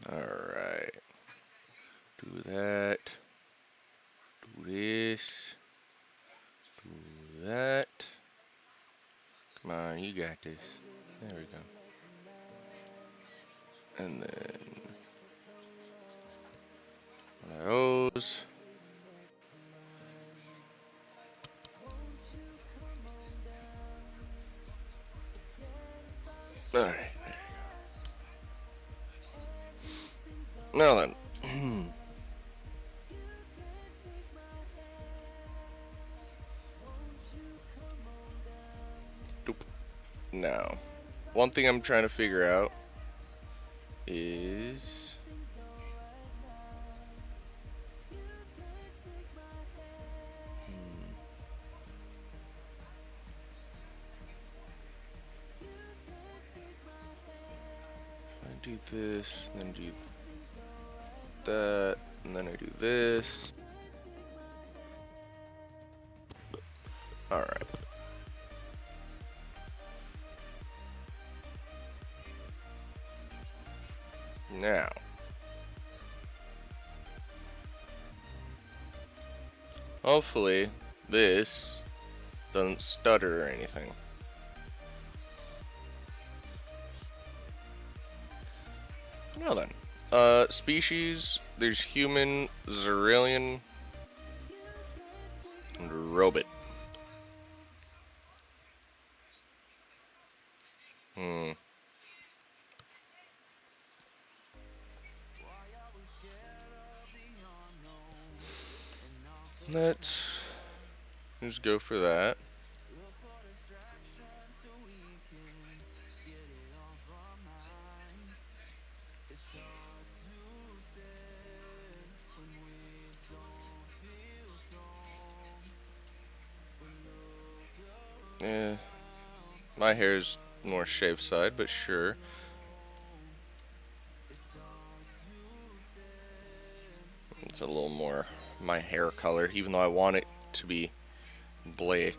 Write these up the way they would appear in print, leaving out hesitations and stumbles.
Alright. Do that. Do this. Do that. Come on, you got this. There we go. And then one of those. Alright. Now then. Doop. Now, one thing I'm trying to figure out is I do this, then do that, and then I do this. Alright. Now, hopefully this doesn't stutter or anything. Now then, species, there's human, Zerilian, and robot. Let's just go for that. Yeah, my hair's more shaved side, but sure. It's a little more my hair color, even though I want it to be black.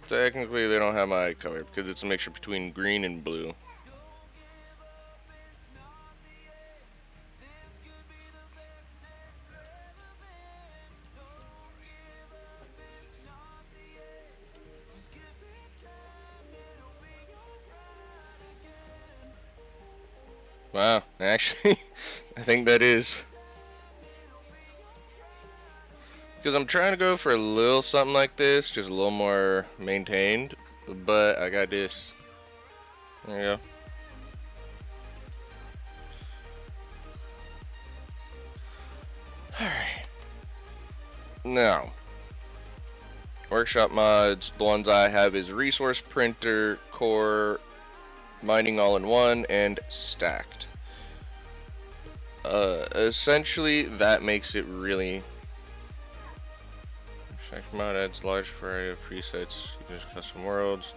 Technically, they don't have my eye color because it's a mixture between green and blue. Wow, actually, I think that is. Because I'm trying to go for a little something like this, just a little more maintained, but I got this. There you go. Alright. Now, workshop mods, the ones I have is resource printer, core, mining all in one, and stacked. Essentially, that makes it really. Stacked mod adds large variety of presets, you can use custom worlds.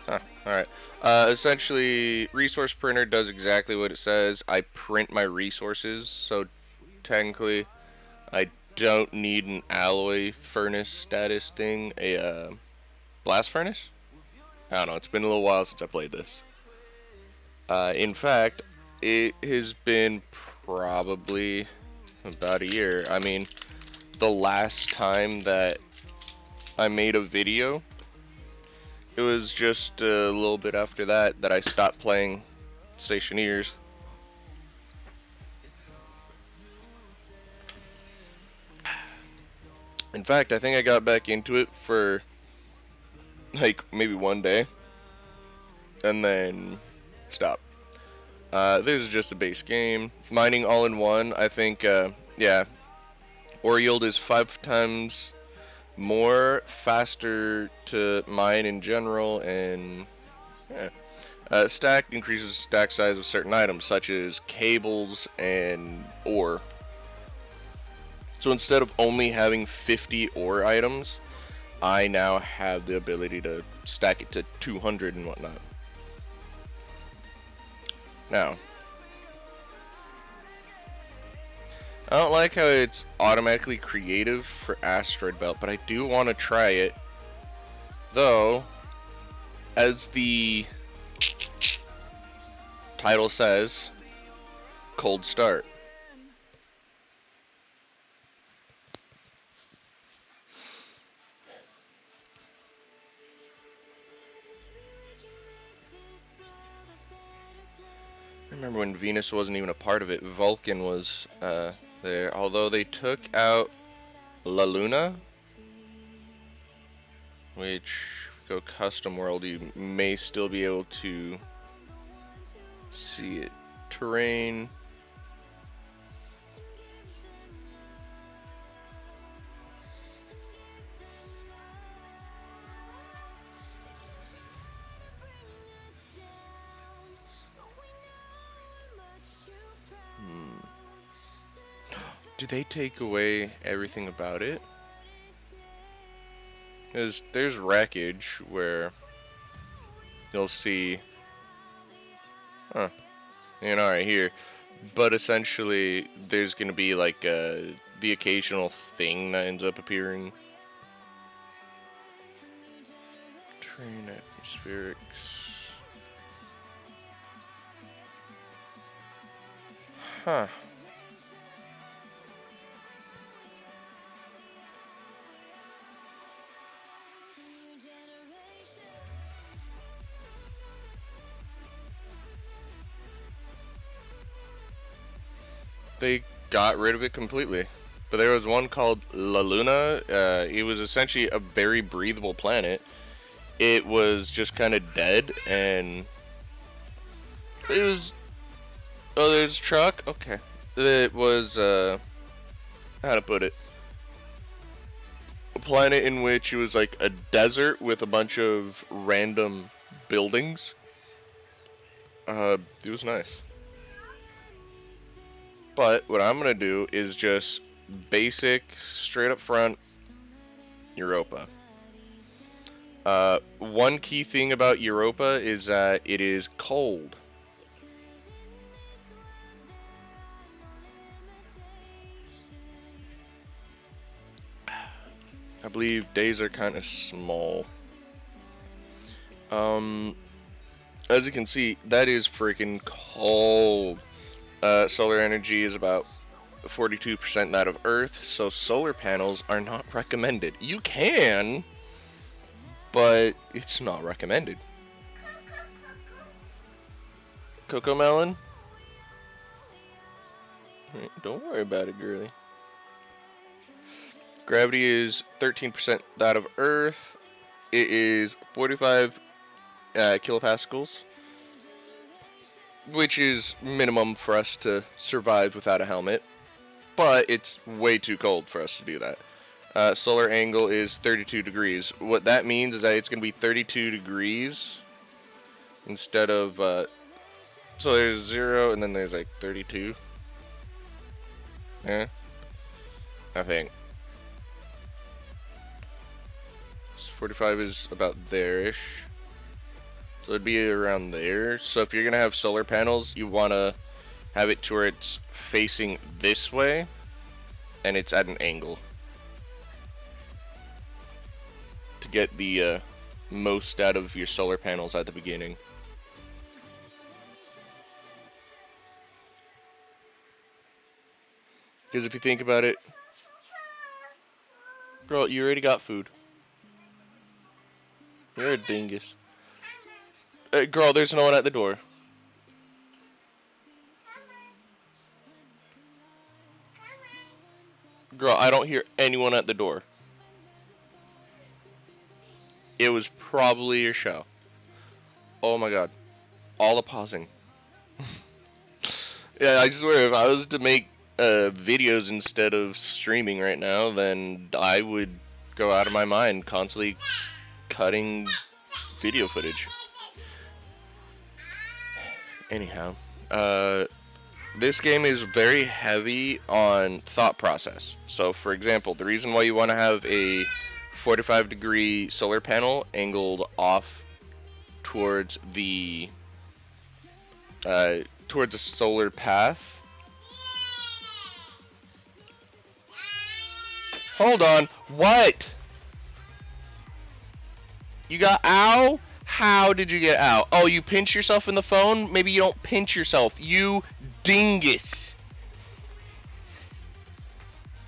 Huh, alright. Essentially, resource printer does exactly what it says. I print my resources, so technically, I don't need an alloy furnace status thing. A blast furnace? I don't know, it's been a little while since I played this. In fact, it has been probably about a year. I mean, the last time that I made a video, it was just a little bit after that that I stopped playing Stationeers. In fact, I think I got back into it for like maybe one day and then stopped. This is just a base game. Mining all in one, I think, yeah. Ore yield is 5 times more faster to mine in general, and yeah. Stack increases stack size of certain items, such as cables and ore. So instead of only having 50 ore items, I now have the ability to stack it to 200 and whatnot. Now, I don't like how it's automatically creative for Asteroid Belt, but I do want to try it. Though, as the Title says cold start. I remember when Venus wasn't even a part of it. Vulcan was there, although they took out La Luna, which go custom world, you may still be able to see it. Terrain. Did they take away everything about it? Because there's wreckage where you'll see, huh, right here. But essentially, there's gonna be like the occasional thing that ends up appearing. Train atmospherics. Huh. They got rid of it completely. But there was one called La Luna. It was essentially a very breathable planet. It was just kind of dead, and it was. Oh, there's a truck? Okay. It was, how to put it? A planet in which it was like a desert with a bunch of random buildings. It was nice. But what I'm gonna do is just basic, straight up front, Europa. One key thing about Europa is that it is cold. I believe days are kind of small. As you can see, that is freaking cold. Solar energy is about 42% that of Earth, so solar panels are not recommended. You can, but it's not recommended. Cocoa melon? Don't worry about it, girly. Gravity is 13% that of Earth. It is 45 kilopascals, which is minimum for us to survive without a helmet, but it's way too cold for us to do that. Solar angle is 32 degrees. What that means is that it's going to be 32 degrees instead of, so there's 0 and then there's like 32. Yeah, I think. 45 is about there-ish. So it'd be around there. So if you're gonna have solar panels, you wanna have it to where it's facing this way and it's at an angle to get the most out of your solar panels at the beginning. Because if you think about it, girl, you already got food. You're a dingus. Girl, there's no one at the door. Girl, I don't hear anyone at the door. It was probably your show. Oh my god. All the pausing. Yeah, I swear, if I was to make videos instead of streaming right now, then I would go out of my mind constantly cutting video footage. Anyhow, this game is very heavy on thought process. So, for example, the reason why you want to have a 45-degree solar panel angled off towards the solar path. Hold on, what? You got ow? How did you get out? Oh, you pinch yourself in the phone? Maybe you don't pinch yourself. You dingus.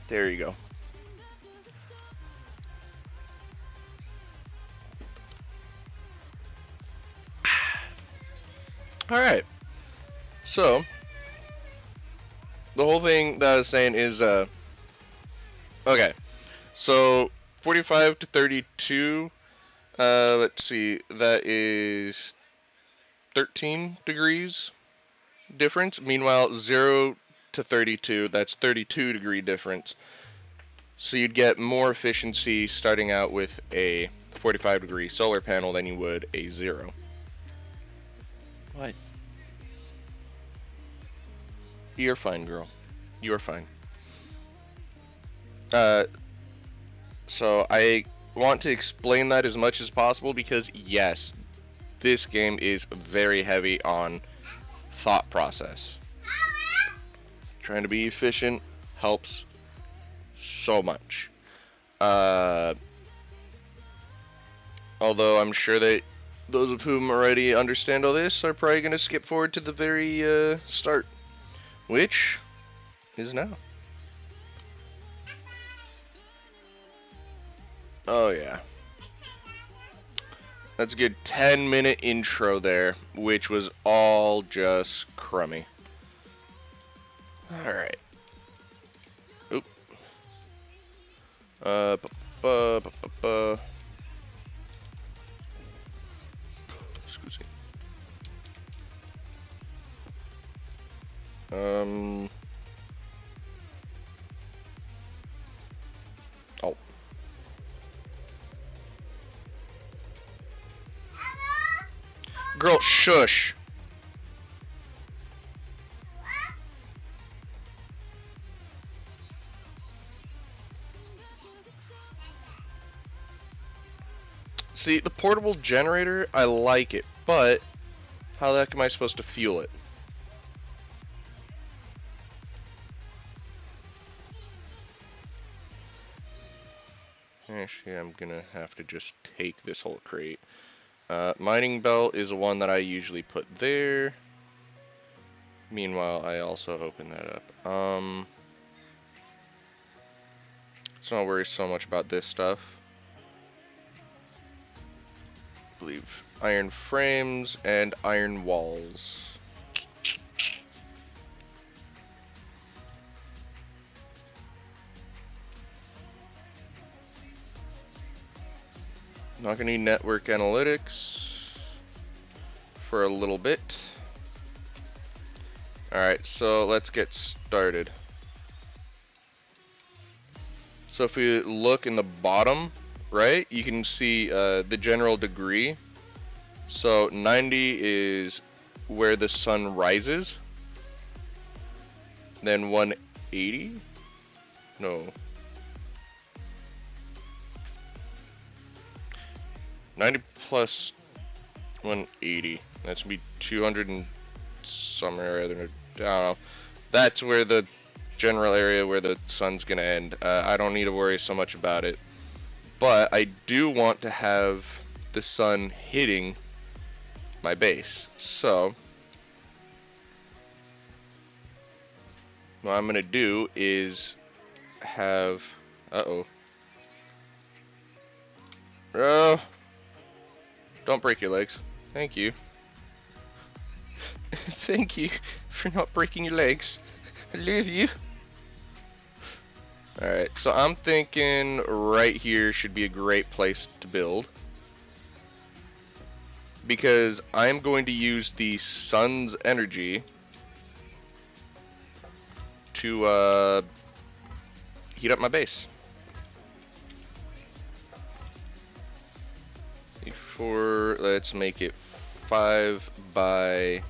There you go. Alright. So, the whole thing that I was saying is, okay. So, 45 to 32, let's see, that is 13 degrees difference. Meanwhile, 0 to 32, that's 32 degree difference. So you'd get more efficiency starting out with a 45 degree solar panel than you would a 0. What? You're fine, girl. You're fine. Uh, so I want to explain that as much as possible because, yes, this game is very heavy on thought process. Trying to be efficient helps so much. Although I'm sure that those of whom already understand all this are probably going to skip forward to the very start, which is now. Oh yeah. That's a good 10-minute intro there, which was all just crummy. Alright. Oop. Excuse me. Oh. Girl, shush. See, the portable generator, I like it, but how the heck am I supposed to fuel it? Actually, I'm gonna have to just take this whole crate. Mining belt is the one that I usually put there. Meanwhile, I also open that up. Let's not worry so much about this stuff. I believe iron frames and iron walls. Not gonna need network analytics for a little bit. Alright, so let's get started. So if we look in the bottom right, you can see the general degree. So 90 is where the sun rises. Then 180? No. 90 plus 180. That's gonna be 200 and some area. I don't know. That's where the general area where the sun's gonna end. I don't need to worry so much about it. But I do want to have the sun hitting my base. So what I'm gonna do is have oh, don't break your legs. Thank you. Thank you for not breaking your legs. I love you. Alright, so I'm thinking right here should be a great place to build. Because I'm going to use the sun's energy to heat up my base. Before, let's make it 5 by...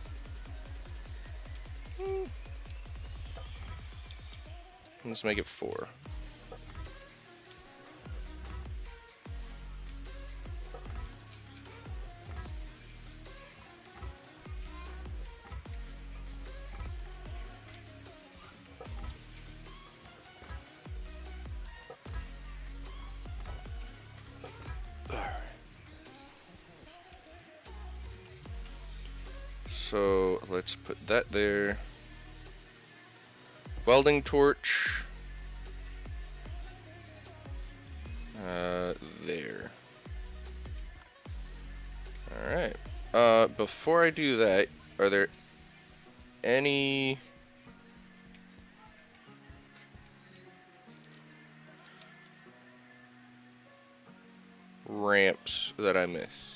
Let's make it 4. So let's put that there. Welding torch. There. Alright. Before I do that, are there any ramps that I missed?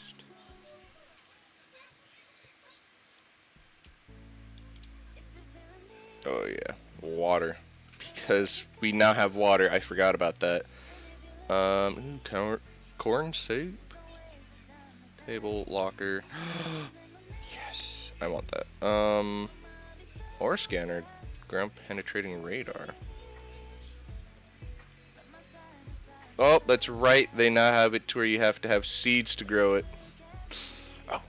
Oh yeah, water. Because we now have water. I forgot about that. Corn soup? Table, locker. Yes, I want that. Ore scanner. Ground penetrating radar. Oh, that's right. They now have it to where you have to have seeds to grow it. Oh.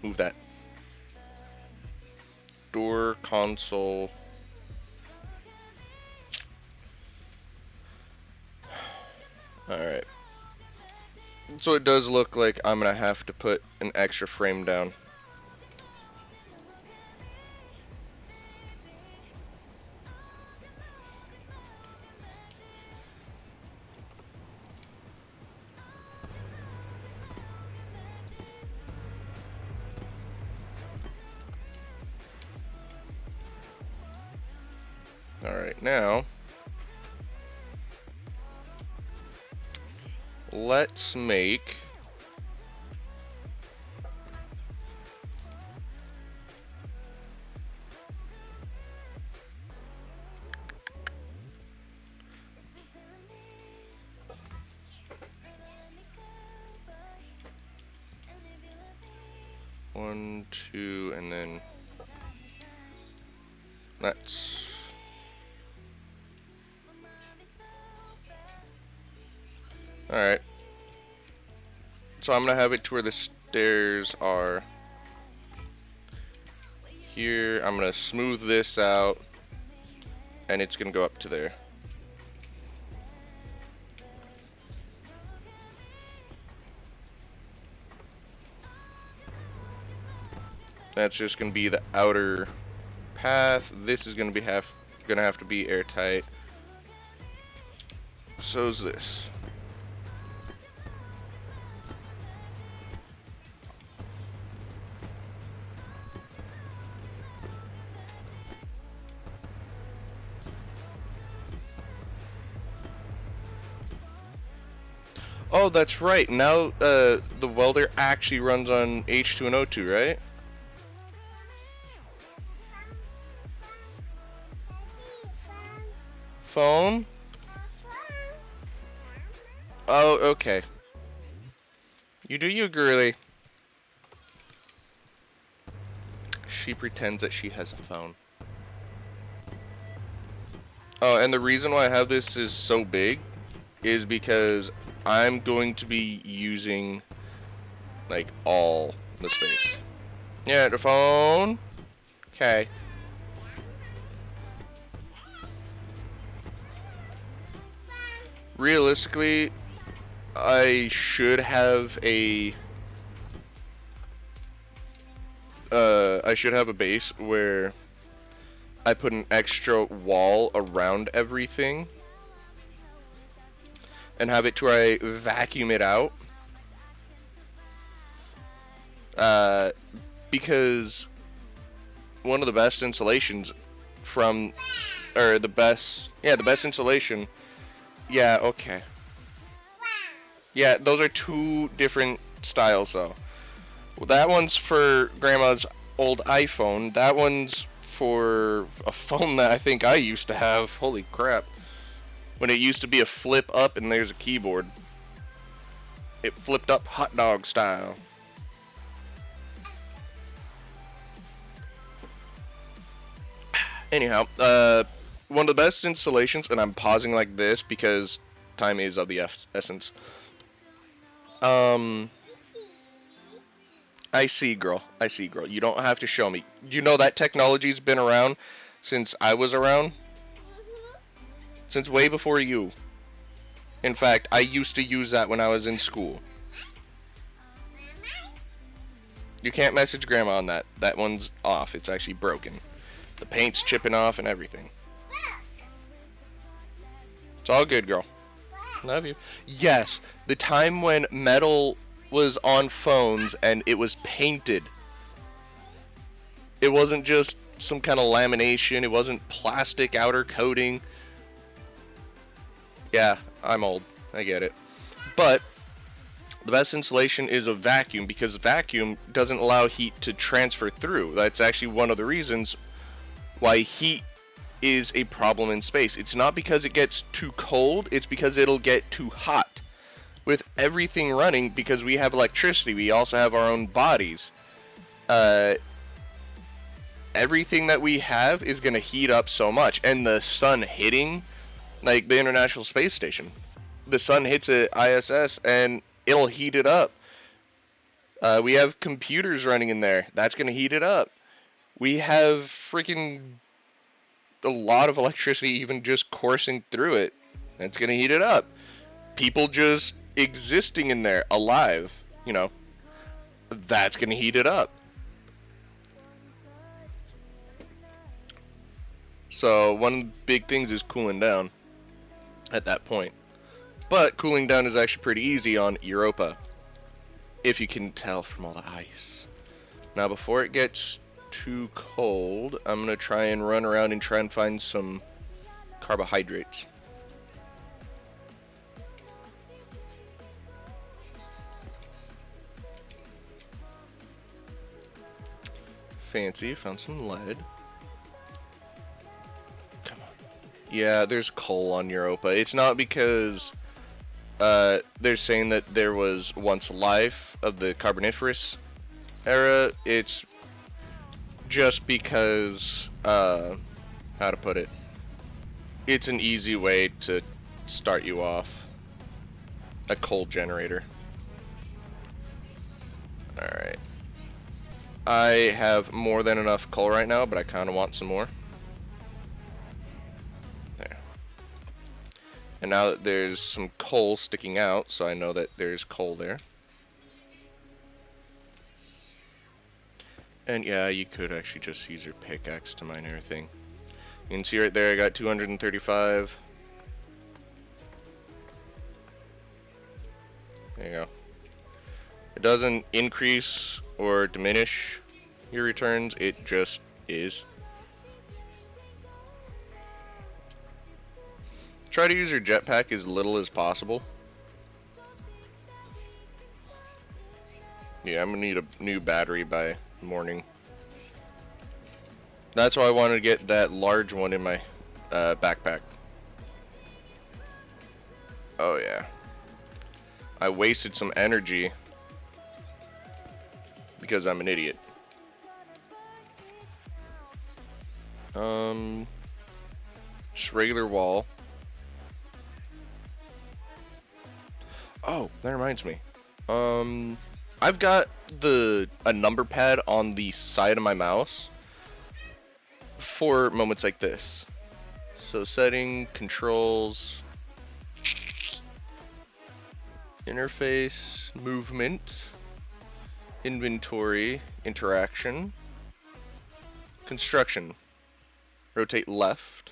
Move that. Door, console. Alright. So it does look like I'm gonna have to put an extra frame down. Alright, now let's make one, two, and then that's alright. So I'm gonna have it to where the stairs are here. I'm gonna smooth this out, and it's gonna go up to there. That's just gonna be the outer path. This is gonna have to be airtight. So's this. Oh, that's right. Now the welder actually runs on H2 and O2, right? Phone? Oh, okay. You do you, girly. She pretends that she has a phone. Oh, and the reason why I have this is so big is because I'm going to be using like all the space. Yeah, the phone. Okay. Realistically, I should have a base where I put an extra wall around everything and have it to where I vacuum it out. Because one of the best insulations the best insulation. Yeah, okay. Yeah, those are two different styles though. Well, that one's for Grandma's old iPhone. That one's for a phone that I think I used to have. Holy crap. When it used to be a flip up and there's a keyboard. It flipped up hot dog style. Anyhow, one of the best installations, and I'm pausing like this because time is of the essence. I see, girl. I see, girl. You don't have to show me. You know that technology's been around since I was around? Since way before you. In fact, I used to use that when I was in school. You can't message grandma on that. That one's off. It's actually broken. The paint's chipping off and everything. It's all good, girl. Love you. Yes, the time when metal was on phones and it was painted. It wasn't just some kind of lamination. It wasn't plastic outer coating. Yeah, I'm old. I get it. But the best insulation is a vacuum, because vacuum doesn't allow heat to transfer through. That's actually one of the reasons why heat is a problem in space. It's not because it gets too cold, it's because it'll get too hot. With everything running, because we have electricity, we also have our own bodies. Everything that we have is going to heat up so much. And the sun hitting, like the International Space Station, the sun hits at ISS and it'll heat it up. We have computers running in there. That's going to heat it up. We have freaking a lot of electricity even just coursing through it. That's going to heat it up. People just existing in there, alive, you know, that's going to heat it up. So one of the big things is cooling down at that point. But cooling down is actually pretty easy on Europa, if you can tell from all the ice. Now before it gets too cold, I'm going to try and run around and try and find some carbohydrates. Fancy, found some lead. Come on. Yeah, there's coal on Europa. It's not because they're saying that there was once life of the Carboniferous era. It's just because, how to put it, it's an easy way to start you off. A coal generator. Alright. I have more than enough coal right now, but I kind of want some more. There. And now that there's some coal sticking out, so I know that there's coal there. And yeah, you could actually just use your pickaxe to mine everything. You can see right there I got 235. There you go. It doesn't increase or diminish your returns, it just is. Try to use your jetpack as little as possible. Yeah, I'm gonna need a new battery by morning. That's why I wanted to get that large one in my backpack. Oh yeah. I wasted some energy because I'm an idiot. Just regular wall. Oh, that reminds me. I've got a number pad on the side of my mouse for moments like this. So setting, controls, interface, movement, inventory, interaction, construction, rotate left,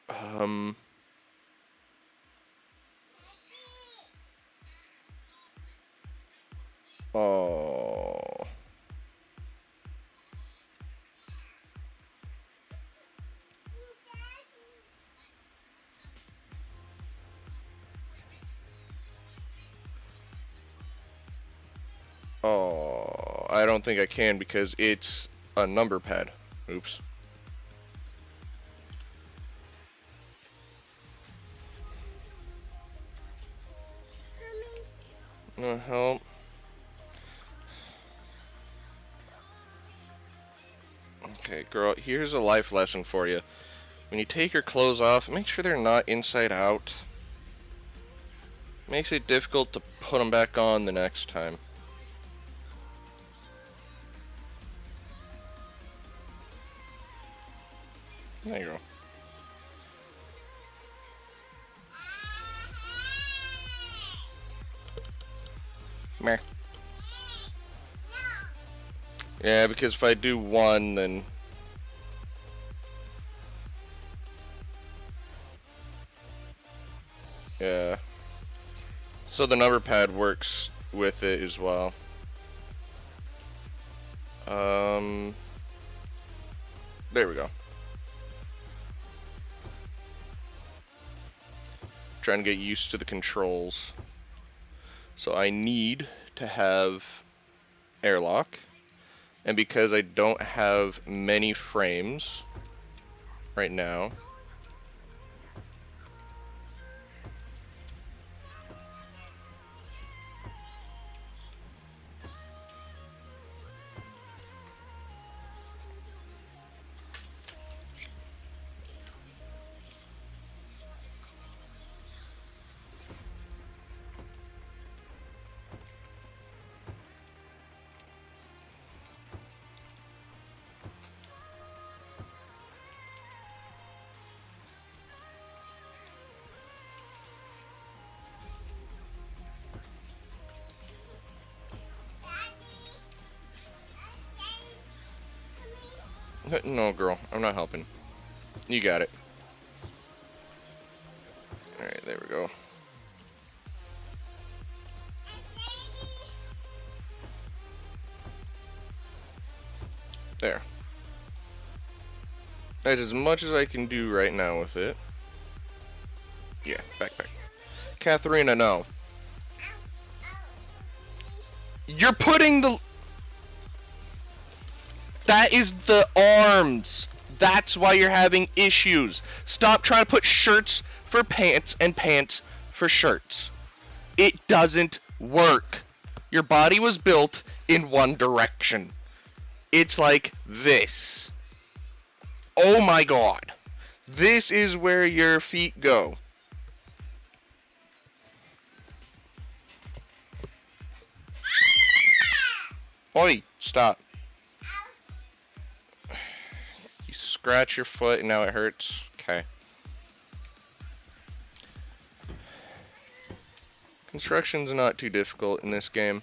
oh, I don't think I can because it's a number pad. Oops. No help. Okay, girl, here's a life lesson for you. When you take your clothes off, make sure they're not inside out. Makes it difficult to put them back on the next time. There you go. Meh. Yeah, because if I do one, then... Yeah. So the number pad works with it as well. There we go. Trying to get used to the controls. So I need to have airlock. And because I don't have many frames right now, no, girl, I'm not helping. You got it. Alright, there we go. There. That's as much as I can do right now with it. Yeah, back. Katharina, no. You're putting the... That is the arms. That's why you're having issues. Stop trying to put shirts for pants and pants for shirts. It doesn't work. Your body was built in one direction. It's like this. Oh my god. This is where your feet go. Oi, stop. You scratch your foot and now it hurts. Okay. Construction's not too difficult in this game.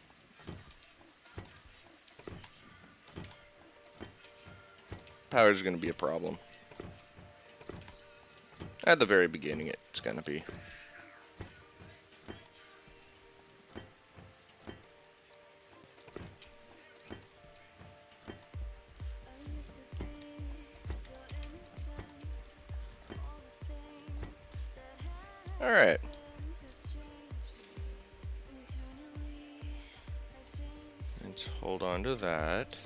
Power's gonna be a problem. At the very beginning, it's gonna be. Alright. Let's hold on to that.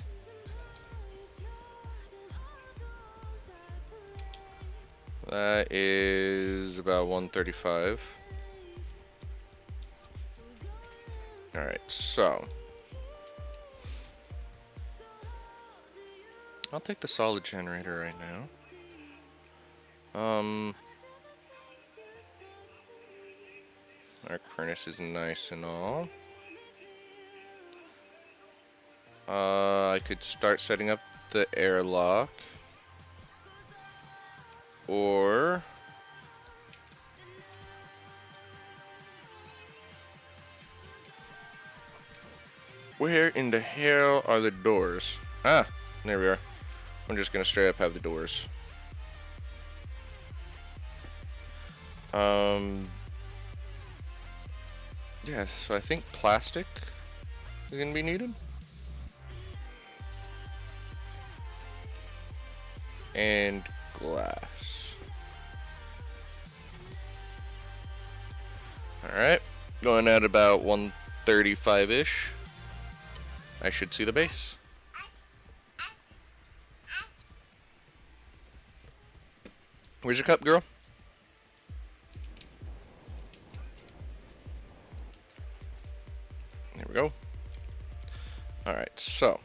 That is about 135. Alright, so. I'll take the solid generator right now. Our furnace is nice and all. I could start setting up the airlock. Or... where in the hell are the doors? Ah, there we are. I'm just gonna straight up have the doors. Yeah, so I think plastic is gonna be needed. And glass. Alright, going at about 135-ish. I should see the base. Where's your cup, girl? There we go. Alright, so.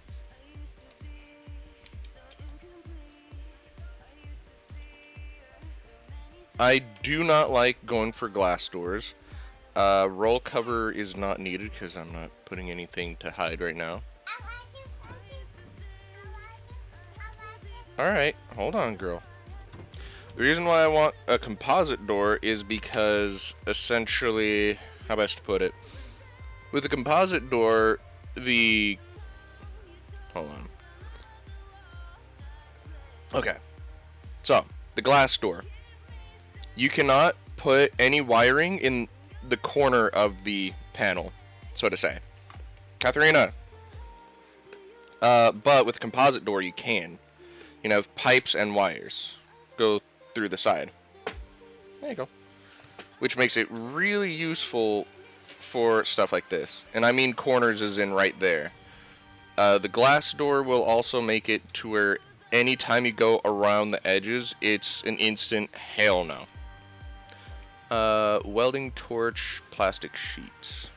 I do not like going for glass doors. Roll cover is not needed because I'm not putting anything to hide right now. Alright, hold on, girl. The reason why I want a composite door is because, essentially, how best to put it? With a composite door, the hold on. Okay, so the glass door. You cannot put any wiring in the corner of the panel, so to say. Katharina. But with a composite door, you can. You know, have pipes and wires go through the side. There you go. Which makes it really useful for stuff like this. And I mean corners as in right there. The glass door will also make it to where anytime you go around the edges, it's an instant hell no. Welding torch, plastic sheets.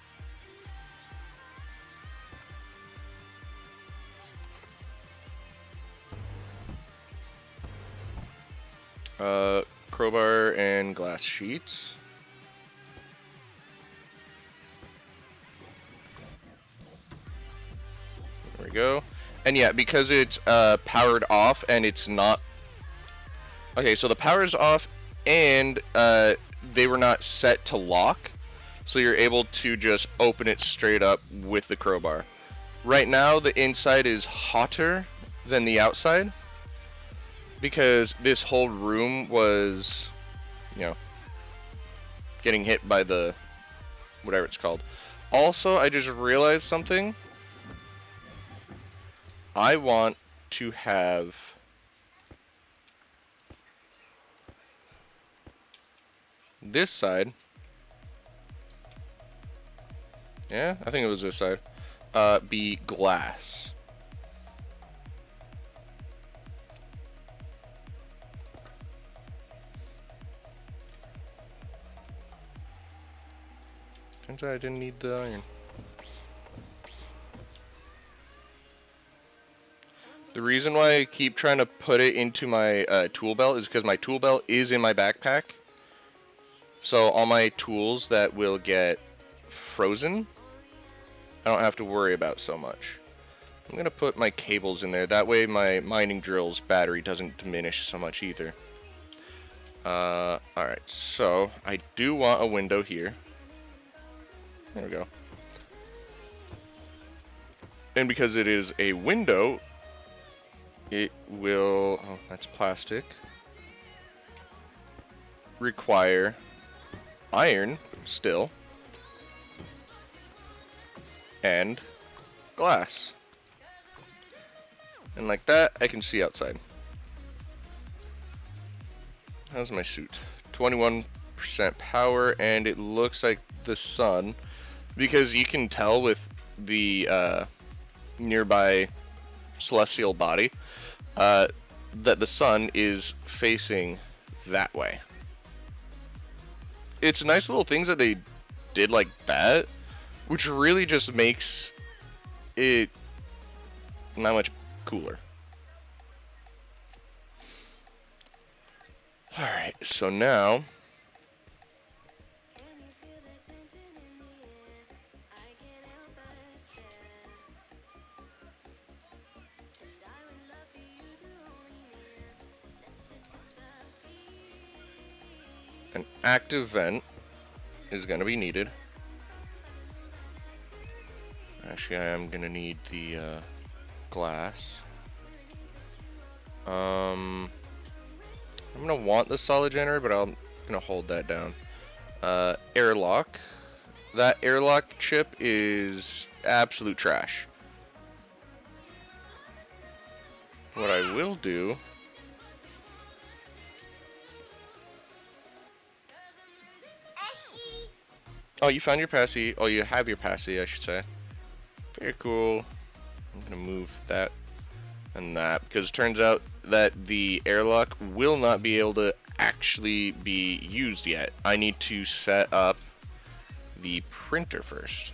Crowbar and glass sheets. There we go. And yeah, because it's powered off and it's not... Okay, so the power is off and they were not set to lock. So you're able to just open it straight up with the crowbar. Right now, the inside is hotter than the outside. Because this whole room was, you know, getting hit by the, whatever it's called. Also, I just realized something. I want to have this side. Yeah, I think it was this side. Be glass. Turns out I didn't need the iron. The reason why I keep trying to put it into my tool belt is because my tool belt is in my backpack. So all my tools that will get frozen, I don't have to worry about so much. I'm going to put my cables in there. That way my mining drill's battery doesn't diminish so much either. Alright, so I do want a window here. There we go. And because it is a window, it will, oh, that's plastic, require iron still, and glass. And like that, I can see outside. How's my suit? 21% power, and it looks like the sun, because you can tell with the nearby celestial body that the sun is facing that way. It's nice little things that they did like that, which really just makes it not much cooler. Alright, so now an active vent is going to be needed. Actually, I am going to need the glass. I'm going to want the solid generator, but I'm going to hold that down. Airlock. That airlock chip is absolute trash. What I will do... Oh, you found your passy. Oh, you have your passy, I should say. Very cool. I'm gonna move that and that, because it turns out that the airlock will not be able to actually be used yet. I need to set up the printer first.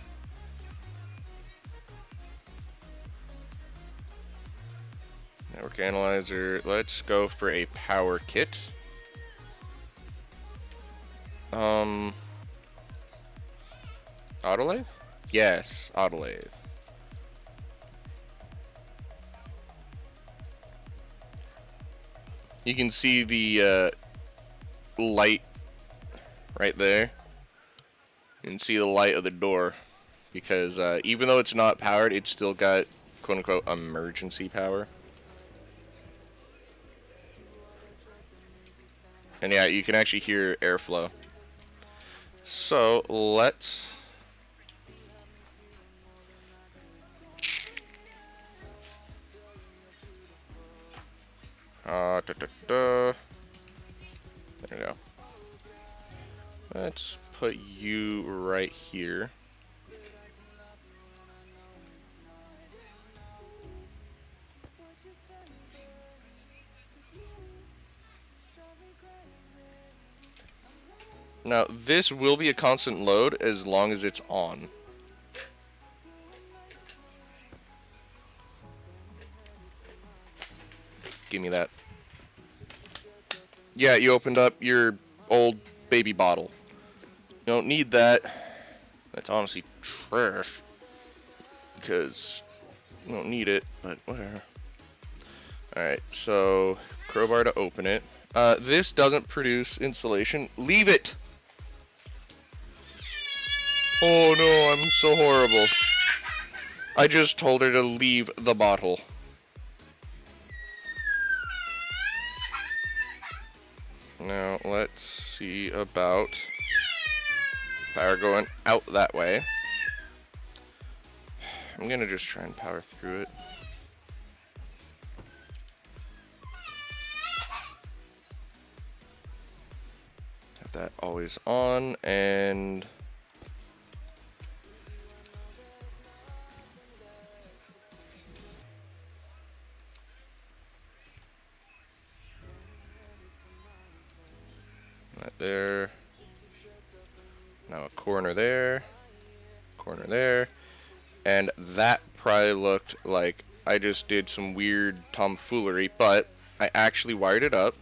Network analyzer. Let's go for a power kit. Autolathe? Yes, autolathe. You can see the light right there. You can see the light of the door, because even though it's not powered, it's still got quote-unquote emergency power. And yeah, you can actually hear airflow. So let's da, da, da. There we go. Let's put you right here. Now, this will be a constant load as long as it's on. Give me that. Yeah, you opened up your old baby bottle. You don't need that. That's honestly trash. Because you don't need it, but whatever. Alright, so crowbar to open it. This doesn't produce insulation. Leave it! Oh no, I'm so horrible. I just told her to leave the bottle. Now, let's see about power going out that way. I'm gonna just try and power through it. Have that always on, and that there. Now a corner there, and that probably looked like I just did some weird tomfoolery, but I actually wired it up.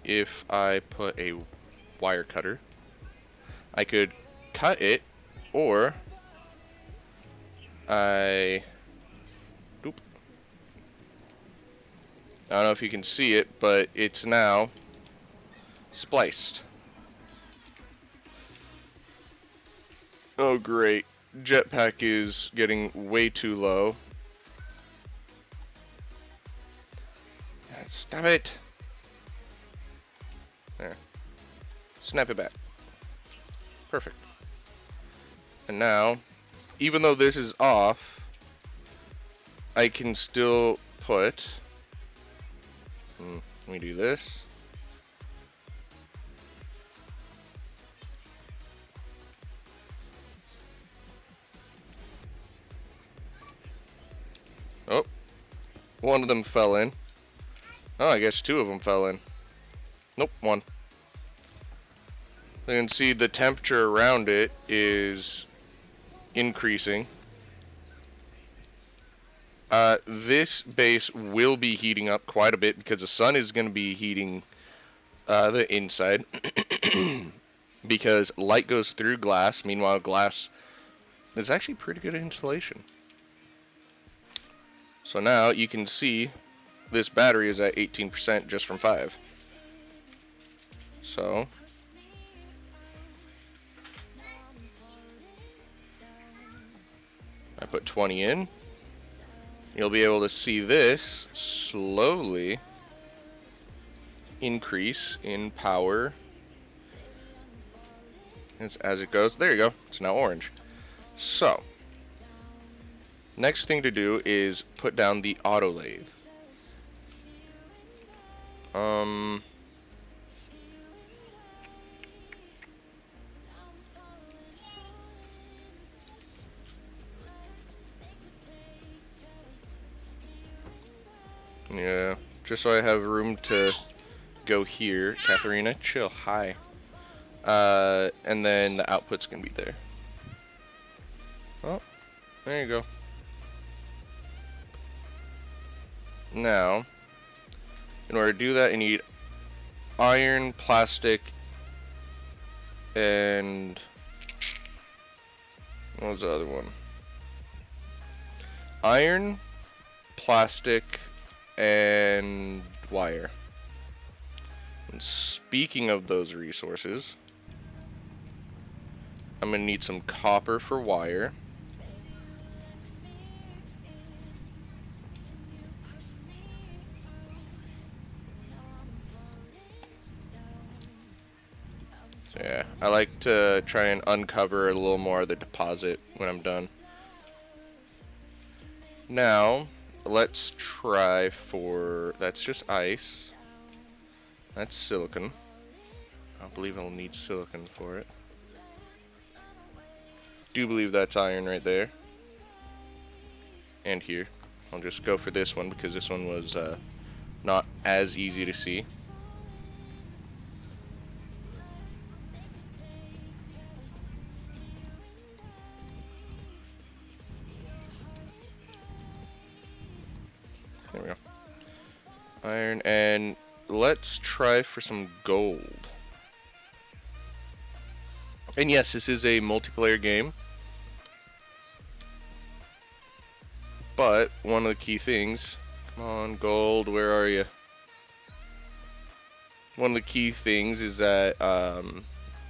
If I put a wire cutter, I could cut it, or I don't know if you can see it, but it's now spliced. Oh great, jetpack is getting way too low. Stop it! There. Snap it back. Perfect. And now, even though this is off, I can still put... let me do this. Oh, one of them fell in. Oh, I guess two of them fell in. Nope, one. You can see the temperature around it is increasing. This base will be heating up quite a bit because the sun is going to be heating the inside. Because light goes through glass. Meanwhile, glass is actually pretty good insulation. So now you can see this battery is at 18% just from 5. So I put 20 in. You'll be able to see this slowly increase in power as it goes. There you go. It's now orange. So next thing to do is put down the auto lathe. Yeah, just so I have room to go here. Katharina, chill. Hi. And then the output's gonna be there. Oh, there you go. Now, in order to do that, you need iron, plastic, and what was the other one? Iron, plastic, and wire. And speaking of those resources, I'm gonna need some copper for wire. So yeah, I like to try and uncover a little more of the deposit when I'm done. Now, let's try for, that's just ice. That's silicon. I believe I'll need silicon for it. Do believe that's iron right there. And here. I'll just go for this one because this one was not as easy to see. There we go. Iron, and let's try for some gold. And yes, this is a multiplayer game. But one of the key things, come on, gold, where are you? One of the key things is that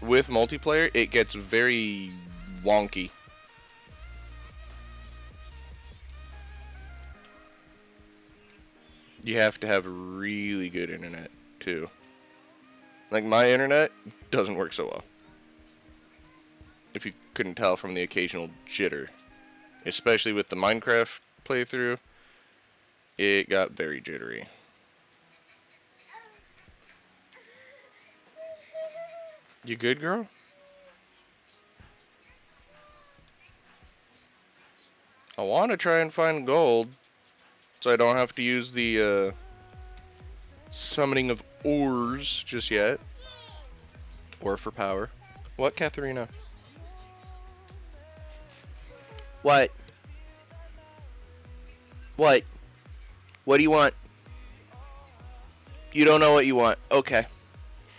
with multiplayer, it gets very wonky. You have to have really good internet too. Like my internet doesn't work so well. If you couldn't tell from the occasional jitter, especially with the Minecraft playthrough, it got very jittery. You good, girl? I want to try and find gold, so I don't have to use the summoning of ores just yet. Or for power. What, Katharina? What? What? What do you want? You don't know what you want. Okay.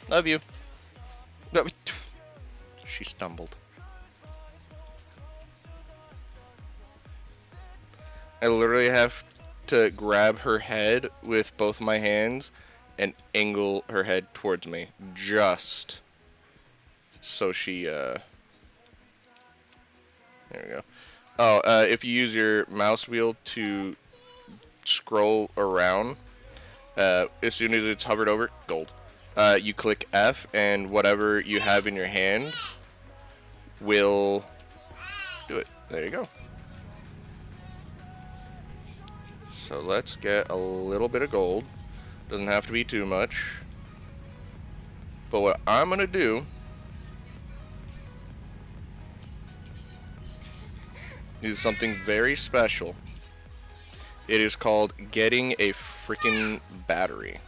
Love you. She stumbled. I literally have to grab her head with both my hands and angle her head towards me. Just so she, there we go. Oh, if you use your mouse wheel to scroll around, as soon as it's hovered over, gold. You click F, and whatever you have in your hand will do it. There you go. So let's get a little bit of gold. Doesn't have to be too much. But what I'm gonna do is something very special. It is called getting a freaking battery.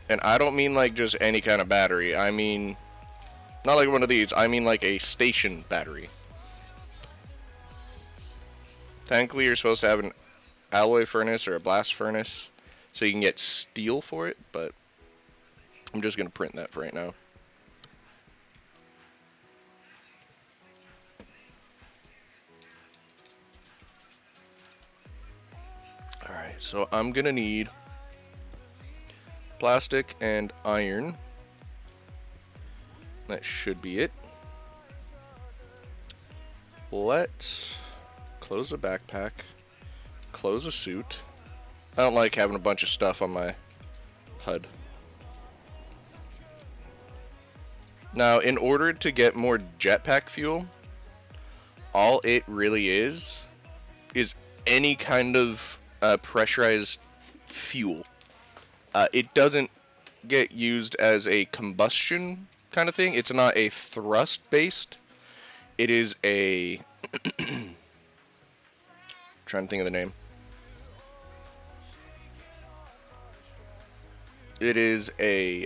And I don't mean like just any kind of battery. I mean, not like one of these. I mean like a station battery. Thankfully, you're supposed to have an alloy furnace or a blast furnace, so you can get steel for it, but I'm just going to print that for right now. Alright, so I'm going to need plastic and iron. That should be it. Let's close the backpack, close the suit. I don't like having a bunch of stuff on my HUD. Now, in order to get more jetpack fuel, all it really is any kind of pressurized fuel. It doesn't get used as a combustion kind of thing. It's not a thrust based. It is a trying to think of the name. It is a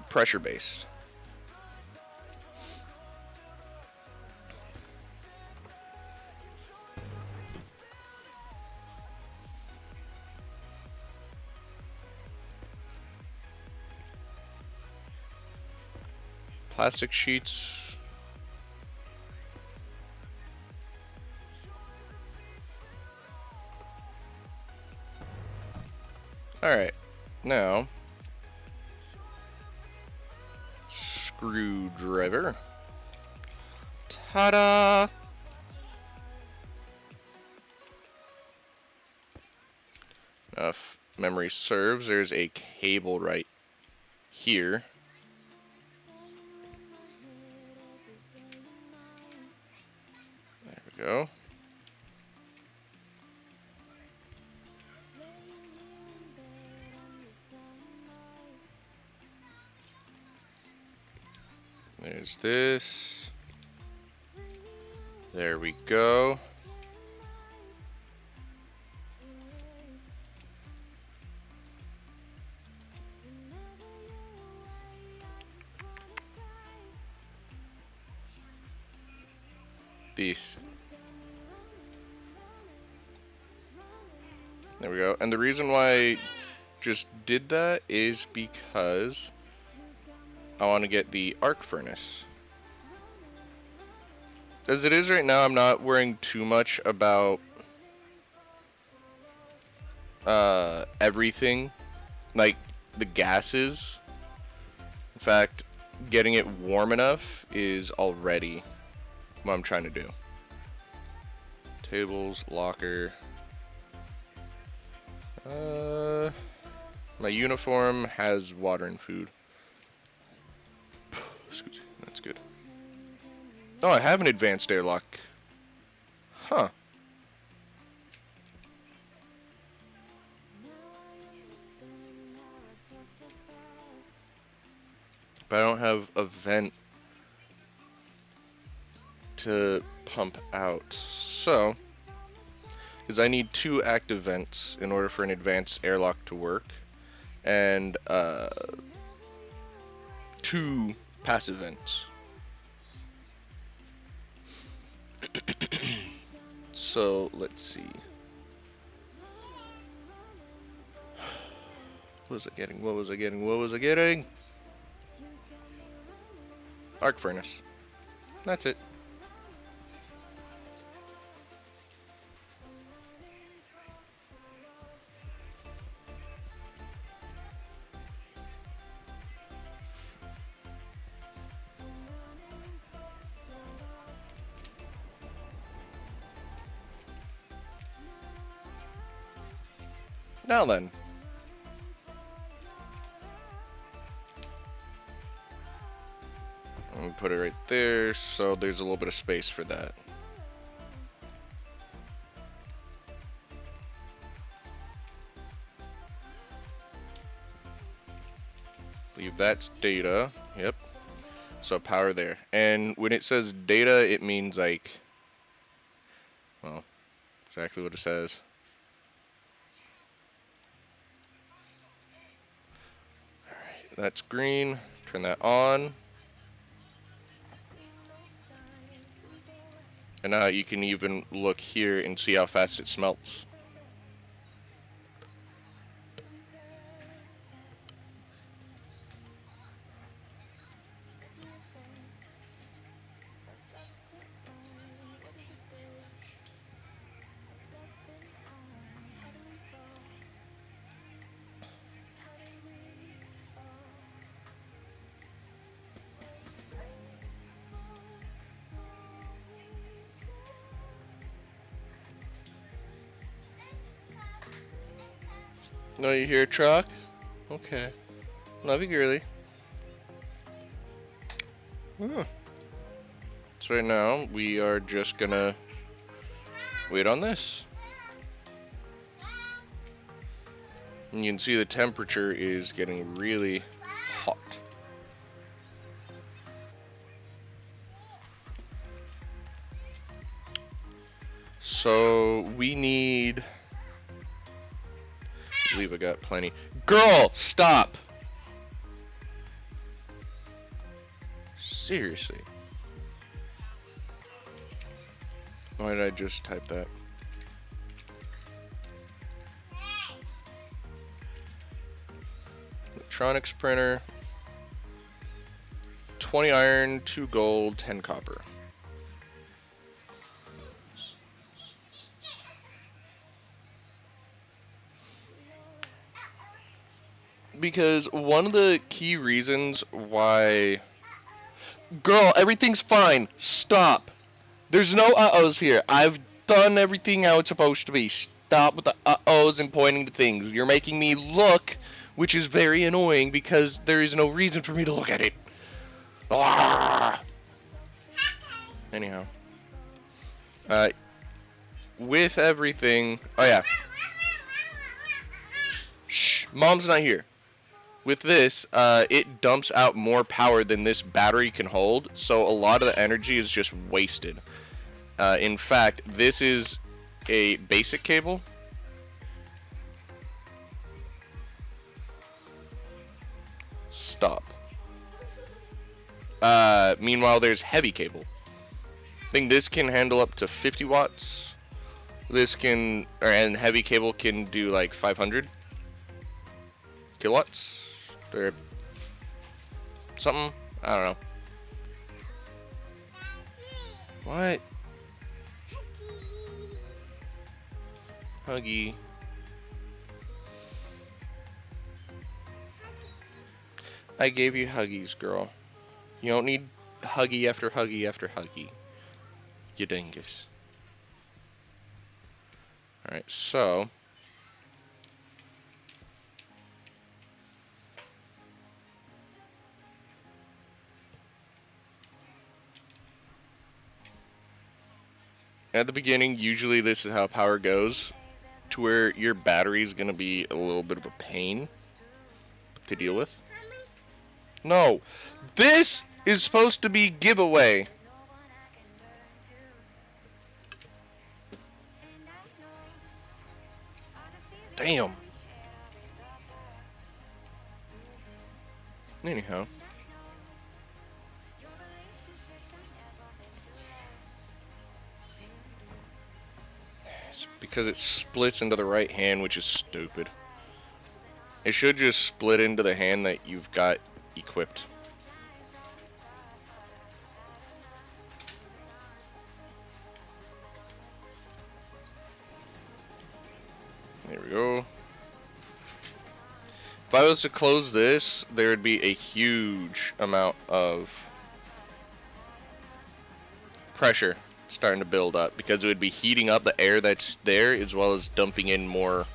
pressure based. Plastic sheets. Alright, now screwdriver. Ta-da! If memory serves, there's a cable right here. There we go. There's this. There we go. These. There we go. And the reason why I just did that is because I want to get the arc furnace. As it is right now, I'm not worrying too much about everything, like the gases. In fact, getting it warm enough is already what I'm trying to do. Tables, locker. My uniform has water and food. Excuse me, that's good. Oh, I have an advanced airlock. Huh. But I don't have a vent to pump out. So, because I need 2 active vents in order for an advanced airlock to work, and 2 passive vents. So let's see. What was I getting? What was I getting? What was I getting? Arc furnace. That's it. Now then. I'm gonna put it right there, so there's a little bit of space for that. Leave that's data. Yep. So power there. And when it says data, it means like, well, exactly what it says. Alright, that's green. Turn that on. And now you can even look here and see how fast it smelts. No, you hear a truck? Okay. Love you, girly. So right now, we are just gonna wait on this. And you can see the temperature is getting really hot. So we need, I believe I got plenty. Girl, stop! Seriously. Why did I just type that? Electronics printer. 20 iron, 2 gold, 10 copper. Because one of the key reasons why Girl, everything's fine. Stop. There's no uh-ohs here. I've done everything how it's supposed to be. Stop with the uh-ohs and pointing to things. You're making me look, which is very annoying because there is no reason for me to look at it. Ah! Anyhow. Uh, with everything... Oh, yeah. Shh, Mom's not here. With this, it dumps out more power than this battery can hold, so a lot of the energy is just wasted. In fact, this is a basic cable. Stop. Meanwhile, there's heavy cable. I think this can handle up to 50 watts. This can, and heavy cable can do like 500 kilowatts or something. I don't know. What? Huggy. I gave you huggies, girl. You don't need huggy after huggy after huggy. You dingus. Alright, so... At the beginning, usually this is how power goes, to where your battery is going to be a little bit of a pain to deal with. No, this is supposed to be giveaway. Damn. Anyhow. It's because it splits into the right hand, which is stupid. It should just split into the hand that you've got equipped. There we go. If I was to close this, there would be a huge amount of pressure starting to build up because it would be heating up the air that's there as well as dumping in more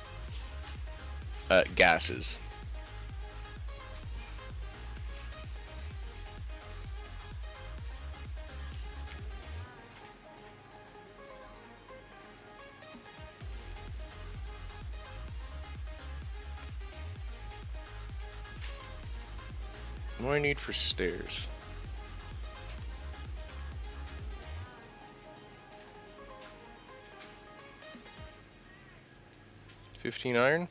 gases. What do I need for stairs? $15 iron?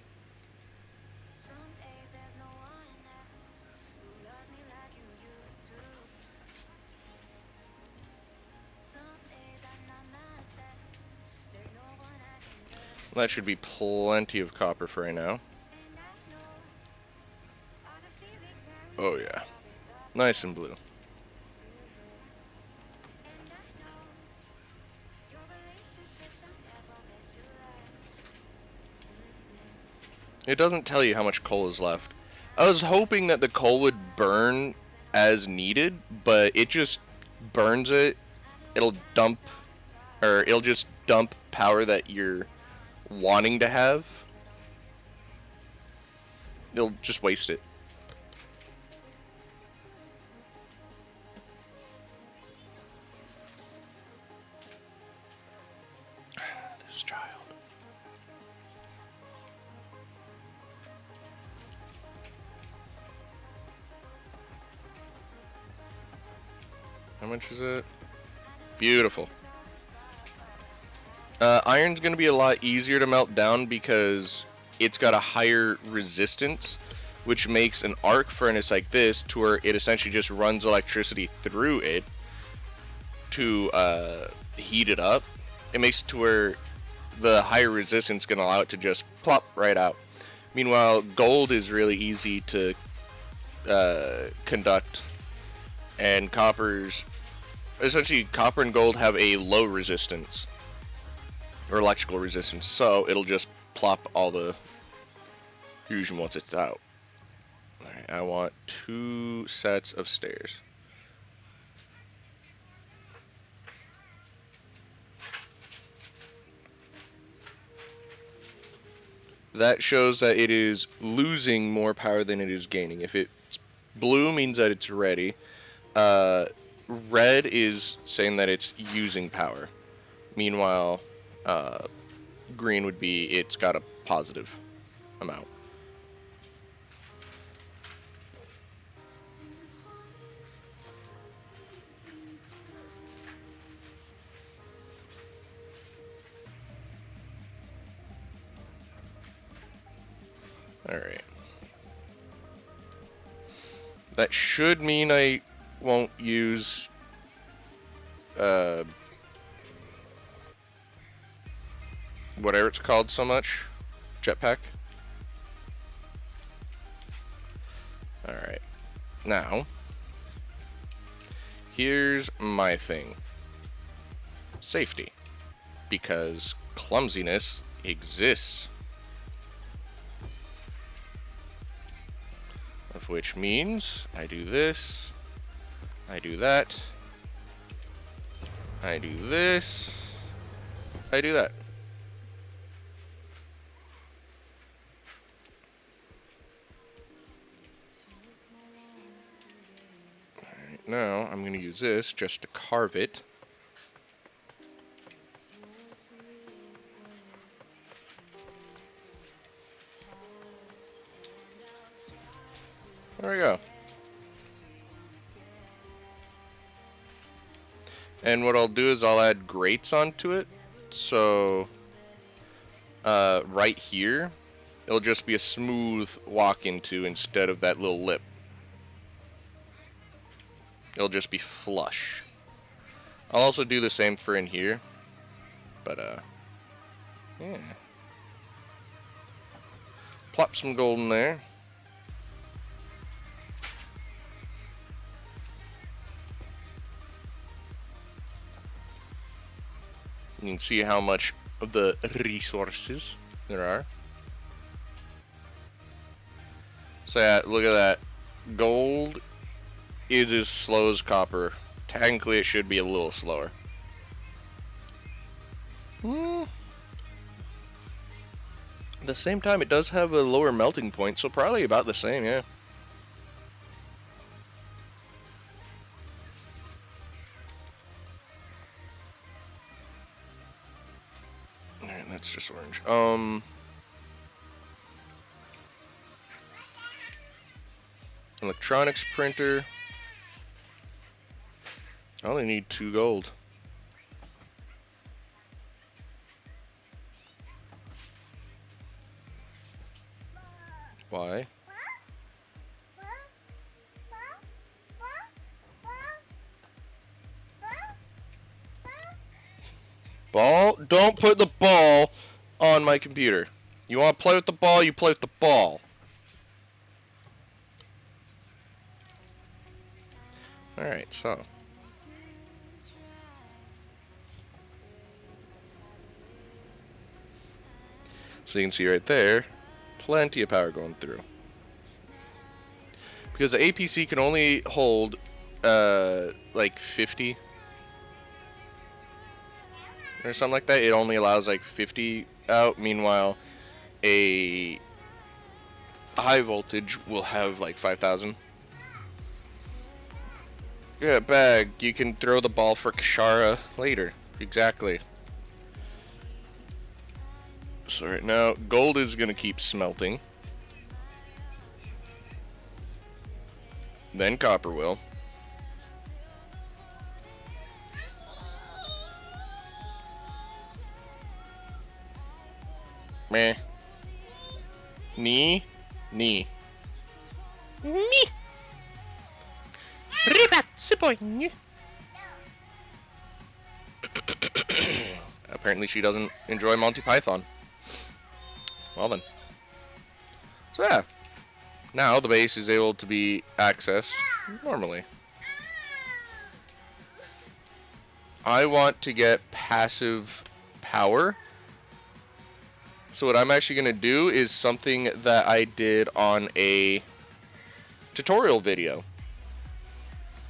That should be plenty of copper for right now. Oh yeah. Nice and blue. It doesn't tell you how much coal is left. I was hoping that the coal would burn as needed, but it just burns it. It'll dump, or it'll just dump power that you're wanting to have. It'll just waste it. This child. How much is it? Beautiful. Iron's going to be a lot easier to melt down because it's got a higher resistance, which makes an arc furnace like this to where it essentially just runs electricity through it to heat it up. It makes it to where the higher resistance is going to allow it to just plop right out. Meanwhile, gold is really easy to conduct, and essentially copper and gold have a low resistance or electrical resistance, so it'll just plop all the fusion once it's out. Alright, I want 2 sets of stairs. that shows that it is losing more power than it is gaining. If it's blue, means that it's ready. Uh, red is saying that it's using power. Meanwhile, uh, green would be it's got a positive amount. Alright. That should mean I won't use whatever it's called so much. Jetpack. Alright. Now, here's my thing. Safety. Because clumsiness exists. Of which means I do this, I do that, I do this, I do that. Alright, now I'm going to use this just to carve it. There we go. And what I'll do is I'll add grates onto it. So, right here, it'll just be a smooth walk into instead of that little lip. It'll just be flush. I'll also do the same for in here. But, yeah. Plop some gold in there. You can see how much of the resources there are. So yeah, look at that. Gold is as slow as copper. Technically it should be a little slower. At the same time, it does have a lower melting point, so probably about the same, yeah. Alright, that's just orange. Electronics printer. I only need 2 gold. Why? Ball? Don't put the ball on my computer. You want to play with the ball, you play with the ball. Alright, so. So you can see right there, plenty of power going through. Because the APC can only hold, like 50 or something like that. It only allows like 50 out. Meanwhile, a high voltage will have like 5,000. Yeah, bag. You can throw the ball for Kashara later. Exactly. So right now, gold is going to keep smelting. Then copper will. Meh. Knee. Knee. Knee. Ribazzi boing. Apparently she doesn't enjoy Monty Python. Well then. So yeah. Now the base is able to be accessed normally. I want to get passive power. So what I'm actually going to do is something that I did on a tutorial video,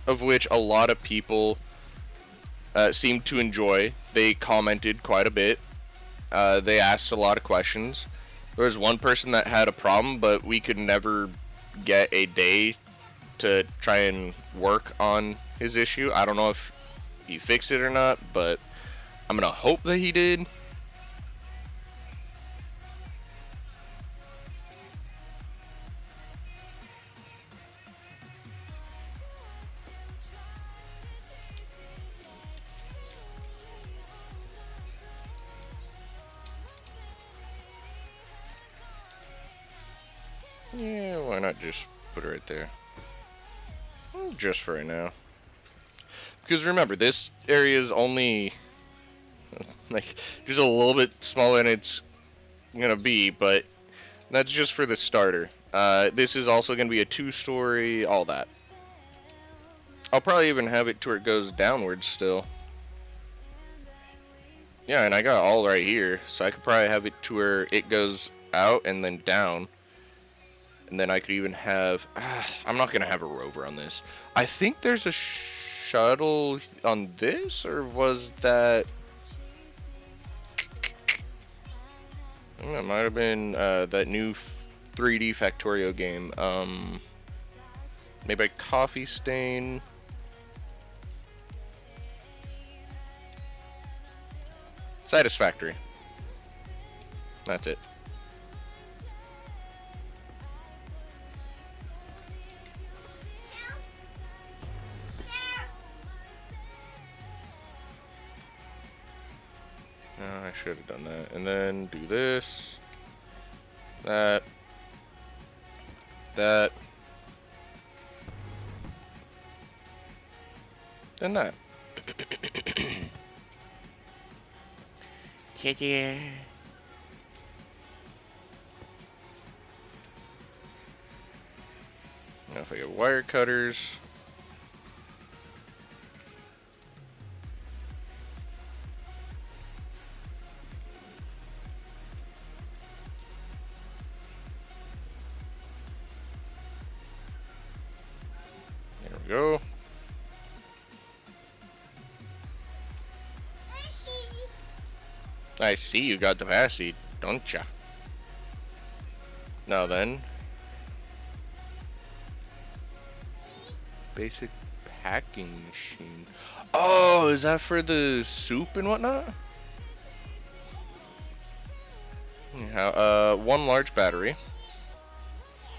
of which a lot of people seemed to enjoy. They commented quite a bit. They asked a lot of questions. There was one person that had a problem, but we could never get a day to try and work on his issue. I don't know if he fixed it or not, but I'm gonna hope that he did. Yeah, why not just put it right there? Just for right now. Because remember, this area is only like just a little bit smaller than it's gonna be, but that's just for the starter. This is also gonna be a 2-story, all that. I'll probably even have it to where it goes downwards still. Yeah, and I got all right here, so I could probably have it to where it goes out and then down. And then I could even have... I'm not going to have a rover on this. I think there's a shuttle on this, or was that... It might have been that new 3D Factorio game. Made by Coffee Stain. Satisfactory. That's it. Oh, I should have done that. And then do this. That. That. Then that. Yeah. Now if I get wire cutters. There we go. I see you got the capacity, don't ya? Now then. Basic packing machine. Oh, is that for the soup and whatnot? Yeah, one large battery.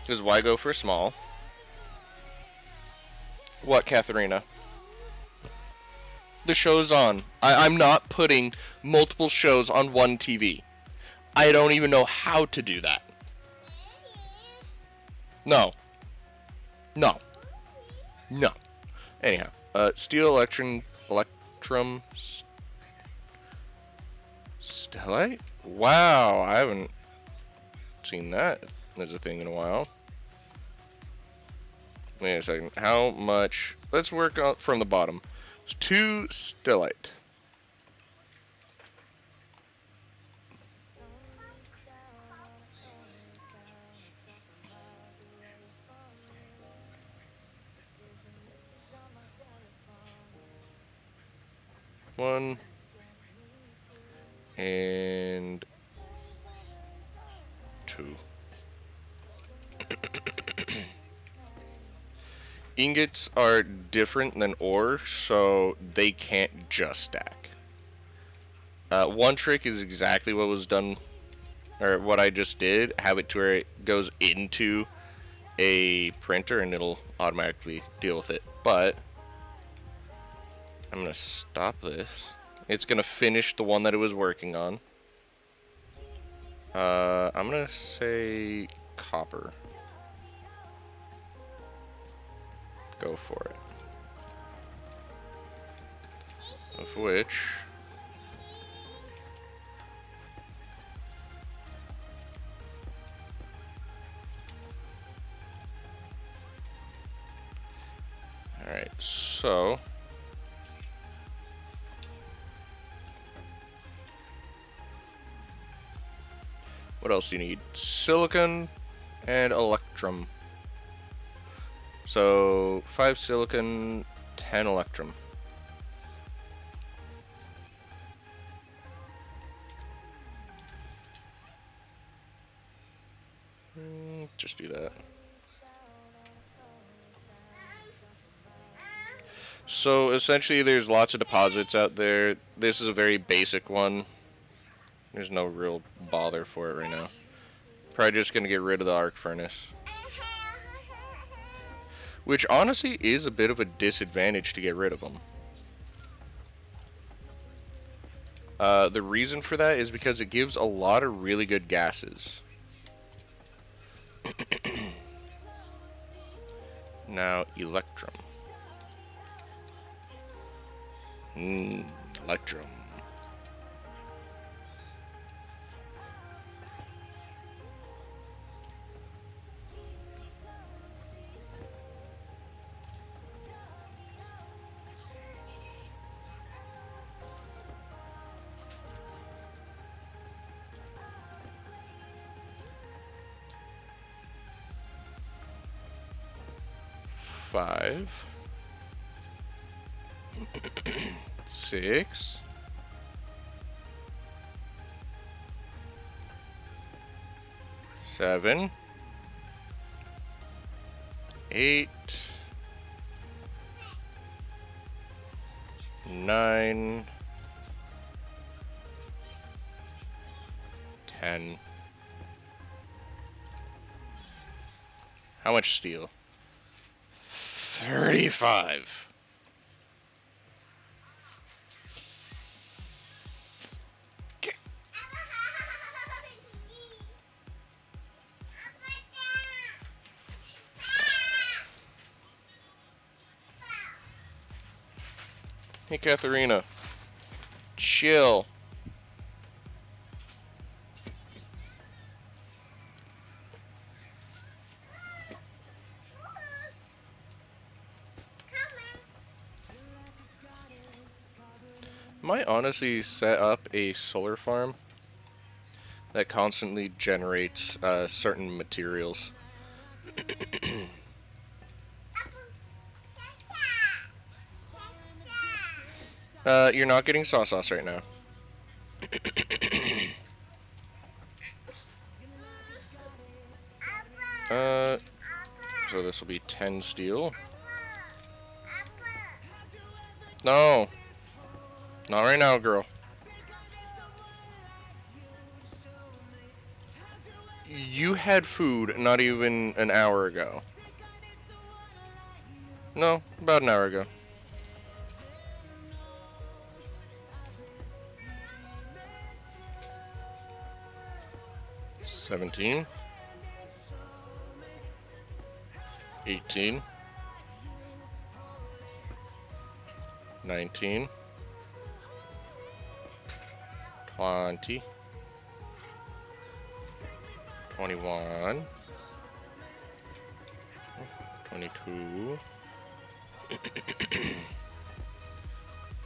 Because why go for small? What, Katharina? The show's on. I'm not putting multiple shows on one TV. I don't even know how to do that. No. No. No. Anyhow, steel electrum stellite? Wow, I haven't seen that as a thing in a while. Wait a second. How much? Let's work on from the bottom. 2 stellite. One and 2. Ingots are different than ore, so they can't just stack. One trick is exactly what was done, or what I just did. Have it to where it goes into a printer and it'll automatically deal with it. But I'm gonna stop this. It's gonna finish the one that it was working on. I'm gonna say copper. Go for it. Of which... Alright, so... What else do you need? Silicon and electrum. So 5 silicon, 10 electrum. do that. So essentially there's lots of deposits out there. This is a very basic one. There's no real bother for it right now. Probably just gonna get rid of the arc furnace. Which honestly is a bit of a disadvantage to get rid of them. The reason for that is because it gives a lot of really good gases. Now, Electrum. Electrum. Five. 6. 7. 8. 9. 10. How much steel? 35. Hey, Katharina. Chill. Might honestly set up a solar farm that constantly generates certain materials. You're not getting sauce right now. So this will be 10 steel. No. Not right now, girl. You had food not even an hour ago. No, about an hour ago. $17. 18. 19. 20. 21. 22.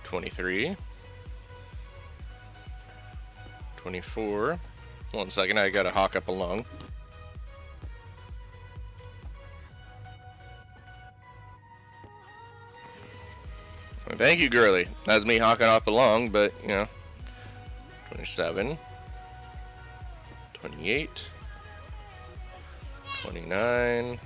23. 24. 1 second, I gotta hawk up a lung. Well, thank you, girly. That's me hawking off a lung, but, you know. 27. 28. 29.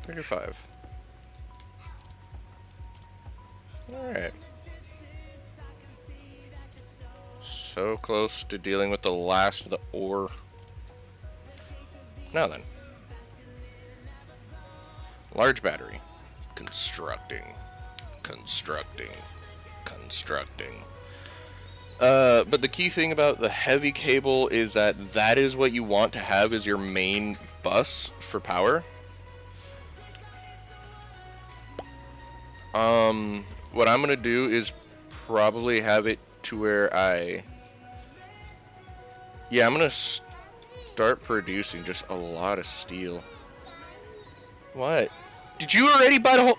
35. Alright. So close to dealing with the last of the ore. Now then. Large battery. Constructing. Constructing. Constructing. But the key thing about the heavy cable is that that is what you want to have as your main bus for power. What I'm gonna do is probably have it to where I'm gonna start producing just a lot of steel. What? Did you already bite a hole?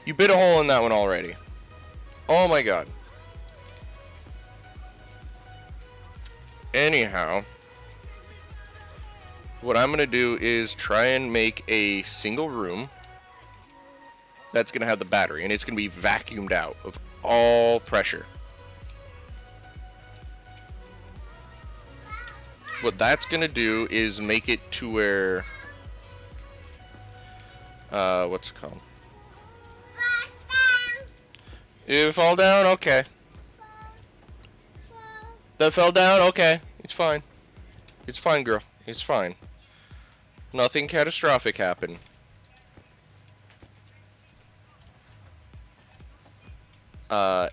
You bit a hole in that one already. Oh my god. Anyhow, what I'm gonna do is try and make a single room that's gonna have the battery, and it's gonna be vacuumed out of all pressure. What that's gonna do is make it to where, what's it called? It fall down? Okay. That fell down? Okay. It's fine. It's fine, girl. It's fine. Nothing catastrophic happened.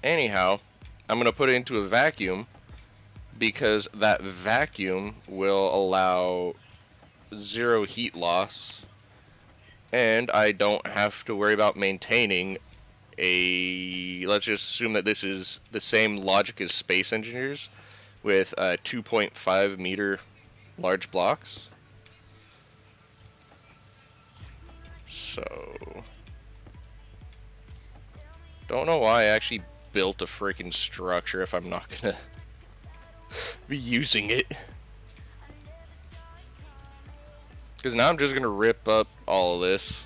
Anyhow, I'm gonna put it into a vacuum because that vacuum will allow 0 heat loss, and I don't have to worry about maintaining a, let's just assume that this is the same logic as Space Engineers with 2.5 meter large blocks. So, don't know why I actually built a freaking structure if I'm not gonna be using it. Because now I'm just gonna rip up all of this.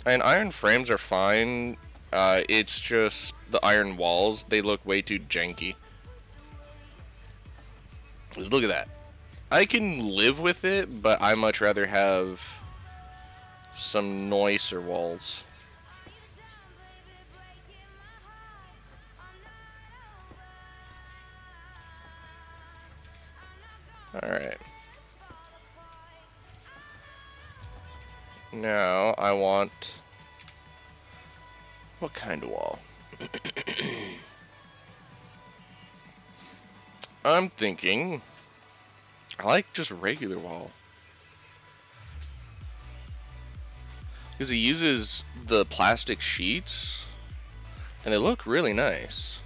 And iron frames are fine. It's just the iron walls, they look way too janky. Just look at that. I can live with it, but I much rather have some nicer walls. Alright. Now I want... what kind of wall? I'm thinking... I like just regular wall. Because it uses the plastic sheets, and they look really nice.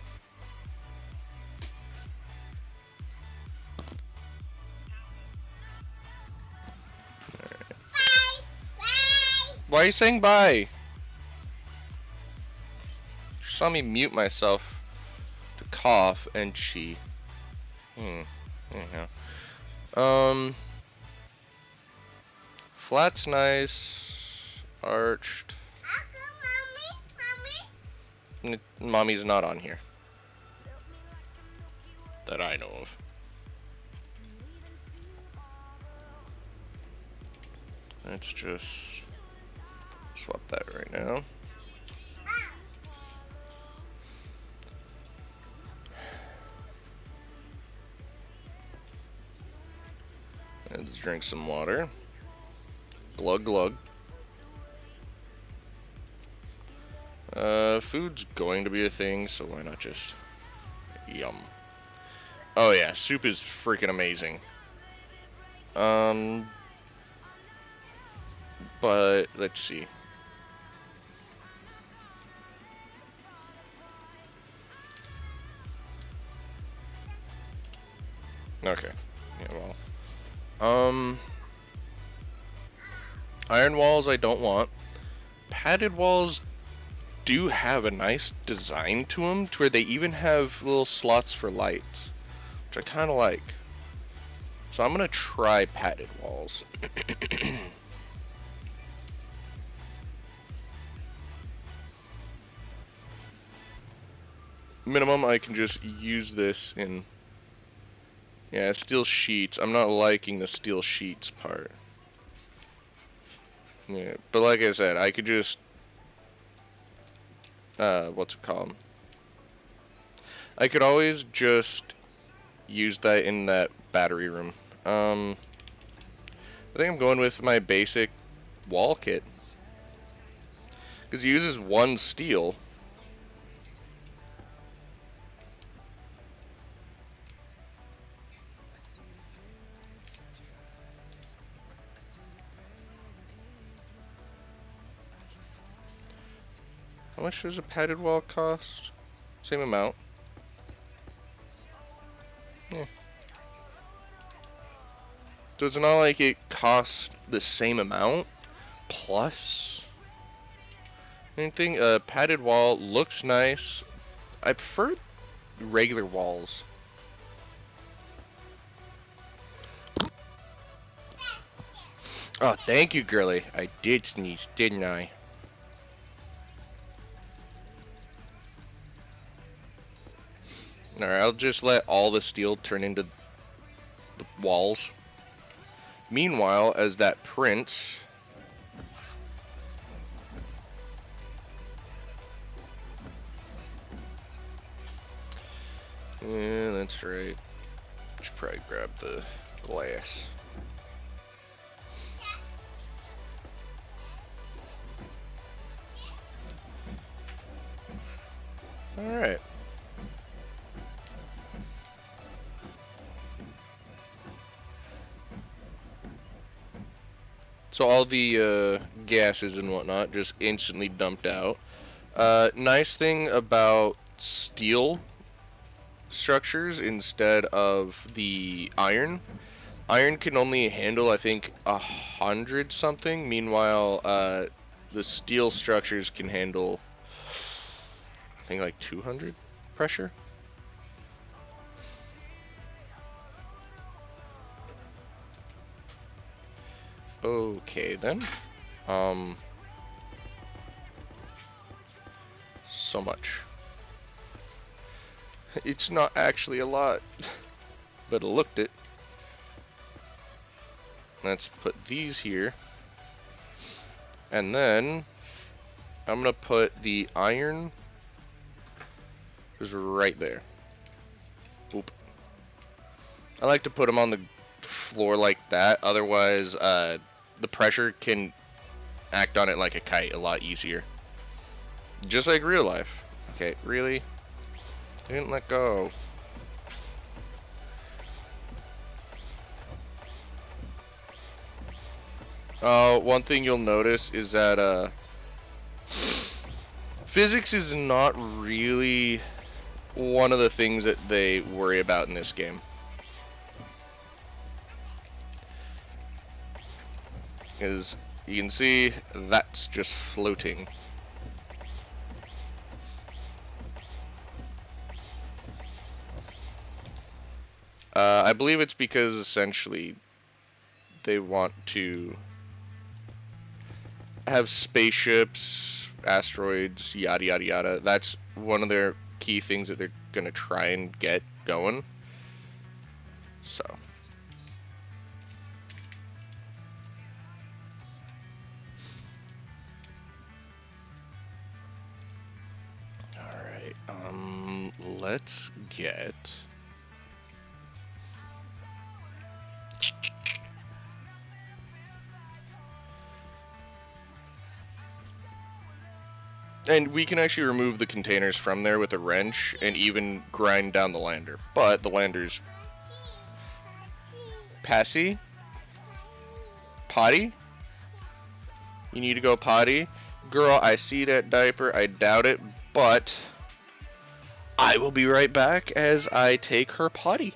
Right. Bye. Bye. Why are you saying bye? She saw me mute myself to cough, and she... Anyhow. Flat's nice. Arched. Mommy's not on here. That I know of. Let's just swap that right now. Let's drink some water. Glug glug. Food's going to be a thing, so why not just yum. Oh yeah, soup is freaking amazing. But let's see. Okay. Yeah, well. Iron walls I don't want. Padded walls do have a nice design to them, to where they even have little slots for lights, which I kind of like. So I'm gonna try padded walls. Minimum, I can just use this in... yeah, steel sheets. I'm not liking the steel sheets part. Yeah, but like I said, I could just... what's it called? I could always just use that in that battery room. I think I'm going with my basic wall kit. Because it uses 1 steel. How much does a padded wall cost? Same amount. Yeah. So it's not like it costs the same amount plus anything. Padded wall looks nice. I prefer regular walls. Oh, thank you, girly. I did sneeze, didn't I? Alright, I'll just let all the steel turn into the walls. Meanwhile, as that prints... Yeah, that's right. Should probably grab the glass. Alright. So all the gases and whatnot just instantly dumped out. Nice thing about steel structures instead of the iron. Iron can only handle, I think, 100 something. Meanwhile, the steel structures can handle, I think, like 200 pressure. Okay then. Um, so much. It's not actually a lot, but it looked it. Let's put these here. And then I'm gonna put the iron just right there. Oop. I like to put them on the floor like that, otherwise the pressure can act on it like a kite a lot easier. Just like real life. Okay, really? Didn't let go. One thing you'll notice is that physics is not really one of the things that they worry about in this game. Because you can see that's just floating. I believe it's because essentially they want to have spaceships, asteroids, yada yada yada. That's one of their key things that they're gonna try and get going. So. Alright, let's get... And we can actually remove the containers from there with a wrench and even grind down the lander. But the lander's... Passy? Potty? You need to go potty? Girl, I see that diaper. I doubt it, but... I will be right back as I take her potty.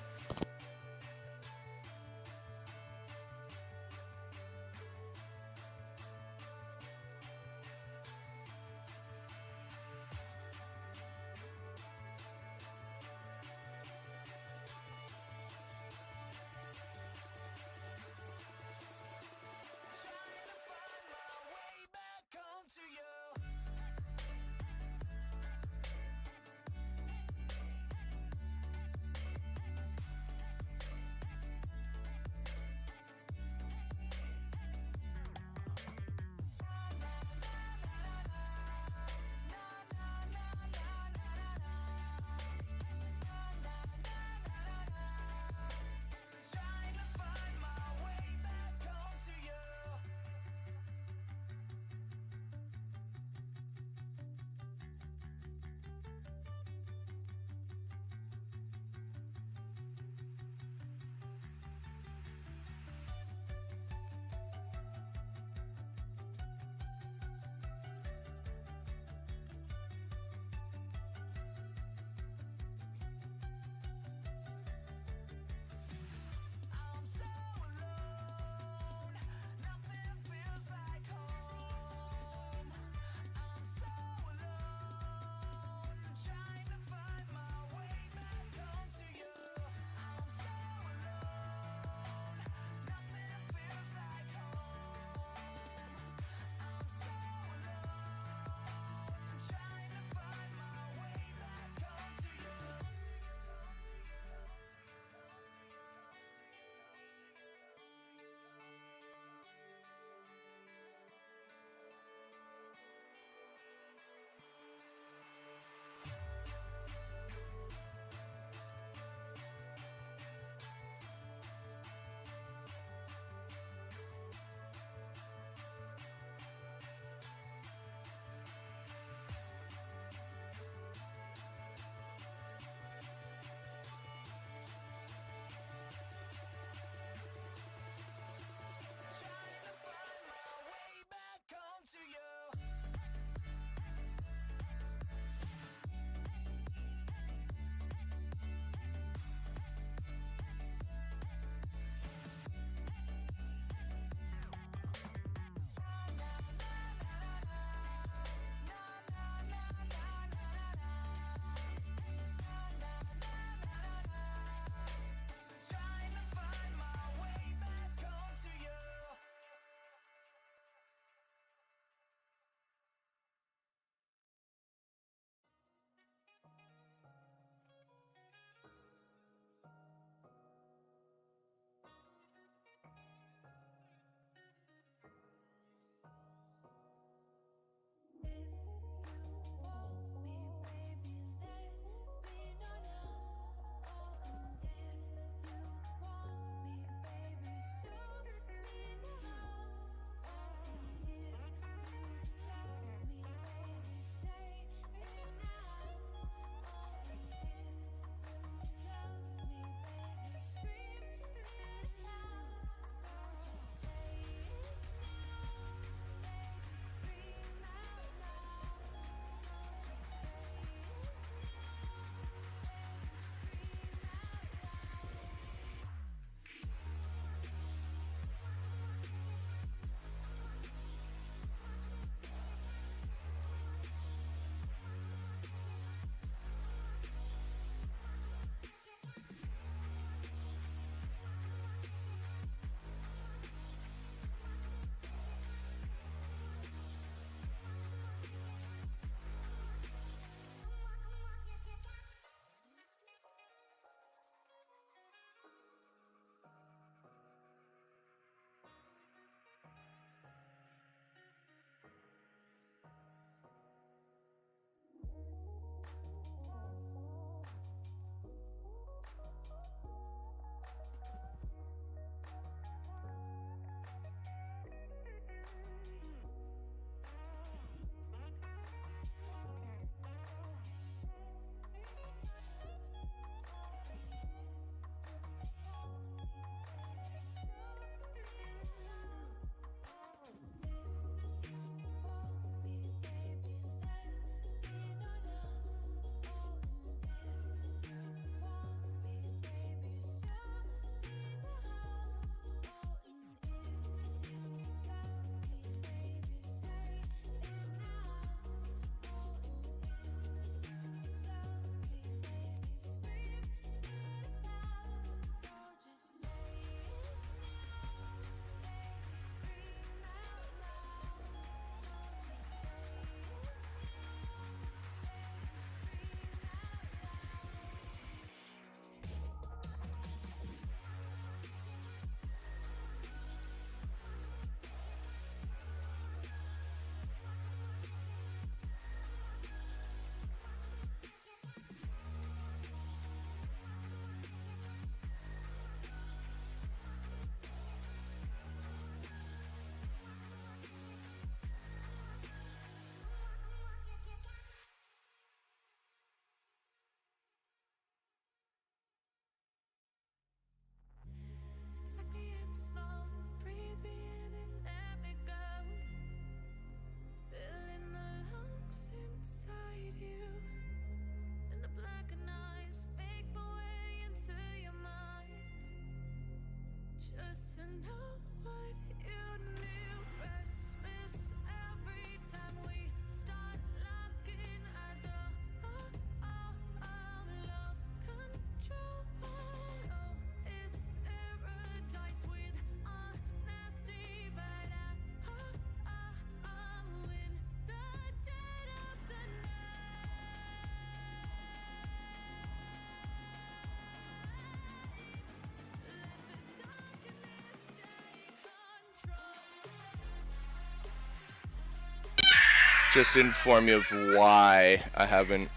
Just to inform you of why I haven't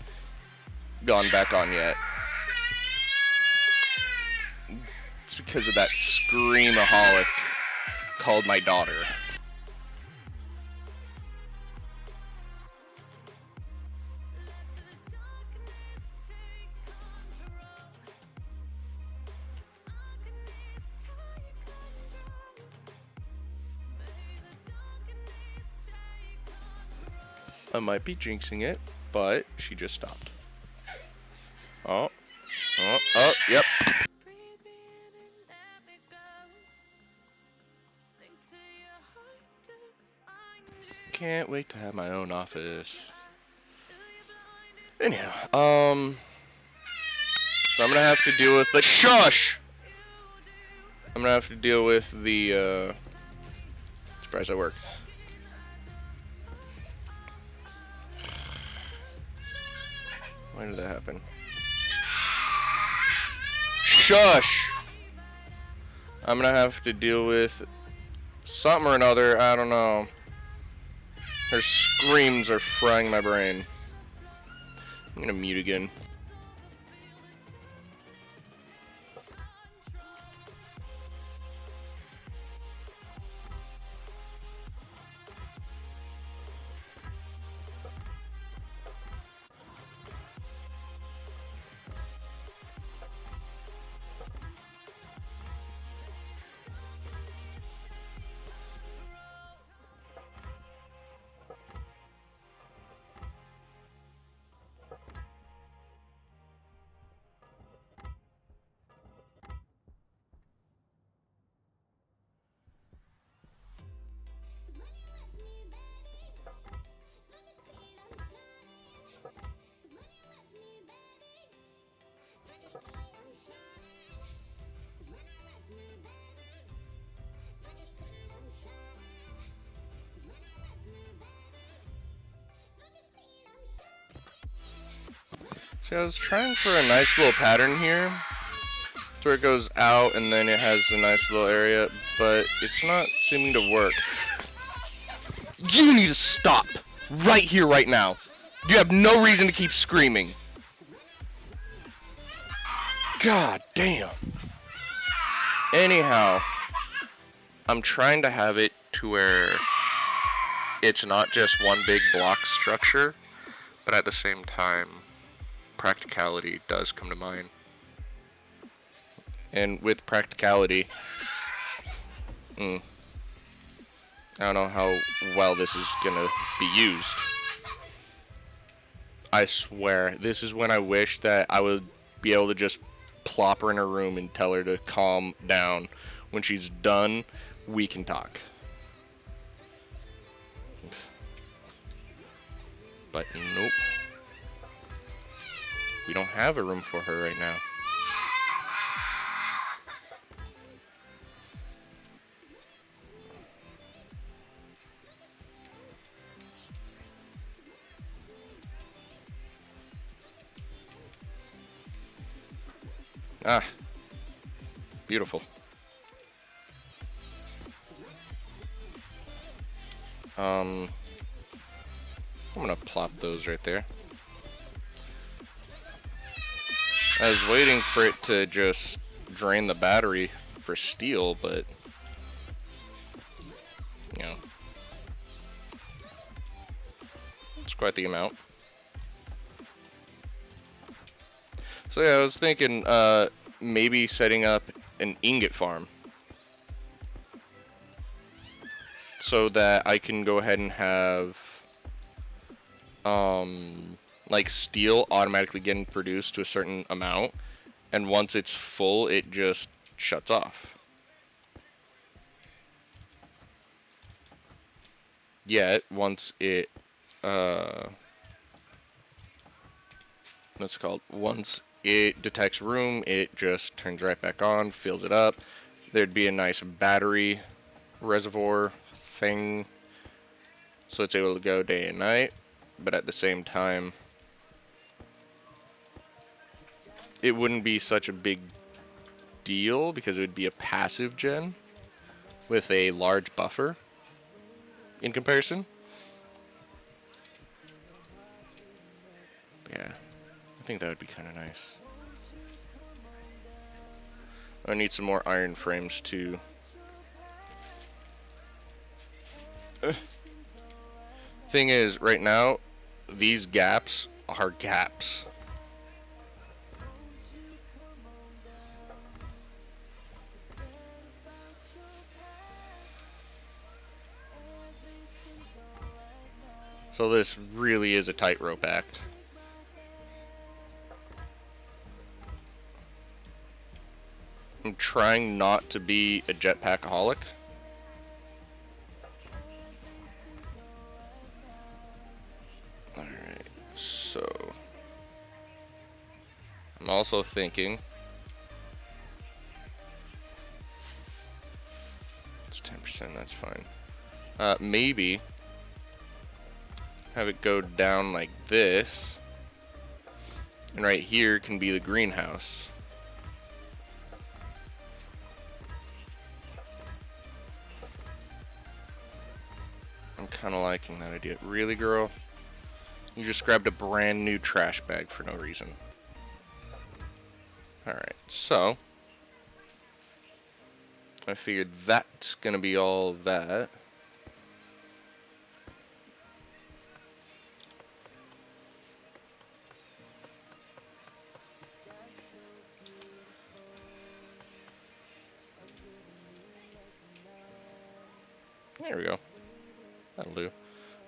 gone back on yet. It's because of that screamaholic called my daughter. I might be jinxing it, but she just stopped. Oh, yep. Can't wait to have my own office. Anyhow, so I'm gonna have to deal with the shush. I'm gonna have to deal with the surprise at work. Why did that happen? Shush! I'm gonna have to deal with something or another, I don't know. Her screams are frying my brain. I'm gonna mute again. See, I was trying for a nice little pattern here, to where it goes out and then it has a nice little area, but it's not seeming to work. You need to stop! Right here, right now! You have no reason to keep screaming. God damn. Anyhow, I'm trying to have it to where it's not just one big block structure, but at the same time, practicality does come to mind. And with practicality, I don't know how well this is gonna be used. I swear, this is when I wish that I would be able to just plop her in her room and tell her to calm down. When she's done, we can talk. But nope. We don't have a room for her right now. Ah, beautiful. I'm gonna plop those right there. I was waiting for it to just drain the battery for steel, but you know, it's quite the amount. So yeah, I was thinking maybe setting up an ingot farm so that I can go ahead and have like steel automatically getting produced to a certain amount, and once it's full it just shuts off. yet. Once it, what's it called? Once it detects room, it just turns right back on, fills it up. There'd be a nice battery reservoir thing, so it's able to go day and night, but at the same time, it wouldn't be such a big deal because it would be a passive gen with a large buffer in comparison. But yeah, I think that would be kind of nice. I need some more iron frames too. Thing is, right now, these gaps are gaps. So this really is a tightrope act. I'm trying not to be a jetpackaholic. Alright, so I'm also thinking it's 10%, that's fine. Maybe have it go down like this, and right here can be the greenhouse. I'm kind of liking that idea. Really, girl? You just grabbed a brand new trash bag for no reason. Alright, so I figured that's gonna be all that. There we go. That'll do.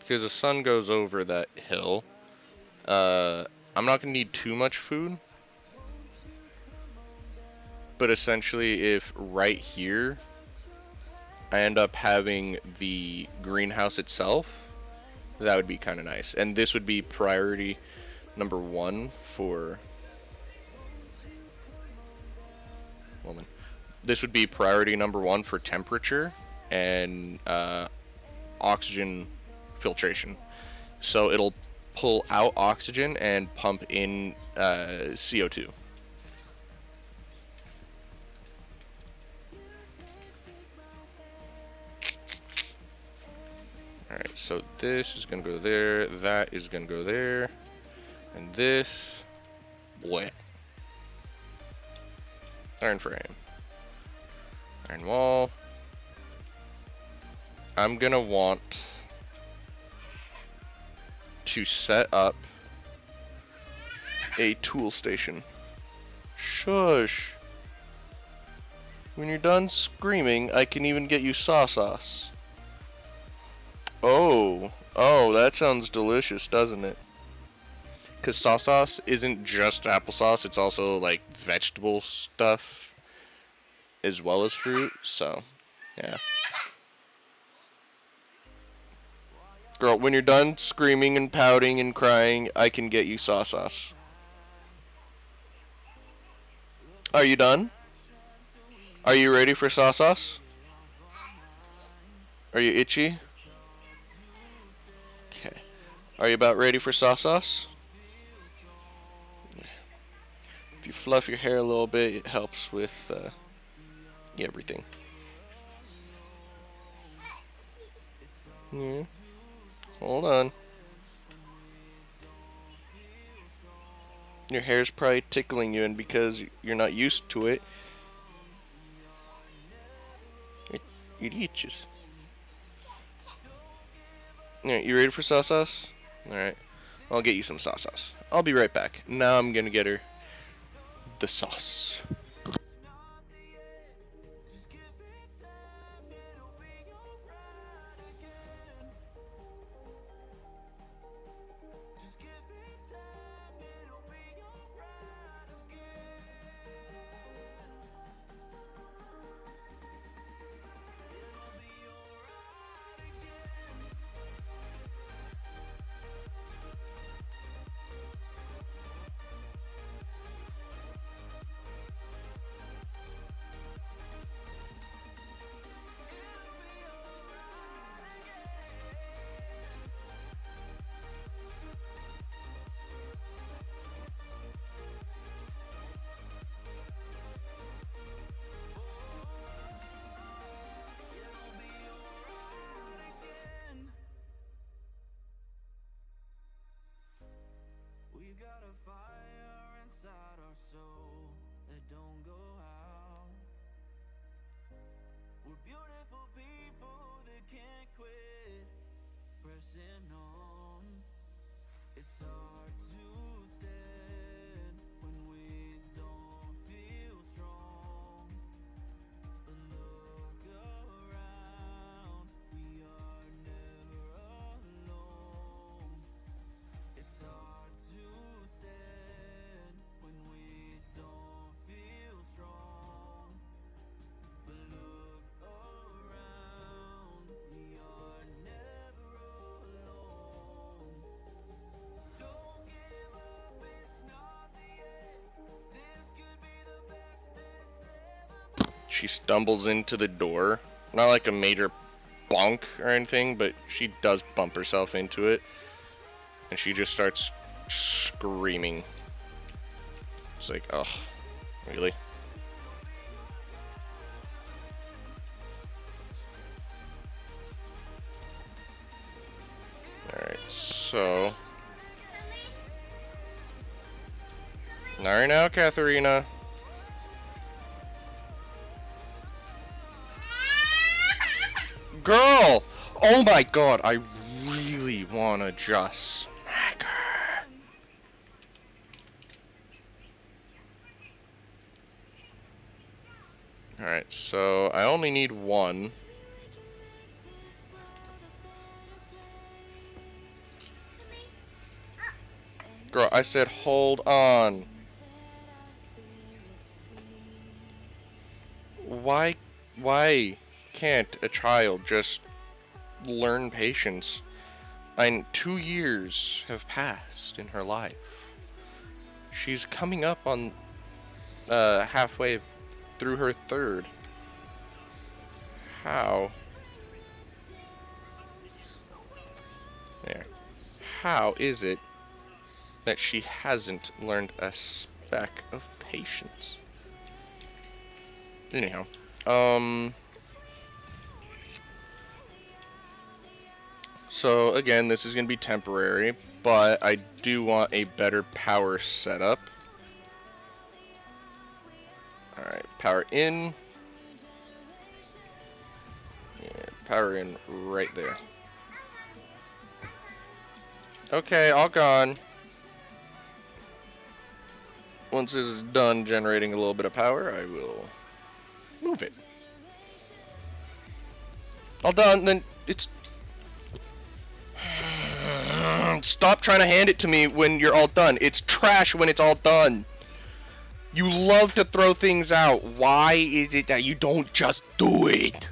Because the sun goes over that hill. I'm not gonna need too much food. But essentially, if right here I end up having the greenhouse itself, that would be kind of nice. And this would be priority number 1 for... Woman. This would be priority number 1 for temperature and oxygen filtration. So it'll pull out oxygen and pump in CO2. Alright, so this is gonna go there, that is gonna go there, and this, bleh. Iron frame. Iron wall. I'm gonna want to set up a tool station. Shush. When you're done screaming, I can even get you sauce. Oh, that sounds delicious, doesn't it? Because sauce isn't just applesauce, it's also like vegetable stuff as well as fruit, so yeah. Girl, when you're done screaming and pouting and crying, I can get you sauce. Are you done? Are you ready for sauce? Are you itchy? Okay. Are you about ready for sauce? If you fluff your hair a little bit, it helps with everything. Yeah. Hold on. Your hair's probably tickling you, and because you're not used to it, it itches. Alright, you ready for sauce? Alright, I'll get you some sauce. I'll be right back. Now I'm gonna get her the sauce. She stumbles into the door. Not like a major bonk or anything, but she does bump herself into it. And she just starts screaming. It's like, oh, really? Alright, so... Not right now, Katharina. Girl! Oh my god, I really wanna just smack her. Alright, so I only need one. Girl, I said hold on. Why can't a child just learn patience? 2 years have passed in her life. She's coming up on halfway through her third. How? There. How is it that she hasn't learned a speck of patience? Anyhow, so again, this is going to be temporary, but I do want a better power setup. Alright, power in. Yeah, power in right there. Okay, all gone. Once this is done generating a little bit of power, I will move it. All done, then it's... Stop trying to hand it to me when you're all done. It's trash when it's all done. You love to throw things out. Why is it that you don't just do it?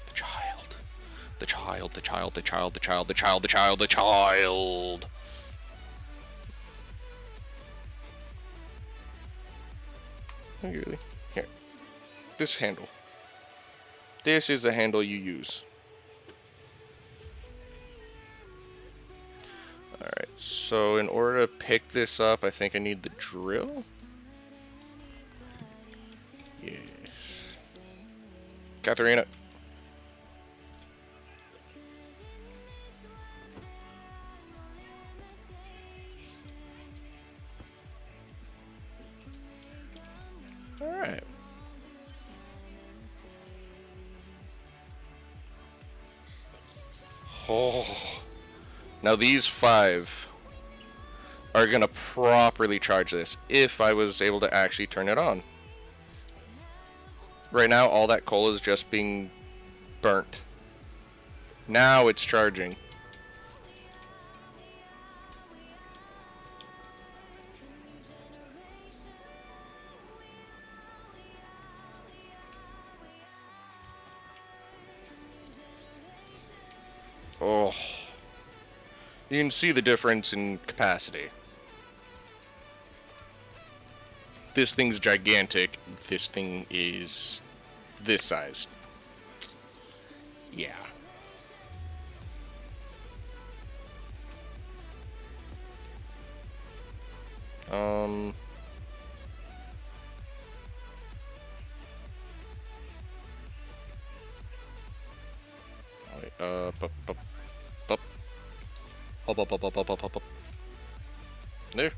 The child. The child, the child, the child, the child, the child, the child, the child. Oh, really? Here. This handle. This is the handle you use. Alright, so in order to pick this up, I think I need the drill? Yes. Katharina. Alright. Oh. Now these 5 are gonna properly charge this if I was able to actually turn it on. Right now, all that coal is just being burnt. Now it's charging. Oh. You can see the difference in capacity. This thing's gigantic. This thing is this size. Yeah. Wait, up. There.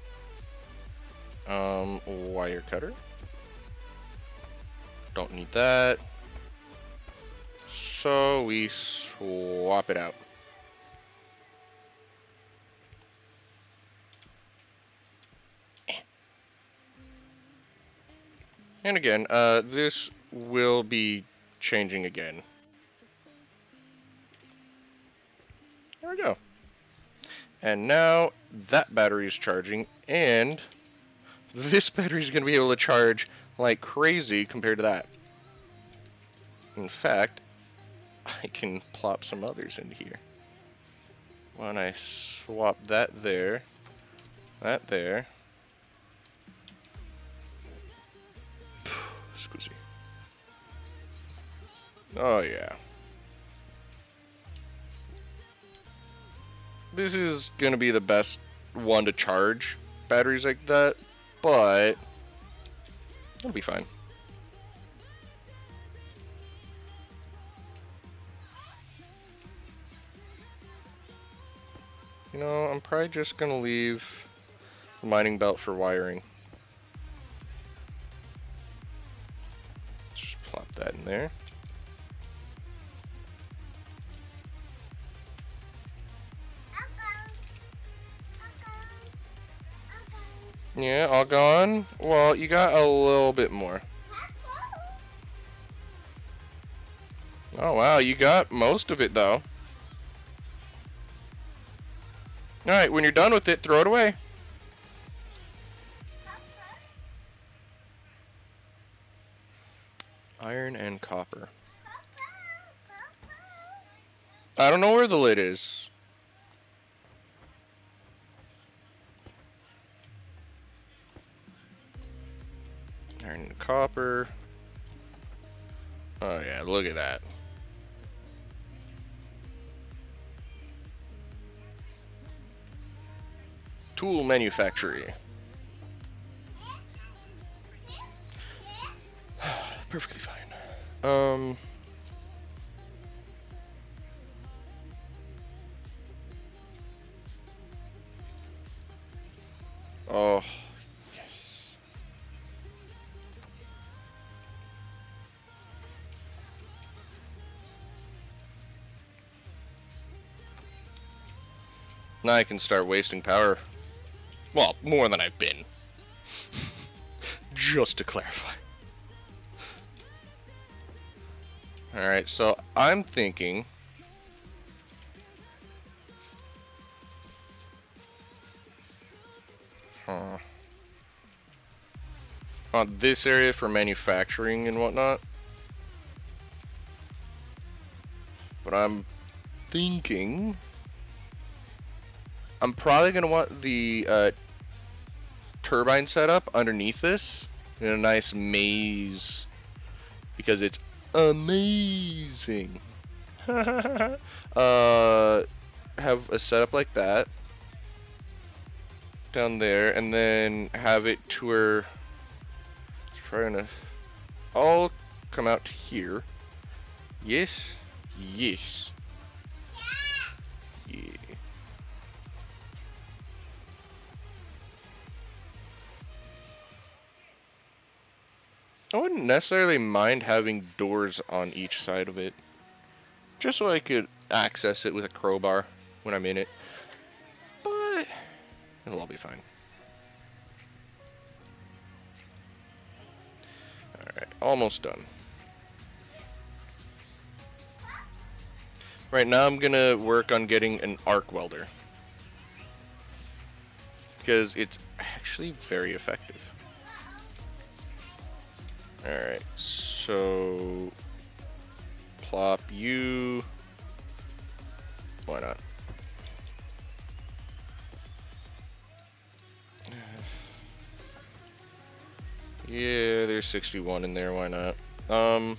Wire cutter. Don't need that. So we swap it out. And again, this will be changing again. There we go. And now that battery is charging, and this battery is going to be able to charge like crazy compared to that. In fact, I can plop some others into here. When I swap that there, that there. Squeezy. Oh yeah. This is gonna be the best one to charge batteries like that, but it'll be fine. You know, I'm probably just gonna leave the mining belt for wiring. Let's just plop that in there. Yeah, all gone? Well, you got a little bit more. Oh wow, you got most of it though. Alright, when you're done with it, throw it away. Iron and copper. I don't know where the lid is. Iron and copper. Oh yeah, look at that. Tool manufacturing. Perfectly fine. Oh, yes. Now I can start wasting power. Well, more than I've been. Just to clarify. Alright, so I'm thinking... on this area for manufacturing and whatnot. But I'm thinking... I'm probably going to want the turbine setup underneath this in a nice maze because it's amazing. Have a setup like that down there, and then have it to where it's probably gonna all come out to here. Yes, yes, yeah. I wouldn't necessarily mind having doors on each side of it, just so I could access it with a crowbar when I'm in it, but it'll all be fine. Alright, almost done. Right now I'm gonna work on getting an arc welder, because it's actually very effective. Alright, so plop you. Why not? Yeah, there's 61 in there, why not? Alright.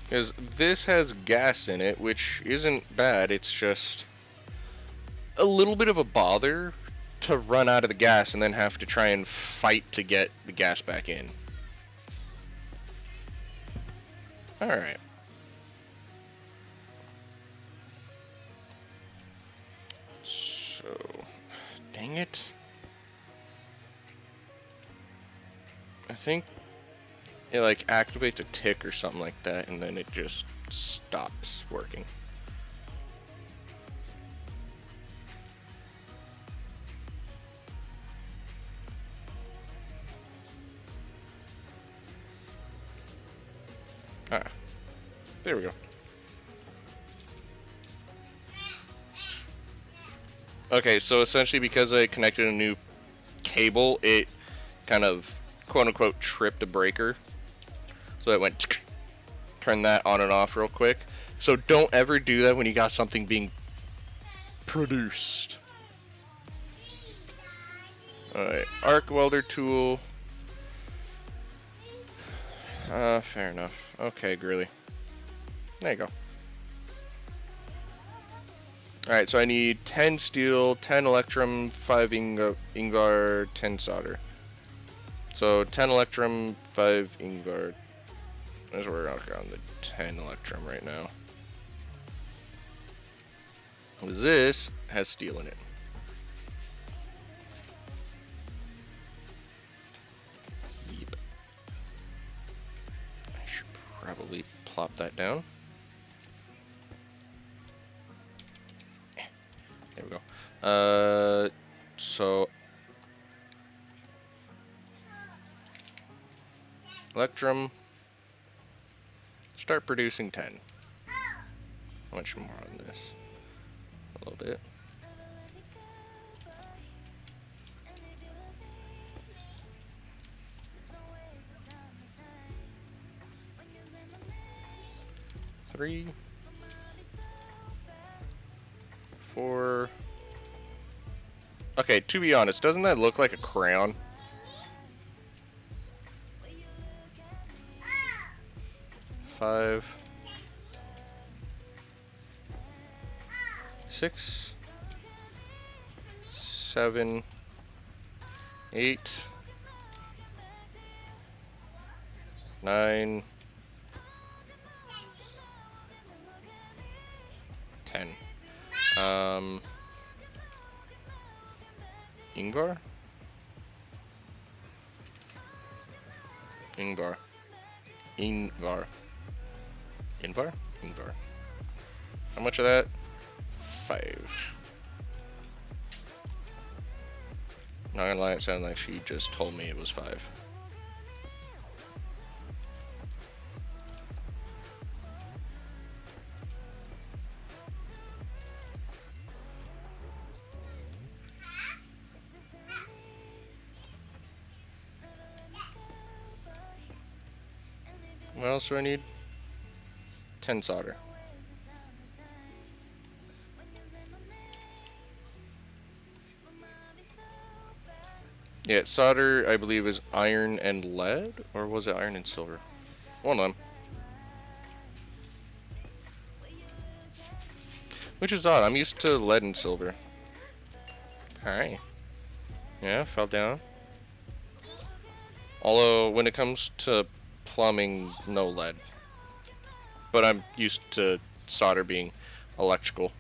Because this has gas in it, which isn't bad, it's just a little bit of a bother to run out of the gas and then have to try and fight to get the gas back in. Alright. think it like activates a tick or something like that, and then it just stops working. Ah, there we go. Okay, so essentially because I connected a new cable, it kind of quote-unquote tripped a breaker. So it went, turn that on and off real quick. So don't ever do that when you got something being produced. Alright, arc welder tool. Fair enough. Okay, Grilly. There you go. Alright, so I need 10 steel, 10 electrum, 5 Ingvar, 10 solder. So 10 electrum, 5 Ingvar. That's where we're on the 10 electrum right now. This has steel in it. Yep. I should probably plop that down. There we go. So electrum, start producing 10. How much more on this? A little bit. Three, 4. Okay, to be honest, doesn't that look like a crayon? Five, 6, 7, 8, 9, 10. Ingvar? Ingvar. Ingvar. Ingvar? Ingvar. How much of that? 5. Not gonna lie, it sounded like she just told me it was 5. What else do I need? 10 solder. Yeah, solder, I believe, is iron and lead? Or was it iron and silver? One of them. Which is odd, I'm used to lead and silver. Alright. Yeah, fell down. Although, when it comes to plumbing, no lead. But I'm used to solder being electrical.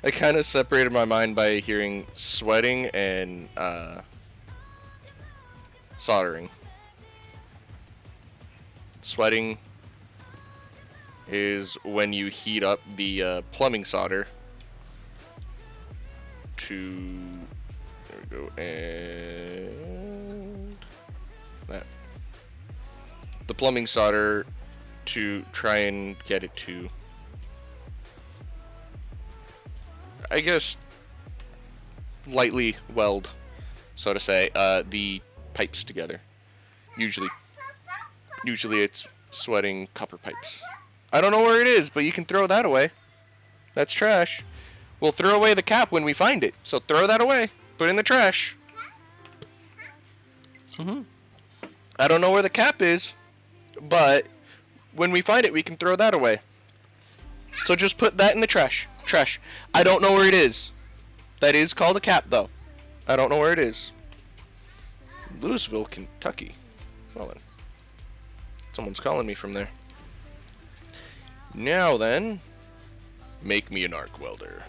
I kind of separated my mind by hearing sweating and soldering. Sweating is when you heat up the plumbing solder to, there we go, and that. The plumbing solder to try and get it to, I guess, lightly weld, so to say, the pipes together. Usually it's sweating copper pipes. I don't know where it is, but you can throw that away. That's trash. We'll throw away the cap when we find it, so throw that away. Put it in the trash. I don't know where the cap is, but when we find it, we can throw that away. So just put that in the trash. Trash. I don't know where it is. That is called a cap, though. I don't know where it is. Louisville, Kentucky. Well then. Someone's calling me from there. Now then, make me an arc welder.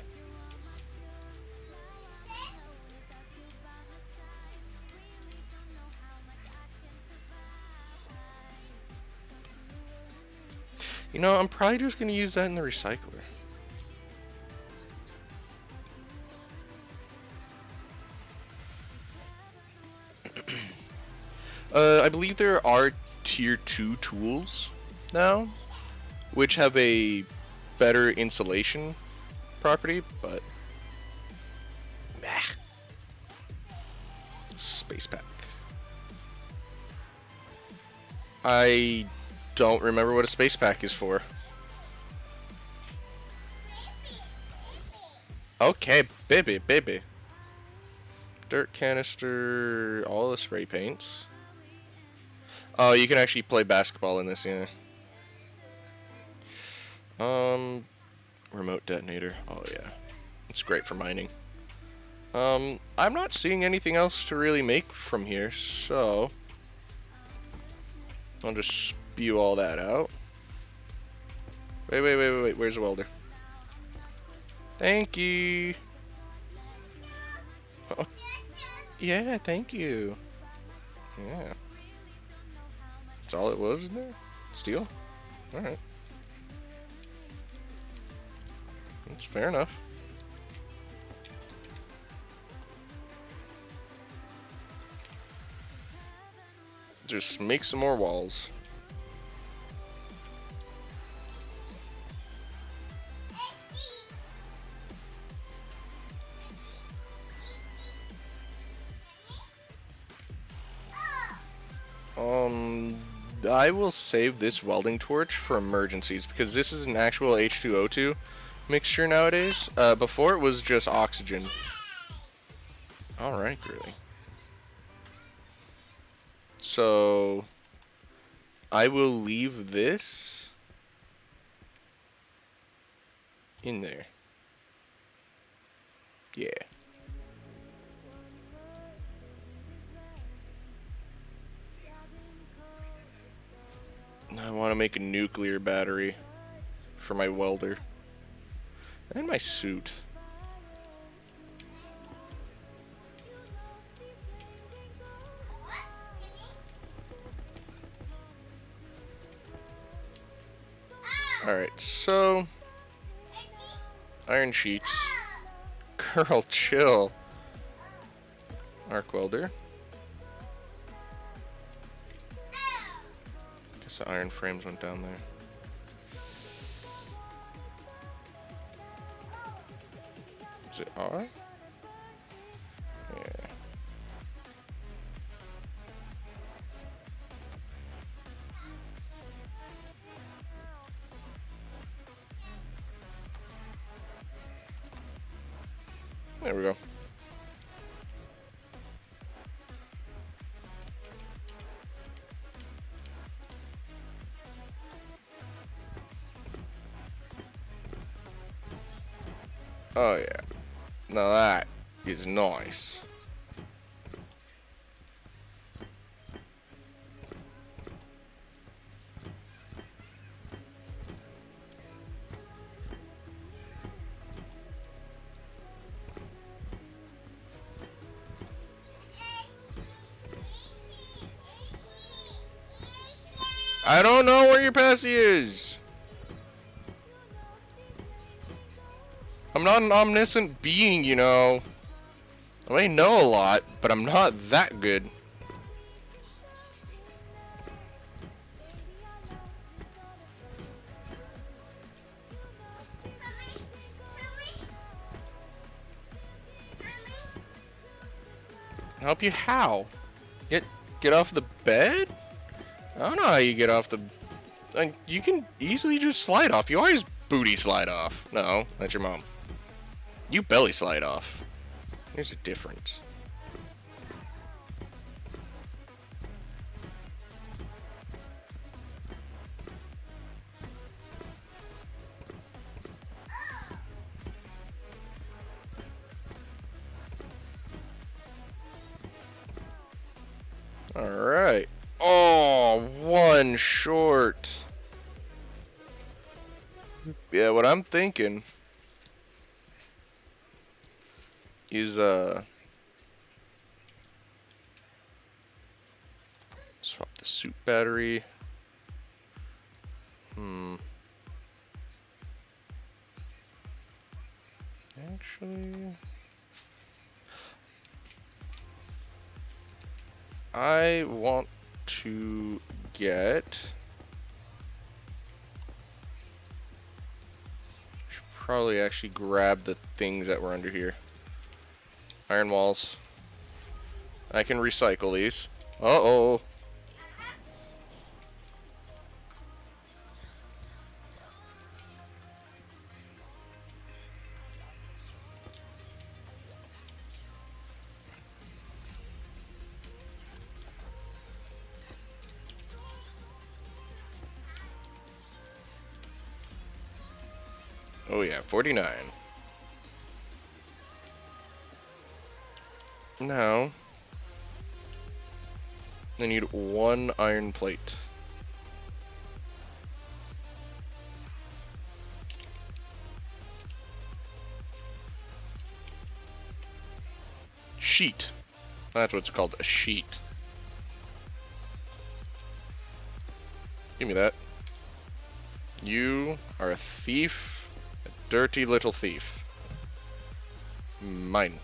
You know, I'm probably just gonna use that in the recycler. I believe there are tier 2 tools now, which have a better insulation property, but space pack. I don't remember what a space pack is for. Okay, baby. Dirt canister, all the spray paints. Oh, you can actually play basketball in this, yeah. Remote detonator. Oh yeah, it's great for mining. I'm not seeing anything else to really make from here, so I'll just spew all that out. Wait. Where's the welder? Thank you. Oh, yeah, thank you. Yeah. That's all it was in there? Steel? Alright. That's fair enough. Just make some more walls. I will save this welding torch for emergencies because this is an actual H2O2 mixture nowadays. Before it was just oxygen. Alright, really. So I will leave this in there. Yeah. I want to make a nuclear battery for my welder. And my suit. Alright, so iron sheets. Girl, chill. Arc welder. Guess the iron frames went down there. Is it R? Yeah. There we go. Oh yeah. Now that is nice. I don't know where your passy is. I'm not an omniscient being, you know. I may know a lot, but I'm not that good. Help you how? Get off the bed? I don't know how you get off the... Like, you can easily just slide off. You always booty slide off. No, that's your mom. You belly slide off. There's a difference. Alright. Oh, one short. Yeah, what I'm thinking is, swap the suit battery. Actually, I want to get. Should probably actually grab the things that were under here. Iron walls. I can recycle these. Uh-oh. Oh yeah, 49. Now, I need one iron plate. Sheet. That's what's called, a sheet. Give me that. You are a thief. A dirty little thief. Mine.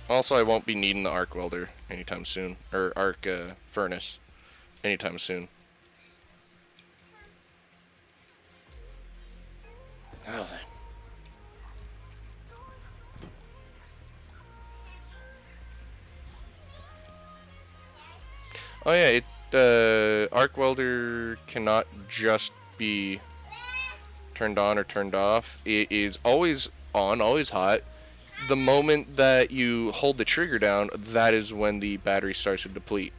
Also, I won't be needing the arc welder anytime soon. Or arc furnace anytime soon. Oh, oh yeah, arc welder cannot just be turned on or turned off. It is always on, always hot. The moment that you hold the trigger down, that is when the battery starts to deplete.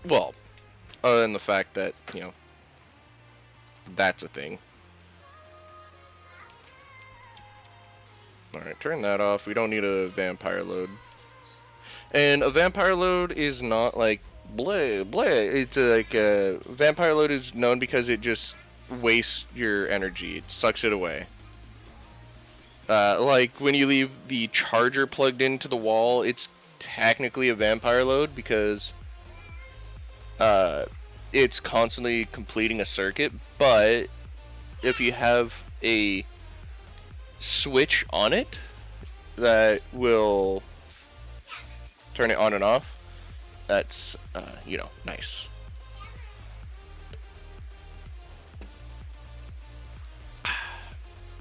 Well, other than the fact that, you know, that's a thing. Alright, turn that off. We don't need a vampire load. And a vampire load is not like bleh, bleh. It's like a vampire load is known because it just wastes your energy. It sucks it away. Like when you leave the charger plugged into the wall, it's technically a vampire load because it's constantly completing a circuit. But if you have a switch on it that will turn it on and off, that's you know, nice.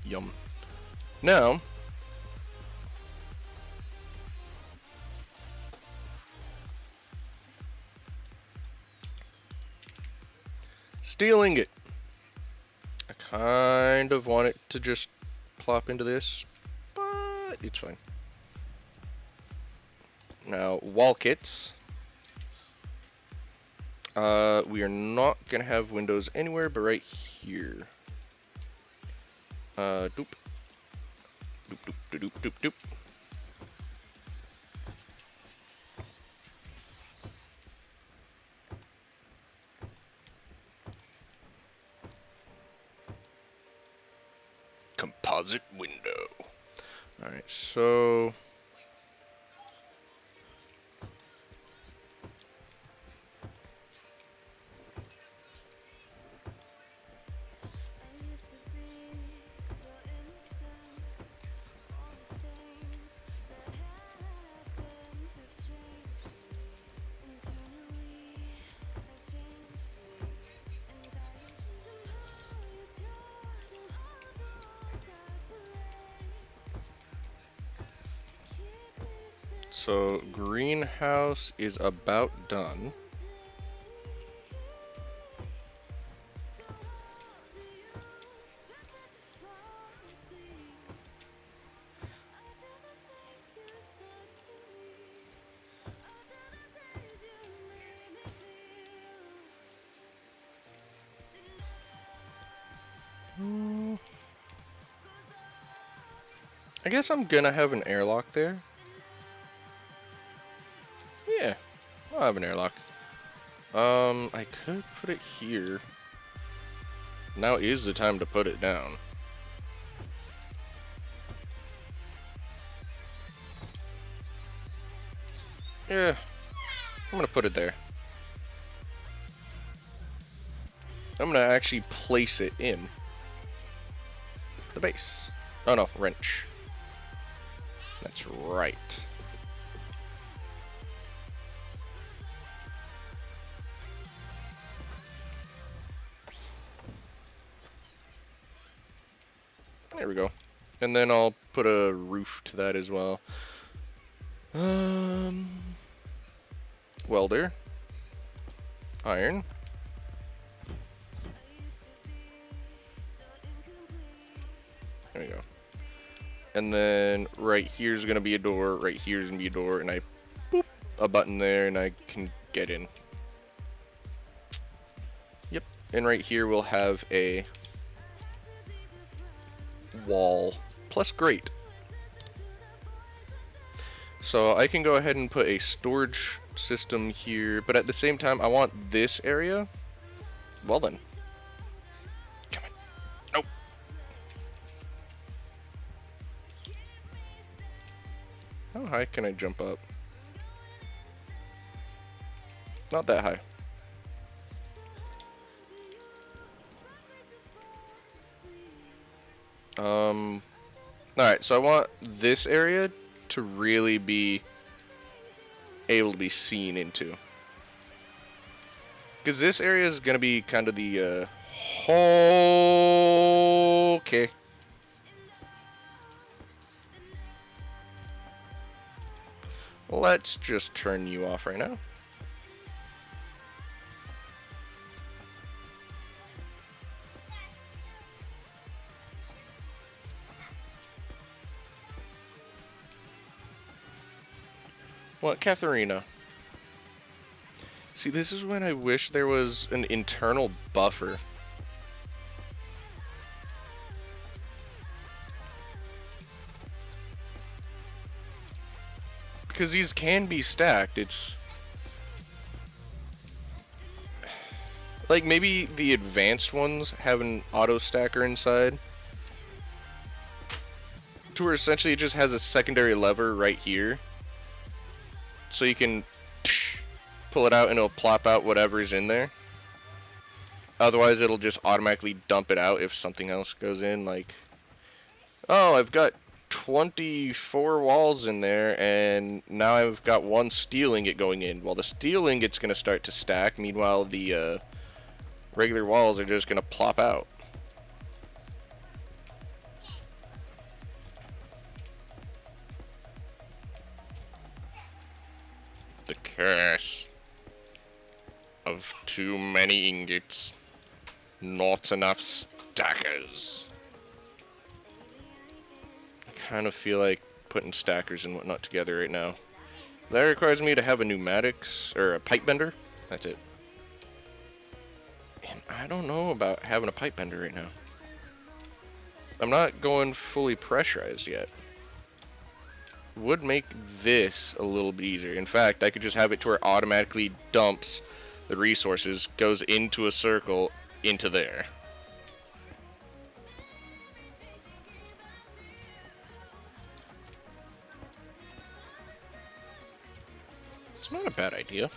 Yum. Now, stealing it. I kind of want it to just plop into this, but it's fine. Now, wall kits. We are not gonna have windows anywhere but right here. Doop. Doop, doop, doop, doop, doop. Composite window. Alright, so greenhouse is about done. I guess I'm gonna have an airlock there. Yeah, I'll have an airlock. I could put it here. Now is the time to put it down. Yeah, I'm gonna put it there. I'm gonna actually place it in the base. Oh no, wrench. That's right. There we go. And then I'll put a roof to that as well. Welder. Iron. There we go. And then right here's gonna be a door, right here's gonna be a door, and I boop a button there and I can get in. Yep. And right here we'll have a wall plus grate. So I can go ahead and put a storage system here, but at the same time I want this area. Well then. Come on. Nope. How high can I jump up? Not that high. Alright, so I want this area to really be able to be seen into. Because this area is going to be kind of the, okay. Let's just turn you off right now. What, Katharina? See, this is when I wish there was an internal buffer. Because these can be stacked, it's... like, maybe the advanced ones have an auto stacker inside. To where essentially it just has a secondary lever right here. So you can pull it out and it'll plop out whatever's in there. Otherwise it'll just automatically dump it out if something else goes in, like, oh, I've got 24 walls in there and now I've got one steel ingot going in. Well, the steel ingot's going to start to stack, meanwhile the regular walls are just going to plop out. The curse of too many ingots. Not enough stackers. I kind of feel like putting stackers and whatnot together right now. That requires me to have a pneumatics, or a pipe bender. That's it. And I don't know about having a pipe bender right now. I'm not going fully pressurized yet. Would make this a little bit easier. In fact, I could just have it to where it automatically dumps the resources, goes into a circle, into there. It's not a bad idea.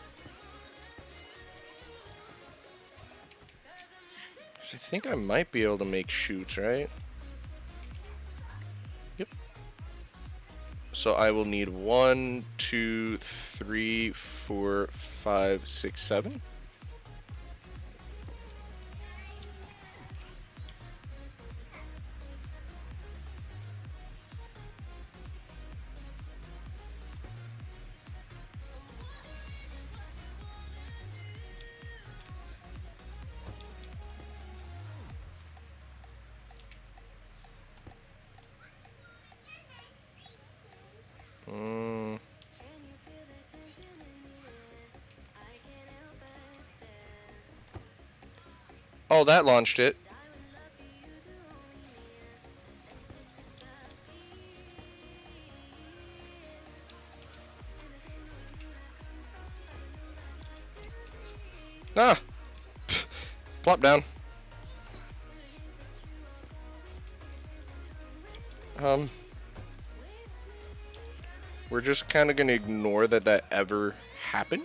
I think I might be able to make chutes, right? Yep. So I will need 1, 2, 3, 4, 5, 6, 7. Oh, that launched it. Ah! Plop down. We're just kind of going to ignore that that ever happened.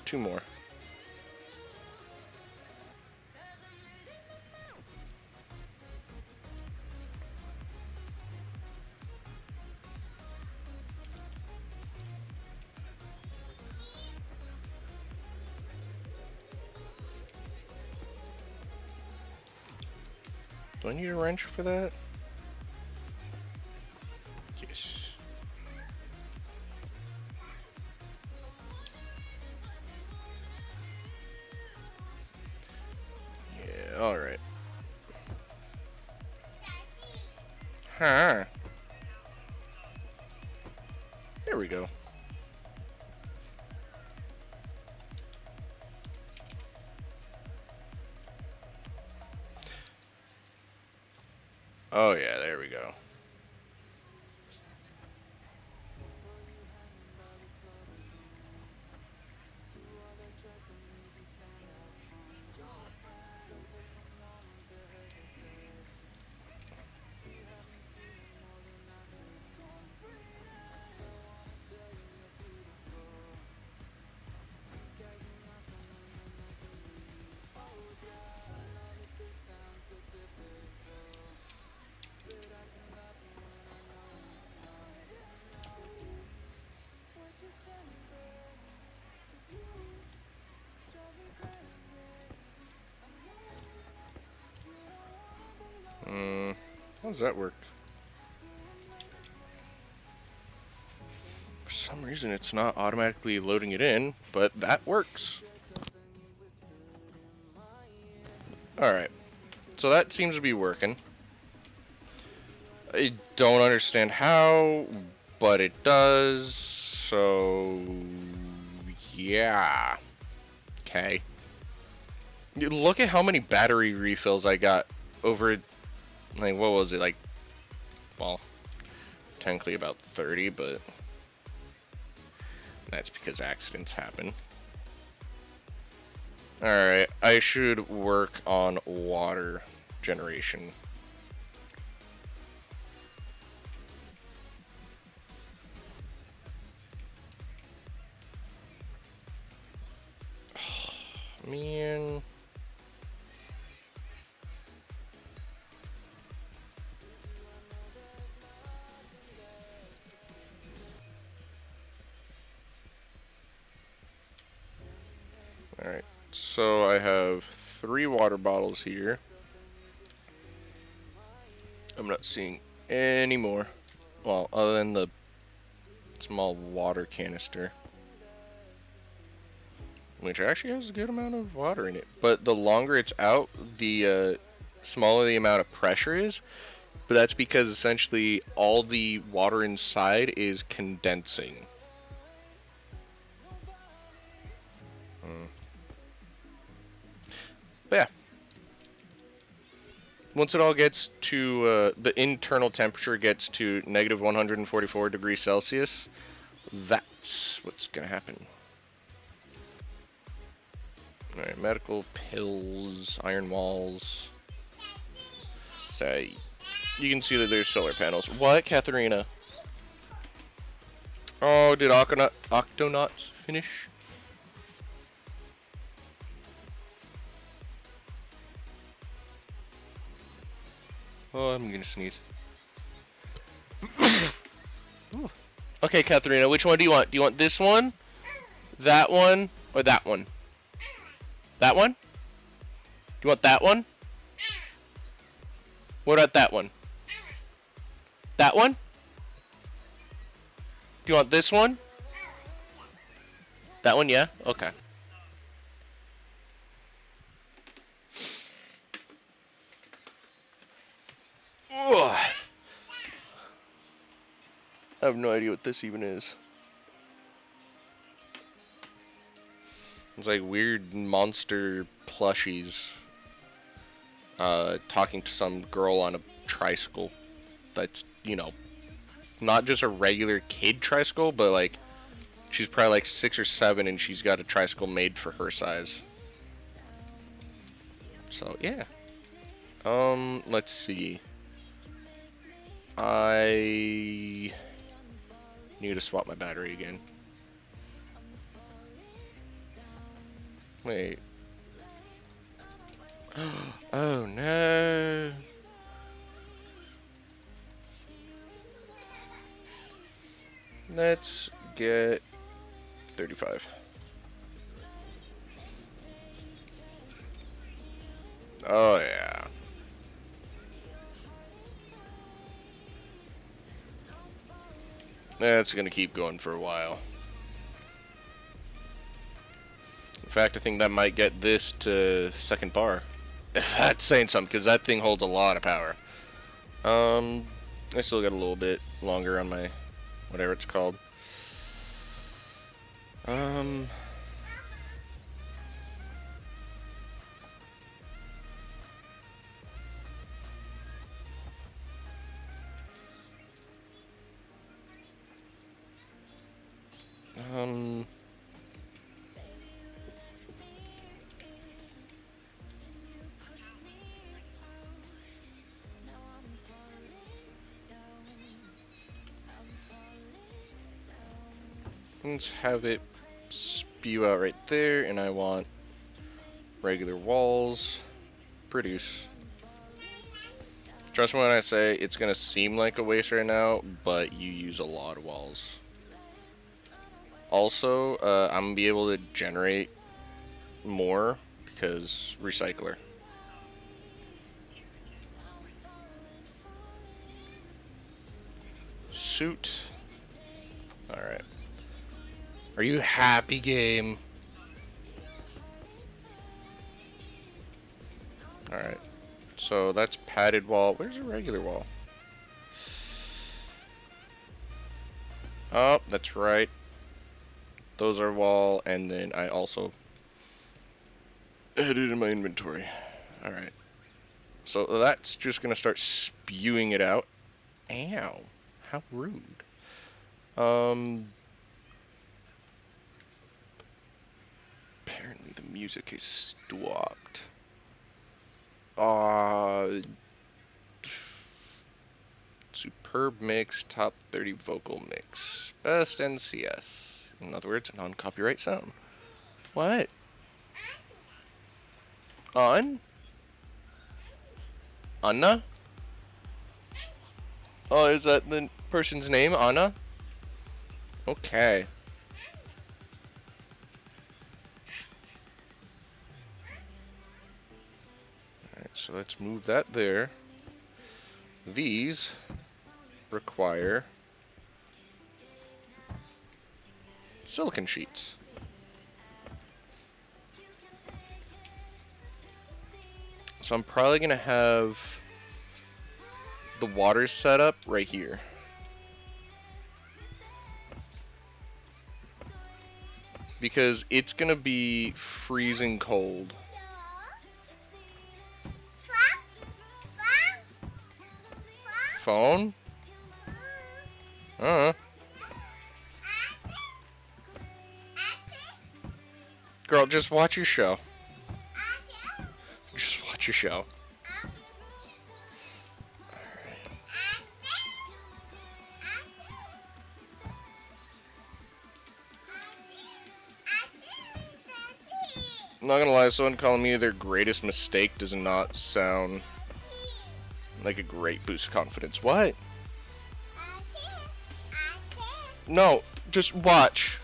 Two more. Do I need a wrench for that? Yes. Yeah, alright. Huh. There we go. Oh yeah, there we go. How does that work? For some reason it's not automatically loading it in, but that works. Alright, so that seems to be working. I don't understand how, but it does, so yeah. Okay. Look at how many battery refills I got over, like, what was it, like, well, technically about 30, but that's because accidents happen. Alright, I should work on water generation. Man. Alright, so I have 3 water bottles here. I'm not seeing any more. Well, other than the small water canister, which actually has a good amount of water in it. But the longer it's out, the smaller the amount of pressure is. But that's because essentially all the water inside is condensing. But yeah. Once it all gets to, the internal temperature gets to negative 144 degrees Celsius, that's what's going to happen. Alright, medical pills, iron walls. So, you can see that there's solar panels. What, Katharina? Oh, did Octonauts finish? Oh, I'm gonna sneeze. Okay, Katharina, which one do you want? Do you want this one, that one, or that one? That one? Do you want that one? What about that one? That one? Do you want this one? That one, yeah? Okay. Ugh. I have no idea what this even is. It's like weird monster plushies talking to some girl on a tricycle that's, you know, not just a regular kid tricycle, but like she's probably like 6 or 7 and she's got a tricycle made for her size. So yeah. Let's see. I need to swap my battery again. Wait. Oh no. Let's get 35. Oh yeah. That's gonna keep going for a while. In fact, I think that might get this to second bar. That's saying something, because that thing holds a lot of power. I still got a little bit longer on my whatever it's called. Let's have it spew out right there, and I want regular walls. Produce. Trust me when I say it's gonna seem like a waste right now, but you use a lot of walls. Also, I'm gonna be able to generate more because recycler. Suit. Alright. Are you happy, game? Alright. So that's padded wall. Where's a regular wall? Oh, that's right. Those are wall, and then I also added in my inventory. Alright. So that's just gonna start spewing it out. Ow. How rude. Apparently the music is stopped. Superb mix, top 30 vocal mix. Best NCS. In other words, a non-copyright sound. What? On? Anna? Oh, is that the person's name, Anna? Okay. Alright, so let's move that there. These require silicon sheets. So I'm probably gonna have the water set up right here. Because it's gonna be freezing cold. Phone? Girl, just watch your show. Just watch your show. I'm not gonna lie, someone calling me their greatest mistake does not sound like a great boost of confidence. What? No, just watch.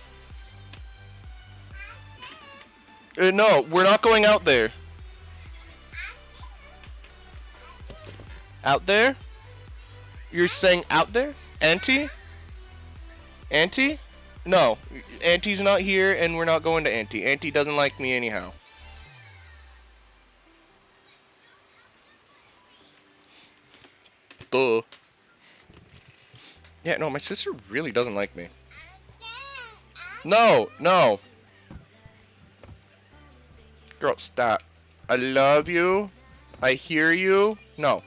No, we're not going out there. Out there? You're saying out there? Auntie? Auntie? No, Auntie's not here and we're not going to Auntie. Auntie doesn't like me anyhow. Duh. Yeah, no, my sister really doesn't like me. No, no. Girl, stop. I love you. I hear you. No.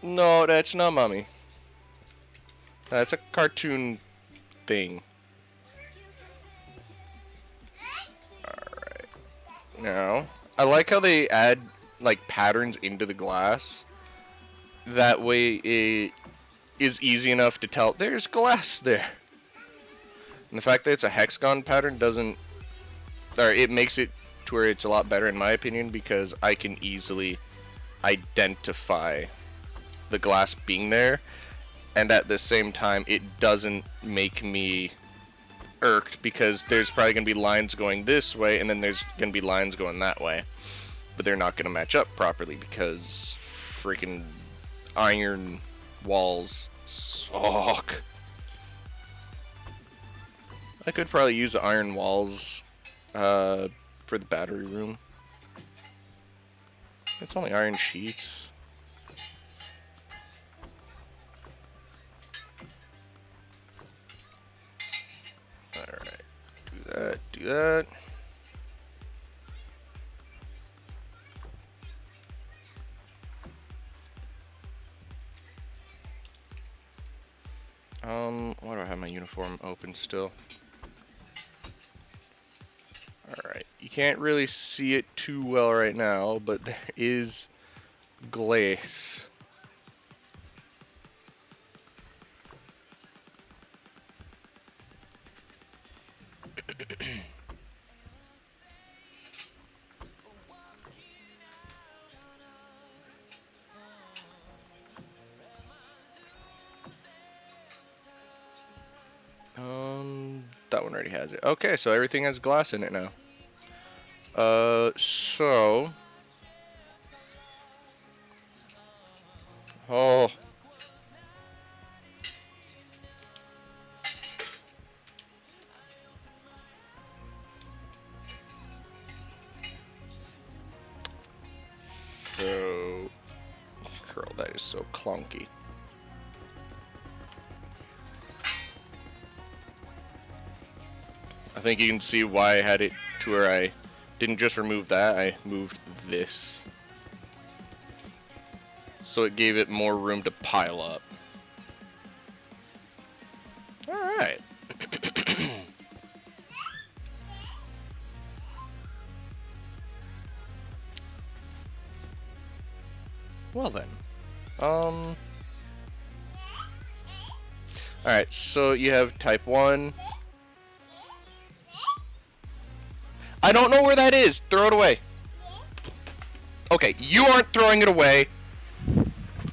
No, that's not mommy. That's a cartoon thing. Alright. Now, I like how they add, like, patterns into the glass. That way it is easy enough to tell there's glass there. And the fact that it's a hexagon pattern doesn't... Or it makes it to where it's a lot better in my opinion because I can easily identify the glass being there, and at the same time it doesn't make me irked because there's probably going to be lines going this way and then there's going to be lines going that way. But they're not going to match up properly because freaking iron walls suck. I could probably use the iron walls for the battery room. It's only iron sheets. Alright, do that, do that. Why do I have my uniform open still? Alright, you can't really see it too well right now, but there is glass. That one already has it. Okay, so everything has glass in it now. So... Oh. So... Girl, that is so clunky. I think you can see why I had it to where I didn't just remove that, I moved this. So it gave it more room to pile up. Alright. Well then. Alright, so you have type 1. I don't know where that is. Throw it away. Okay, you aren't throwing it away.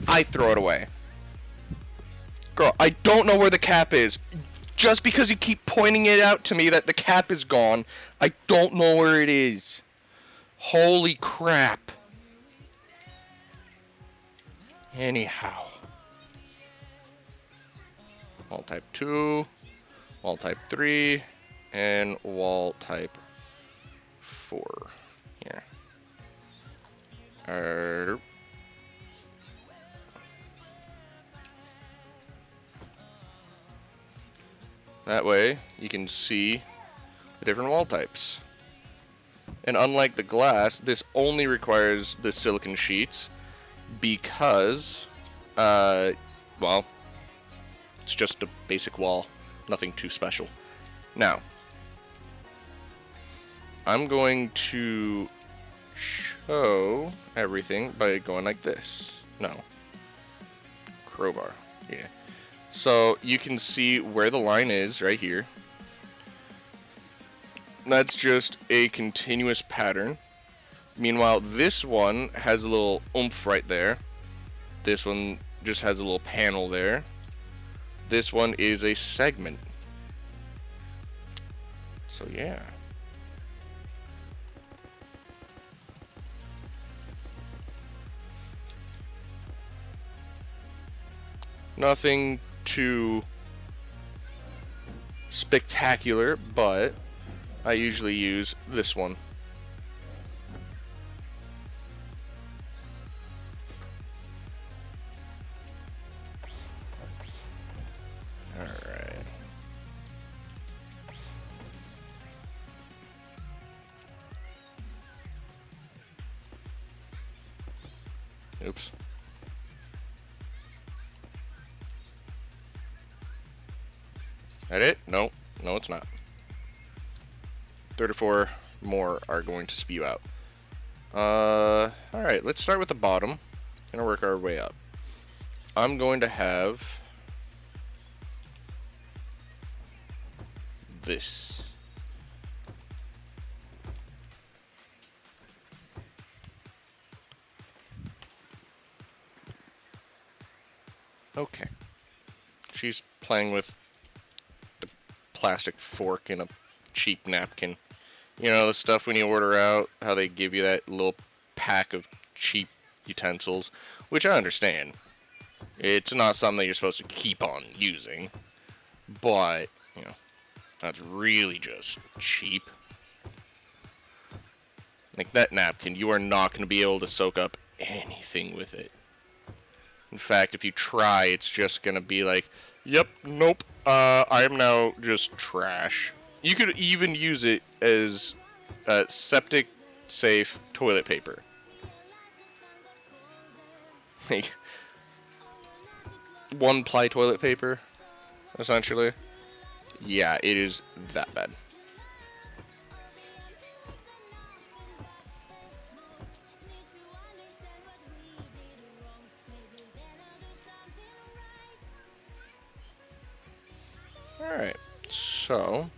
I throw it away. Girl, I don't know where the cap is. Just because you keep pointing it out to me that the cap is gone, I don't know where it is. Holy crap. Anyhow. Wall type 2, wall type 3, and wall type 4. Here. That way, you can see the different wall types. And unlike the glass, this only requires the silicon sheets because, well, it's just a basic wall, nothing too special. Now, I'm going to show everything by going like this. No. Crowbar. Yeah. So you can see where the line is right here. That's just a continuous pattern. Meanwhile, this one has a little oomph right there. This one just has a little panel there. This one is a segment. So yeah. Nothing too spectacular, but I usually use this one. Alright. Oops. That it? No. No, it's not. 34 more are going to spew out. Alright, let's start with the bottom and work our way up. I'm going to have this. Okay. She's playing with the plastic fork and a cheap napkin. You know, the stuff when you order out, how they give you that little pack of cheap utensils, which I understand. It's not something that you're supposed to keep on using, but, you know, that's really just cheap. Like that napkin, you are not going to be able to soak up anything with it. In fact, if you try, it's just going to be like, yep, nope, I am now just trash. You could even use it as septic safe toilet paper. Like, one ply toilet paper, essentially. Yeah, it is that bad. Alright, so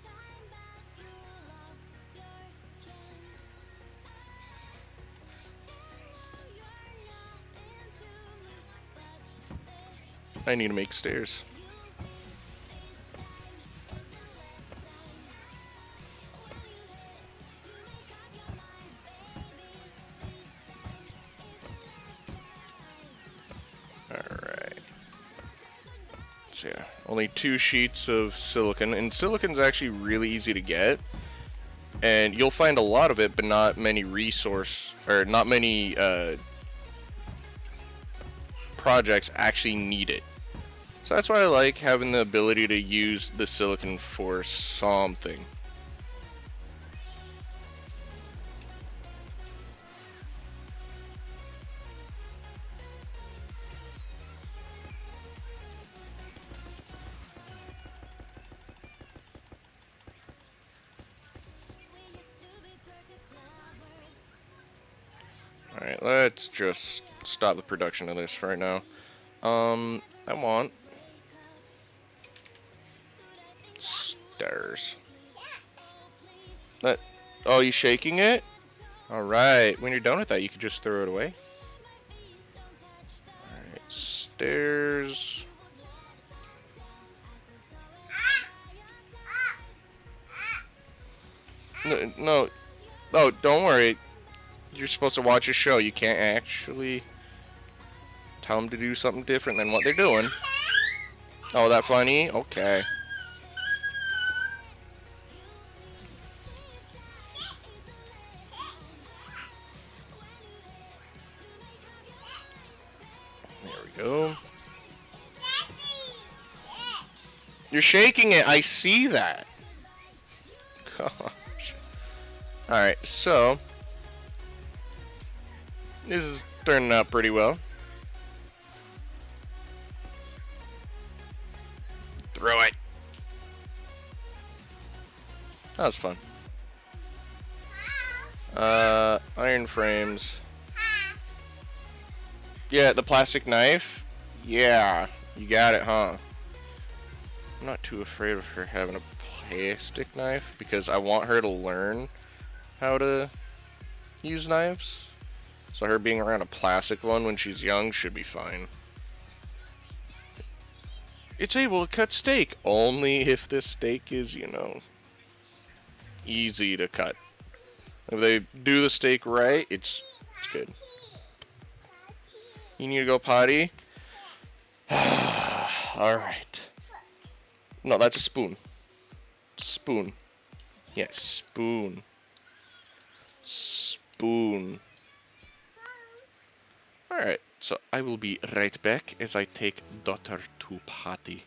I need to make stairs. Alright. So yeah, only 2 sheets of silicon, and silicon's actually really easy to get. And you'll find a lot of it, but not many projects actually need it. So that's why I like having the ability to use the silicon for something. Alright, let's just stop the production of this right now. I want stairs. Oh, you shaking it? Alright, when you're done with that, you can just throw it away. Alright, stairs. No. Oh, don't worry. You're supposed to watch a show. You can't actually tell them to do something different than what they're doing. Oh, that funny? Okay. There we go. You're shaking it. I see that. Gosh. Alright, so this is turning out pretty well. Throw it. That was fun. Iron frames. Yeah, the plastic knife. Yeah, you got it, huh? I'm not too afraid of her having a plastic knife because I want her to learn how to use knives. So her being around a plastic one when she's young should be fine. It's able to cut steak only if this steak is, you know, easy to cut. If they do the steak right, it's good. You need to go potty? Alright. No, that's a spoon. Spoon. Yes, spoon. Spoon. Alright, so I will be right back as I take daughter to potty.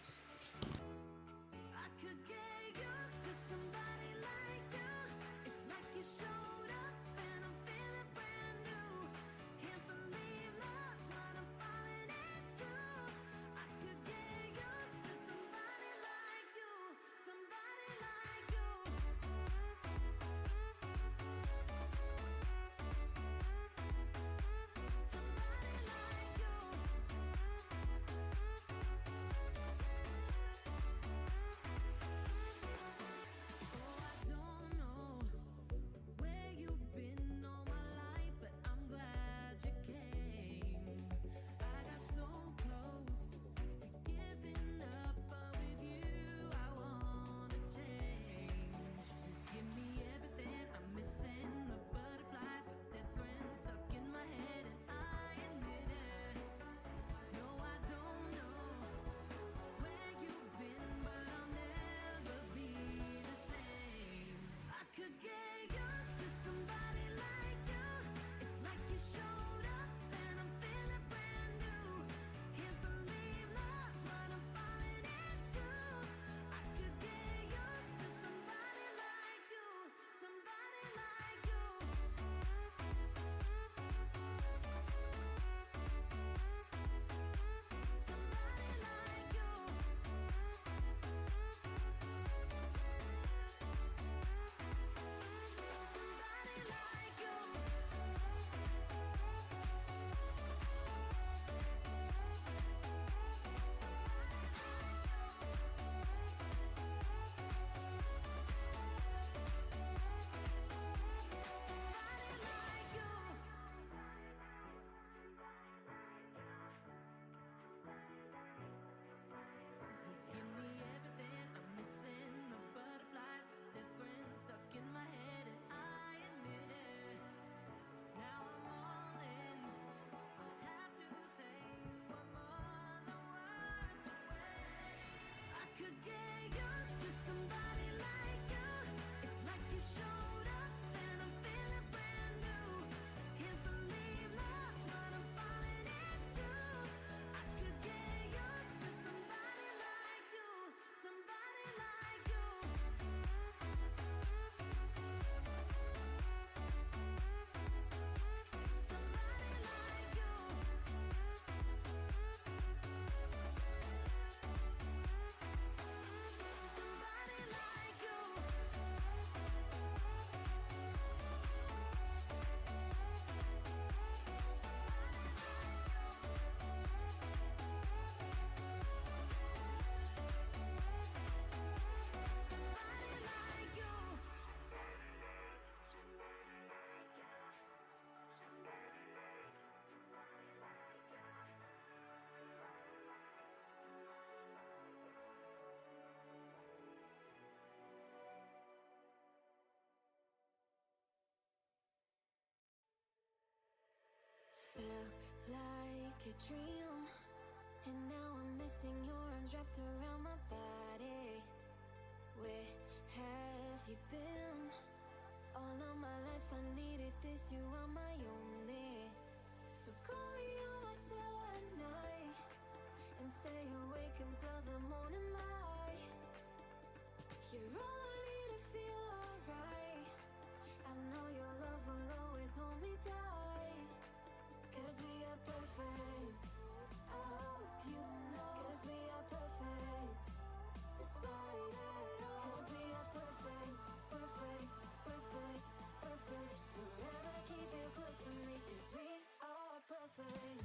your dream, and now I'm missing your arms wrapped around my body. Where have you been? All of my life I needed this, you are my only. So call me on my cell at night and stay awake until the morning light. You're all I need to feel alright. I know your love will always hold me tight. 'Cause we are perfect. I hope you know. 'Cause we are perfect. Despite it all. 'Cause we are perfect. Perfect. Perfect. Perfect. Forever keep you close to me. 'Cause we are perfect.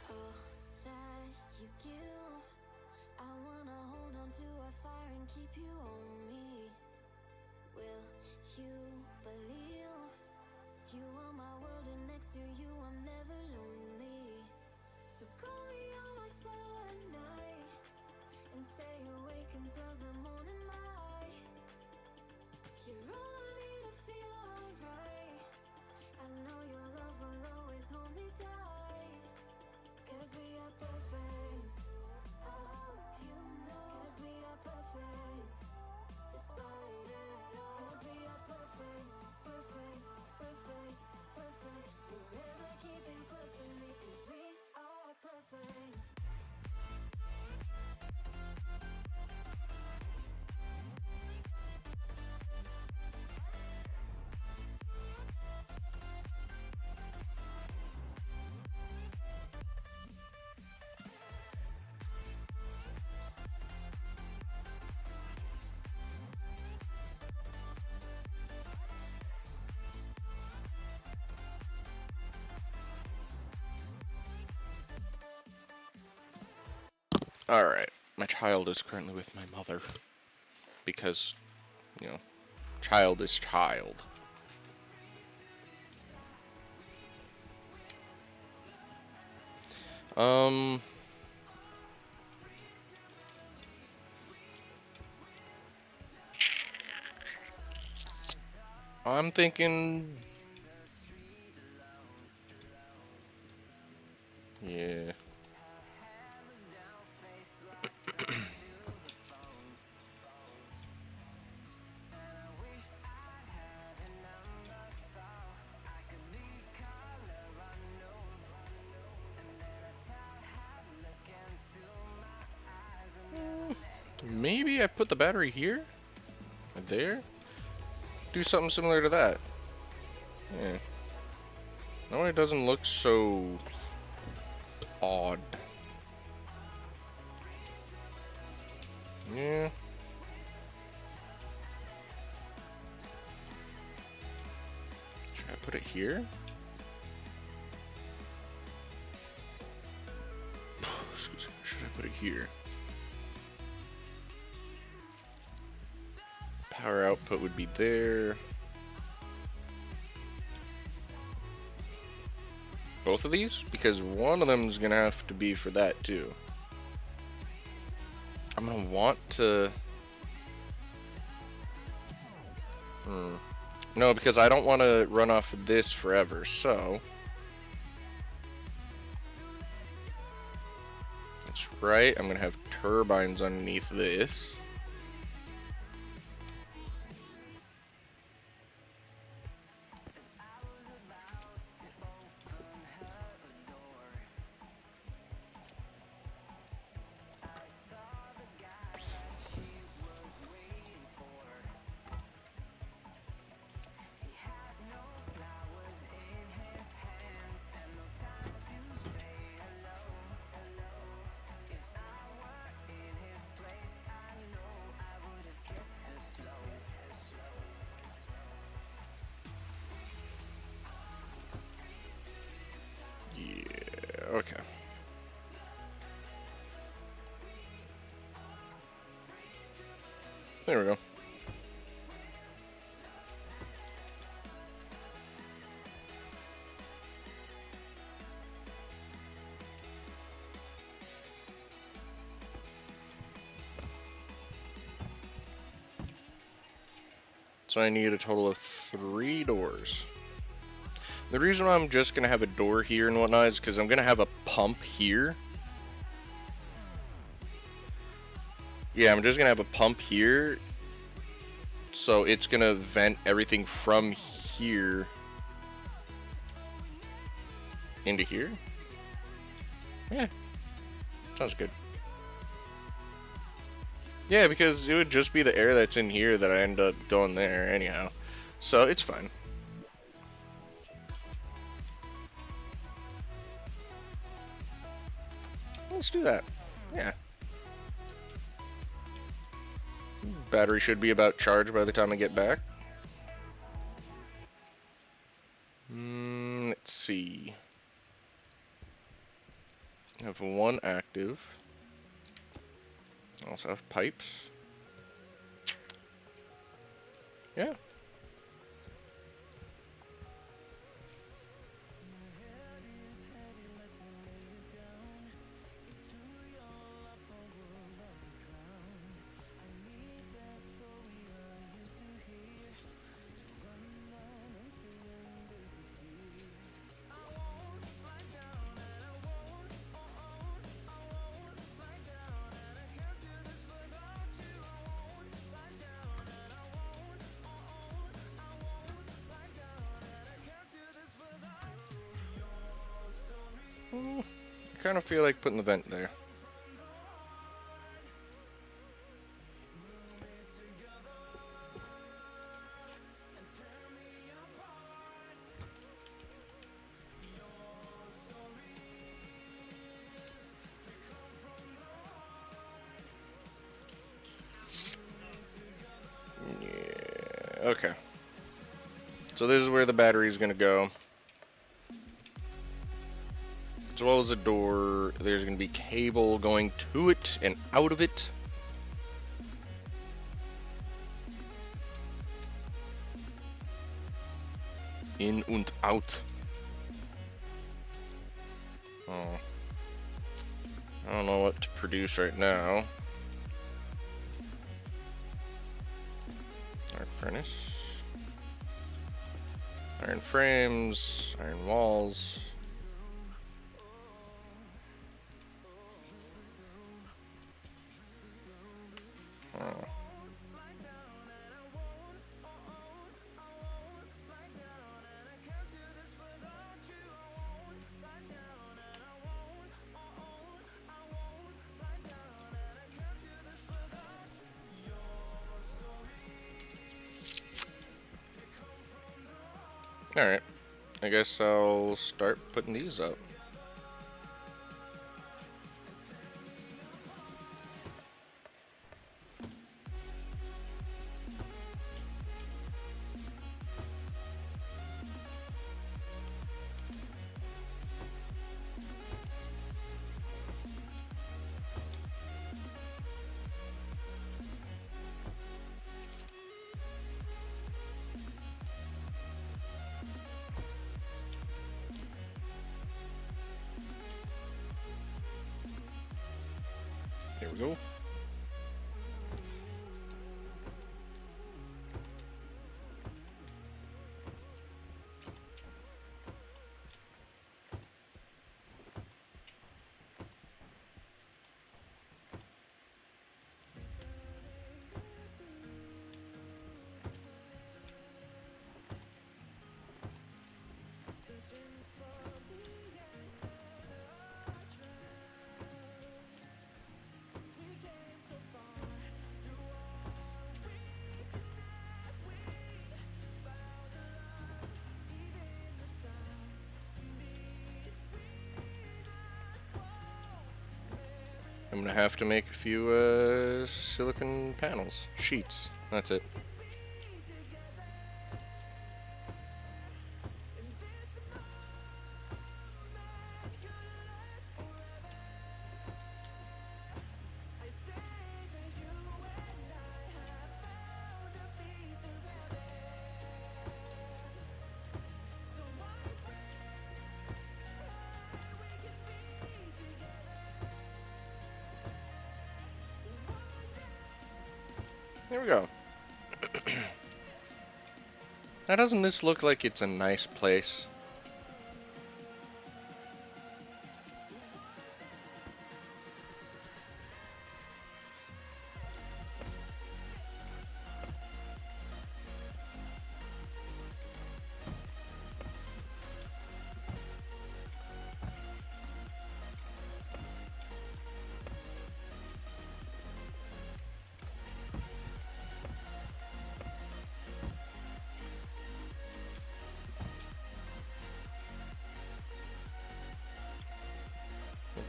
All that you give, I wanna hold on to our fire and keep you on me. Will you believe you are my world and next to you I'm never lonely? So call me on my cell at night and stay awake until the morning light. You're all I need to feel alright. I know your love will always hold me tight. 'Cause we are perfect. I hope you know. 'Cause we are perfect. Despite it all. 'Cause we are perfect. Perfect. Perfect. Perfect. Forever keep you close to me. 'Cause we are perfect. Alright, my child is currently with my mother. Because, you know, child is child. Um, I'm thinking, yeah. Maybe I put the battery here? Right there? Do something similar to that. Yeah. That way it doesn't look so odd. Yeah. Should I put it here? Excuse me. Should I put it here? Power output would be there. Both of these? Because one of them is gonna have to be for that too. I'm gonna want to... No, because I don't want to run off of this forever, so... That's right, I'm gonna have turbines underneath this. There we go. So I need a total of 3 doors. The reason why I'm just going to have a door here and whatnot is because I'm going to have a pump here. Yeah, I'm just going to have a pump here. So it's going to vent everything from here into here. Yeah, sounds good. Yeah, because it would just be the air that's in here that I end up going there anyhow. So it's fine. Let's do that. Yeah. Battery should be about charged by the time I get back. Let's see. I have 1 active. I also have pipes. Yeah. I kind of feel like putting the vent there. Yeah, okay. So this is where the battery is going to go. As well as a door, there's going to be cable going to it and out of it. In und out. Oh. I don't know what to produce right now. Iron furnace. Iron frames. Iron walls. Oh. Alright. I guess I'll start putting these up. Here we go. I'm gonna have to make a few silicon panels, sheets. That's it. There we go. Now doesn't this look like it's a nice place?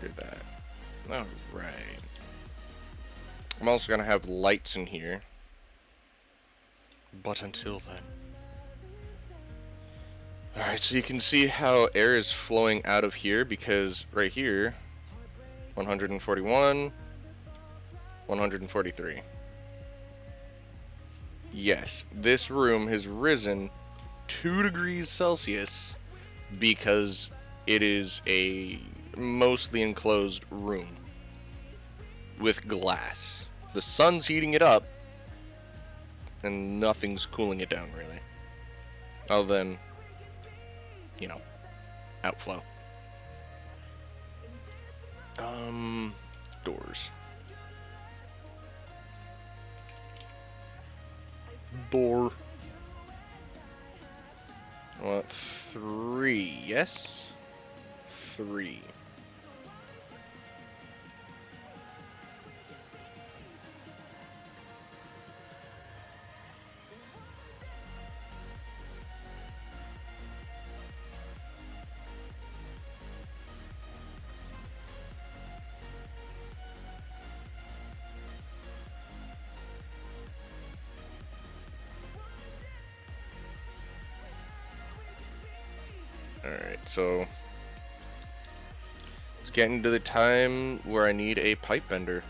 Look at that. Alright. I'm also gonna have lights in here. But until then. Alright, so you can see how air is flowing out of here because right here, 141, 143. Yes, this room has risen 2 degrees Celsius because it is a mostly enclosed room with glass. The sun's heating it up and nothing's cooling it down really. Other than, you know, outflow. Doors. Door. What? 3, yes? 3. Alright, so it's getting to the time where I need a pipe bender.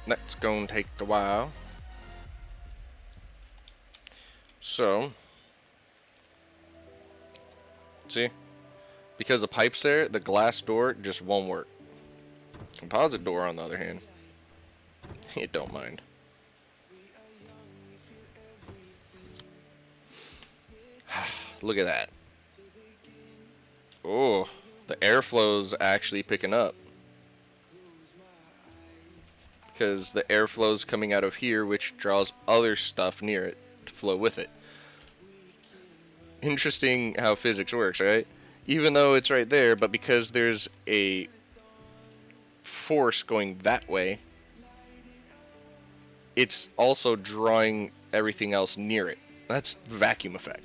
That's gonna take a while. So, see? Because the pipe's there, the glass door just won't work. Composite door, on the other hand, it don't mind. Look at that. Oh, the airflow's actually picking up. Because the airflow's coming out of here, which draws other stuff near it to flow with it. Interesting how physics works, right? Even though it's right there, but because there's a force going that way, it's also drawing everything else near it. That's vacuum effect.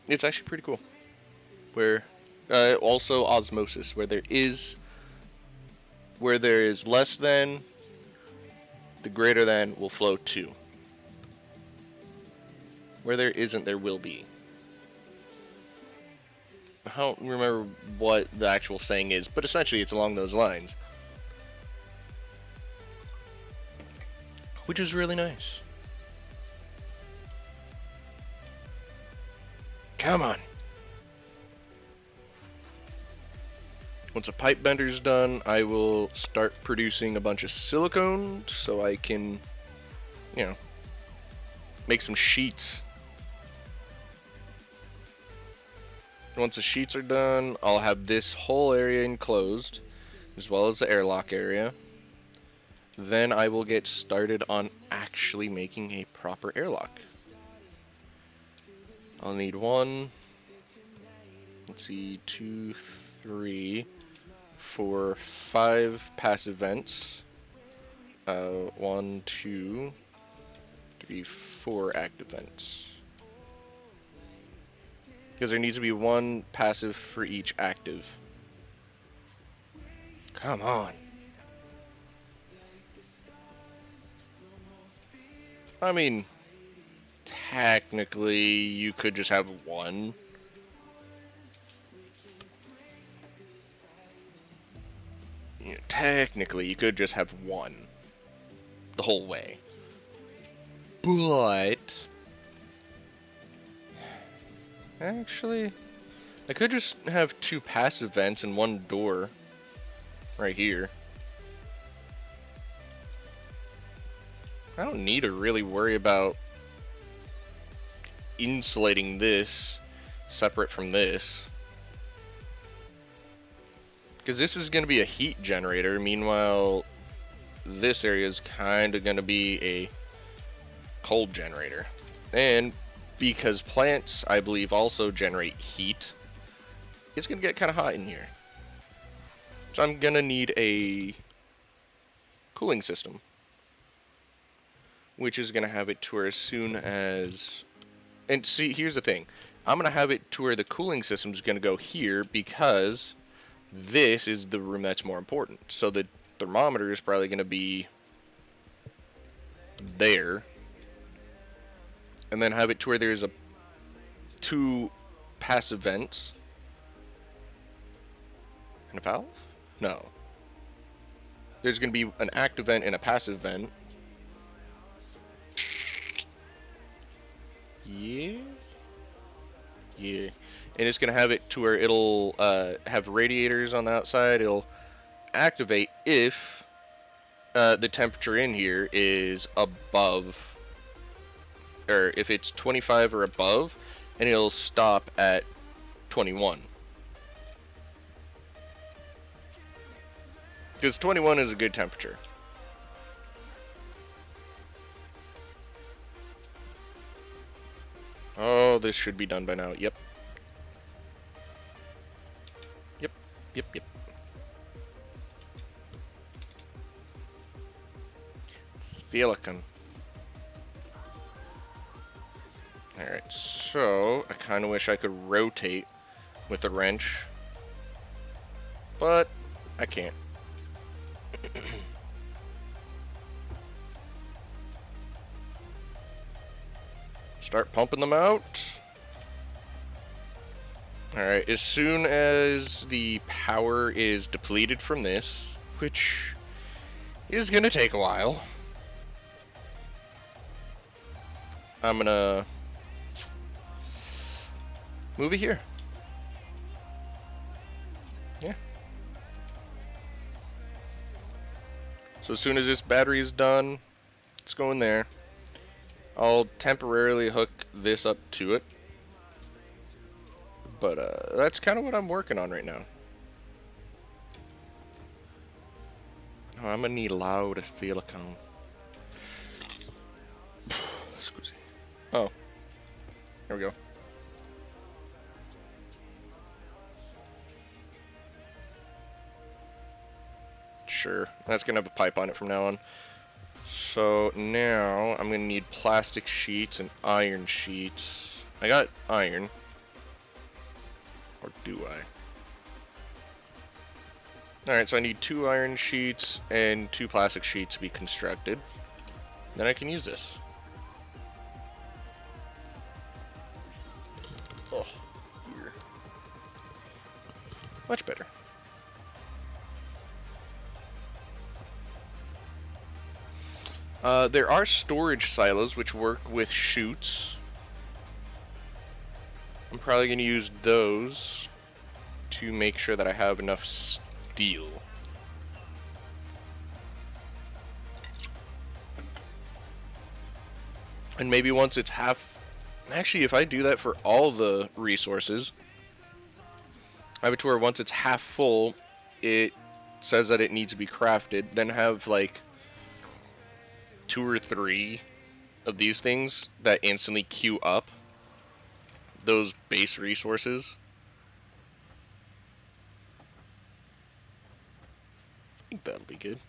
It's actually pretty cool. Where also osmosis, where there is less than, the greater than will flow to. Where there isn't, there will be. I don't remember what the actual saying is, but essentially it's along those lines. Which is really nice. Come on. Once a pipe bender's done, I will start producing a bunch of silicone so I can, you know, make some sheets. Once the sheets are done, I'll have this whole area enclosed, as well as the airlock area. Then I will get started on actually making a proper airlock. I'll need 1, let's see, 2, 3, 4, 5 passive vents. 1, 2, 3, 4 active vents. Because there needs to be 1 passive for each active. Come on. I mean, technically, you could just have 1. Yeah, technically, you could just have 1 the whole way. But actually, I could just have 2 passive vents and 1 door right here. I don't need to really worry about insulating this separate from this, because this is going to be a heat generator. Meanwhile, this area is kind of going to be a cold generator. And because plants, I believe, also generate heat, it's going to get kind of hot in here. So I'm going to need a cooling system, which is going to have it to where as soon as... And see, here's the thing. I'm going to have it to where the cooling system is going to go here because this is the room that's more important. So the thermometer is probably going to be there. And then have it to where there's 2 passive vents. And a valve? No. There's going to be an active vent and a passive vent. Yeah. Yeah. And it's going to have it to where it'll have radiators on the outside. It'll activate if the temperature in here is above, or if it's 25 or above, and it'll stop at 21. Because 21 is a good temperature. Oh, this should be done by now. Yep. Yep. Yep. Yep. Silicon. Alright, so I kind of wish I could rotate with a wrench, but I can't. Start pumping them out. Alright, as soon as the power is depleted from this, which is gonna take a while, I'm gonna move it here. Yeah. So as soon as this battery is done, it's going there. I'll temporarily hook this up to it. But that's kind of what I'm working on right now. Oh, I'm gonna need loud silicone. Excuse me. Oh. There we go. Sure. That's gonna have a pipe on it from now on. So now I'm gonna need plastic sheets and iron sheets. I got iron. Or do I? Alright, so I need 2 iron sheets and 2 plastic sheets to be constructed. Then I can use this. Oh, here. Much better. There are storage silos which work with chutes. I'm probably going to use those to make sure that I have enough steel. And maybe once it's half... Actually, if I do that for all the resources, I have it to where once it's half full, it says that it needs to be crafted. Then have like 2 or 3 of these things that instantly queue up those base resources. I think that'll be good.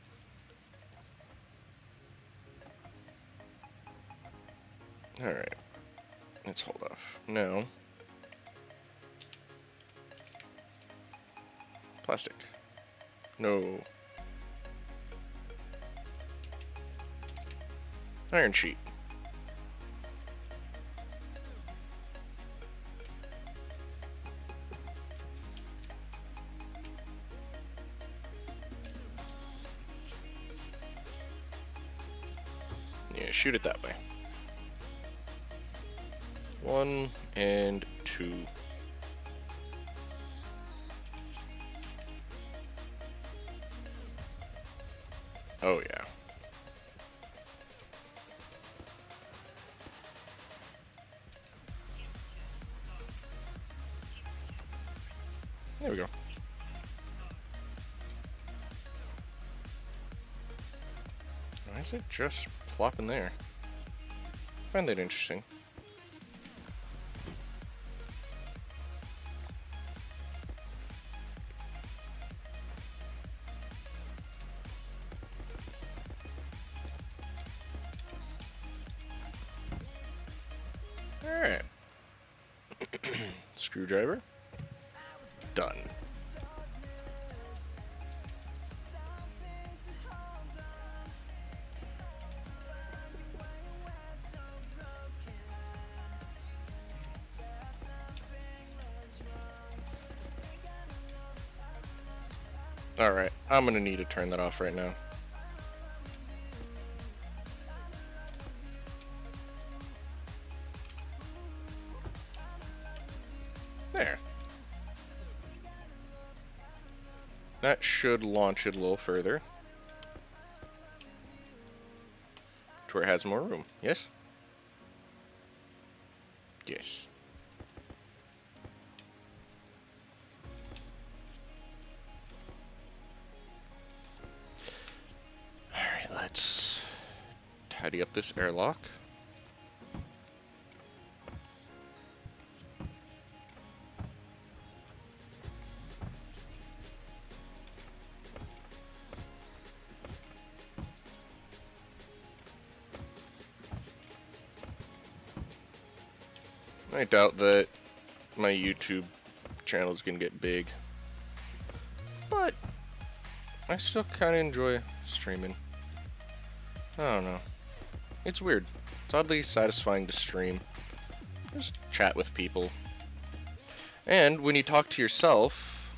Alright. Let's hold off. Now. Plastic. No. Iron sheet. Yeah, shoot it that way. 1 and 2. Oh yeah. There we go. Why is it just plopping there? I find that interesting. Alright. Screwdriver. Done. Alright, I'm gonna need to turn that off right now. There. That should launch it a little further. To where it has more room. Yes? Yes. Alright, let's tidy up this airlock. I doubt that my YouTube channel is gonna get big, but I still kind of enjoy streaming. I don't know. It's weird. It's oddly satisfying to stream. Just chat with people. And when you talk to yourself,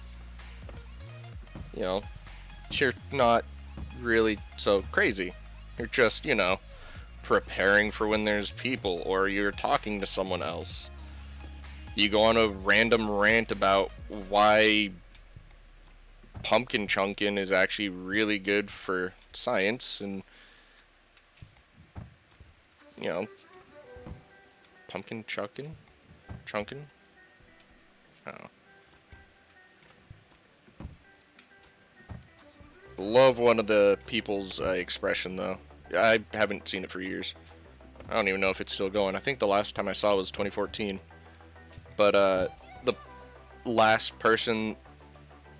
you know, you're not really so crazy. You're just, you know, preparing for when there's people, or you're talking to someone else. You go on a random rant about why pumpkin chunkin is actually really good for science, and you know, pumpkin chunkin. Oh. Love one of the people's expression though. I haven't seen it for years. I don't even know if it's still going. I think the last time I saw it was 2014. But the last person,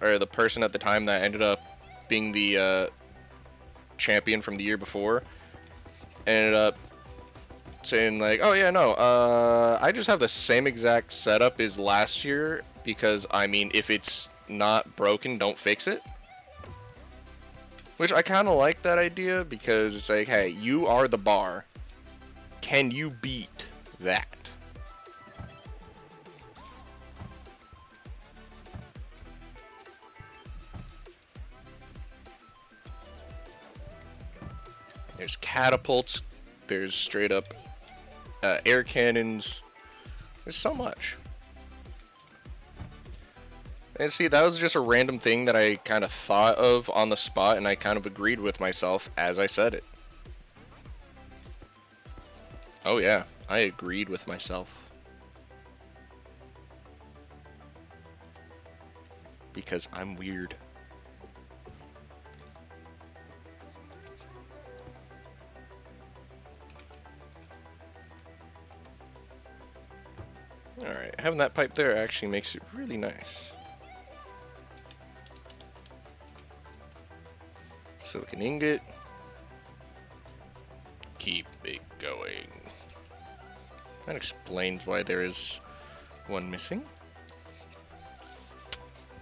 or the person at the time that ended up being the champion from the year before, ended up saying like, oh yeah, no, I just have the same exact setup as last year, because I mean, if it's not broken, don't fix it. Which I kind of like that idea, because it's like, hey, you are the bar. Can you beat that? There's catapults, there's straight up air cannons, there's so much. And see, that was just a random thing that I kind of thought of on the spot, and I kind of agreed with myself as I said it. Oh yeah, I agreed with myself. Because I'm weird. Alright, having that pipe there actually makes it really nice. Silicon ingot. Keep it going. That explains why there is one missing.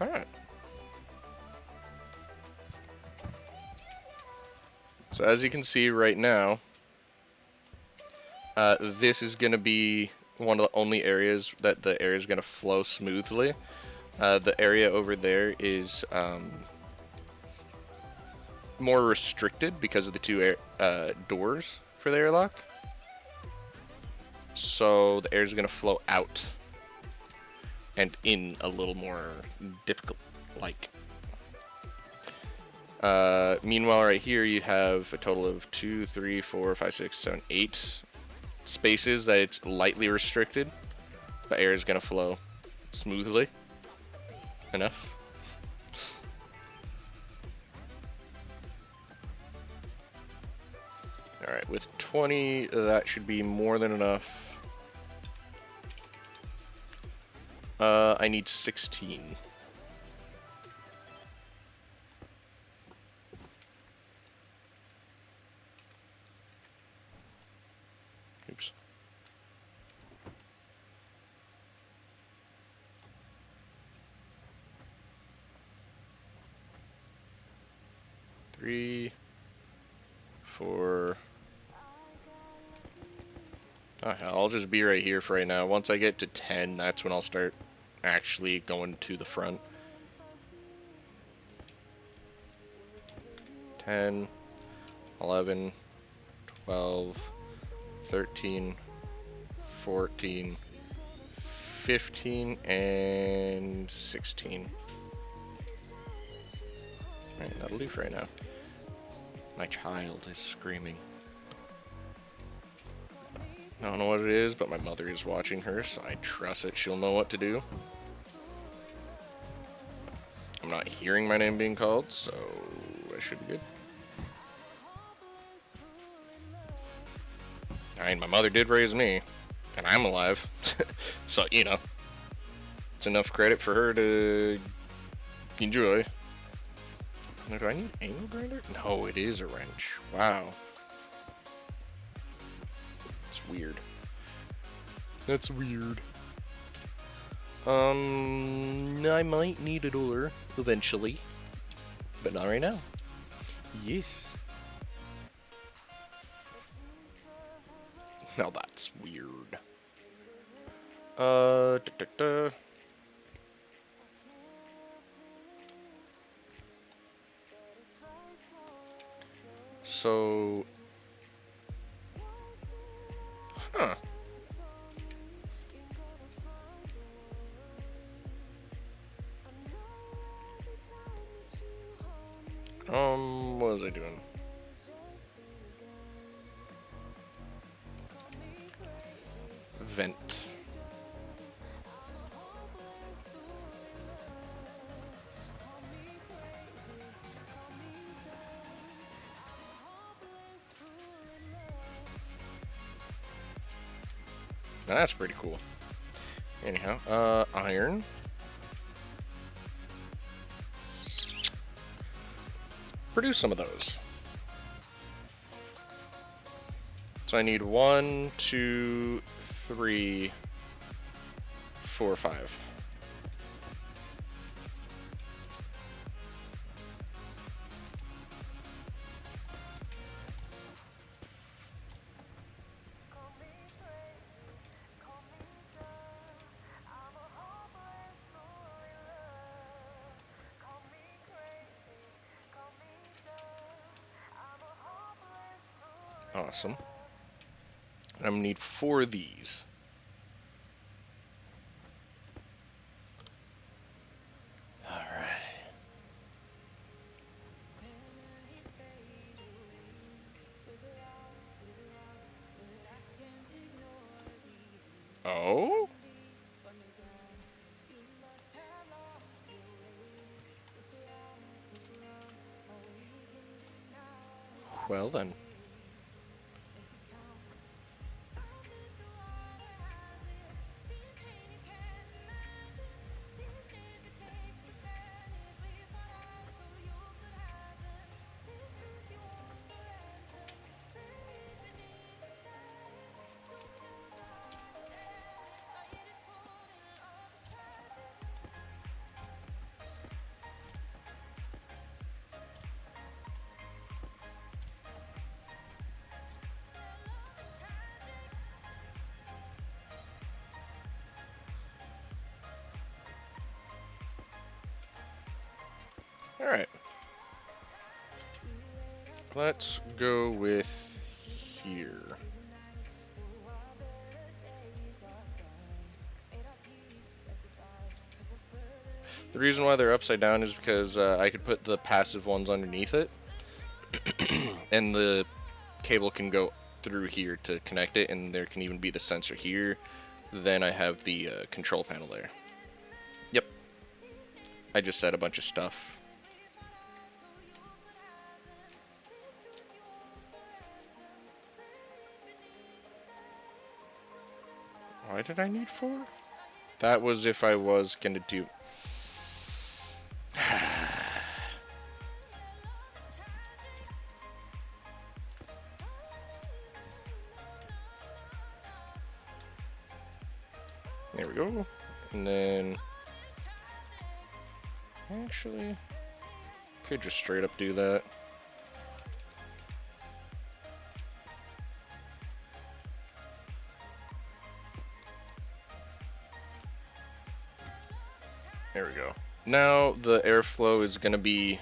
Alright. So as you can see right now, this is going to be one of the only areas that the air is going to flow smoothly. The area over there is more restricted because of the two doors for the airlock. So the air is going to flow out and in a little more difficult, like. Meanwhile, right here, you have a total of 2, 3, 4, 5, 6, 7, 8 spaces that it's lightly restricted. The air is going to flow smoothly enough. Alright, with 20, that should be more than enough. I need 16. Oops. Three, 4. Oh, hell, I'll just be right here for right now. Once I get to 10, that's when I'll start actually going to the front. 10, 11, 12, 13, 14, 15, and 16. Alright, that'll do for right now. My child is screaming. I don't know what it is, but my mother is watching her, so I trust that she'll know what to do. I'm not hearing my name being called, so I should be good. I mean, my mother did raise me, and I'm alive, so, you know, it's enough credit for her to enjoy. Now, do I need angle grinder? No, it is a wrench. Wow. It's weird. That's weird. I might need a door eventually, but not right now. Yes. Now that's weird. Da, da, da. So, huh. What was I doing? Vent. Now that's pretty cool. Anyhow, iron. Produce some of those. So I need 1, 2, 3, 4, 5. Awesome. I'm gonna need 4 of these. Alright. Oh? Well then. Alright. Let's go with here. The reason why they're upside down is because I could put the passive ones underneath it, and the cable can go through here to connect it, and there can even be the sensor here. Then I have the control panel there. Yep. I just said a bunch of stuff. Why did I need 4? That was if I was gonna do... There we go. And then... Actually... Could just straight up do that. There we go. Now the airflow is going to be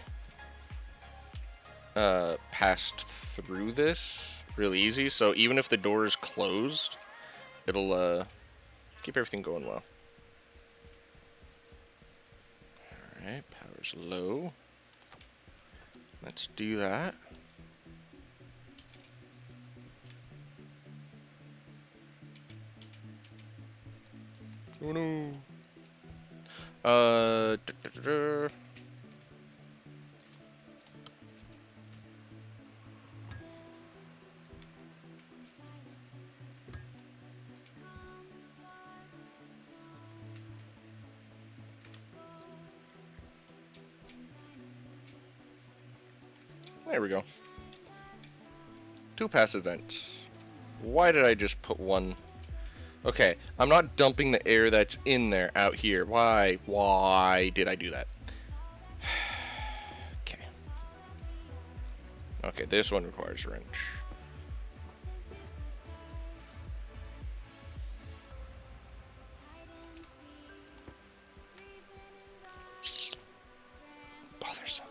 passed through this really easy. So even if the door is closed, it'll keep everything going well. Alright, power's low. Let's do that. Oh no. Da, da, da, da. There we go. 2 passive vents. Why did I just put 1? Okay, I'm not dumping the air that's in there out here. Why? Why did I do that? Okay. Okay, this one requires a wrench. Bothersome.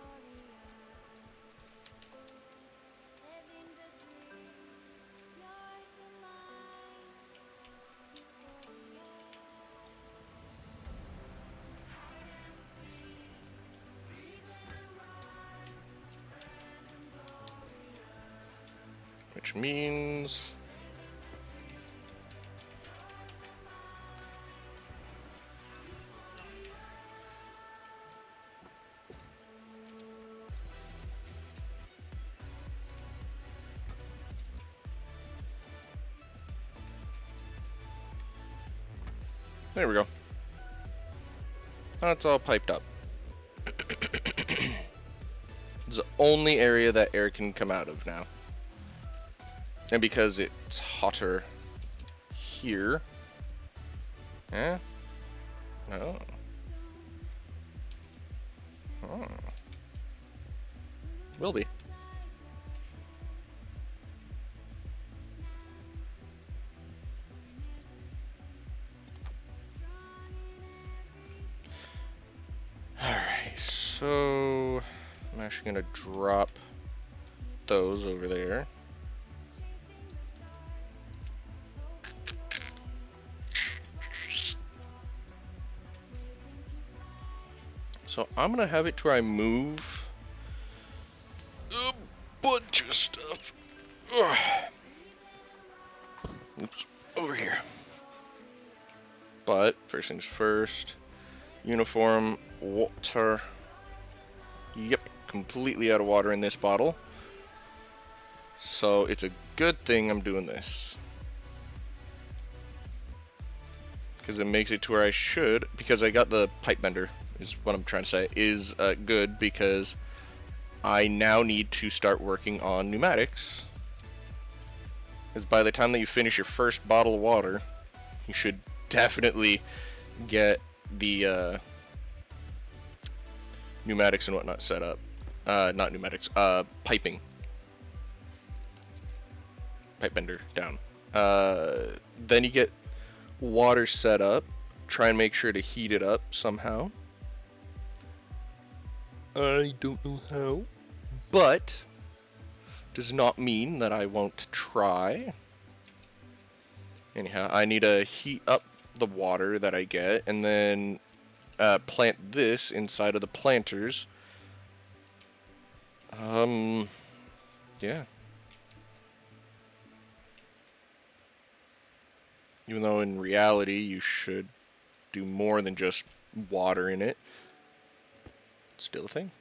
Which means... There we go. That's all piped up. It's the only area that air can come out of now. And because it's hotter here... Eh? Oh. Oh. Will be. Alright, so... I'm actually gonna drop those over there. So I'm gonna have it to where I move a bunch of stuff. Ugh. Oops, over here. But first things first, uniform, water. Yep, completely out of water in this bottle. So it's a good thing I'm doing this. Because it makes it to where I should, because I got the pipe bender, is what I'm trying to say, is good because I now need to start working on pneumatics. Because by the time that you finish your first bottle of water, you should definitely get the pneumatics and whatnot set up. Not pneumatics, piping. Pipe bender down. Then you get water set up. Try and make sure to heat it up somehow. I don't know how, but does not mean that I won't try. Anyhow, I need to heat up the water that I get, and then plant this inside of the planters. Yeah. Even though in reality you should do more than just water in it. It's still a thing.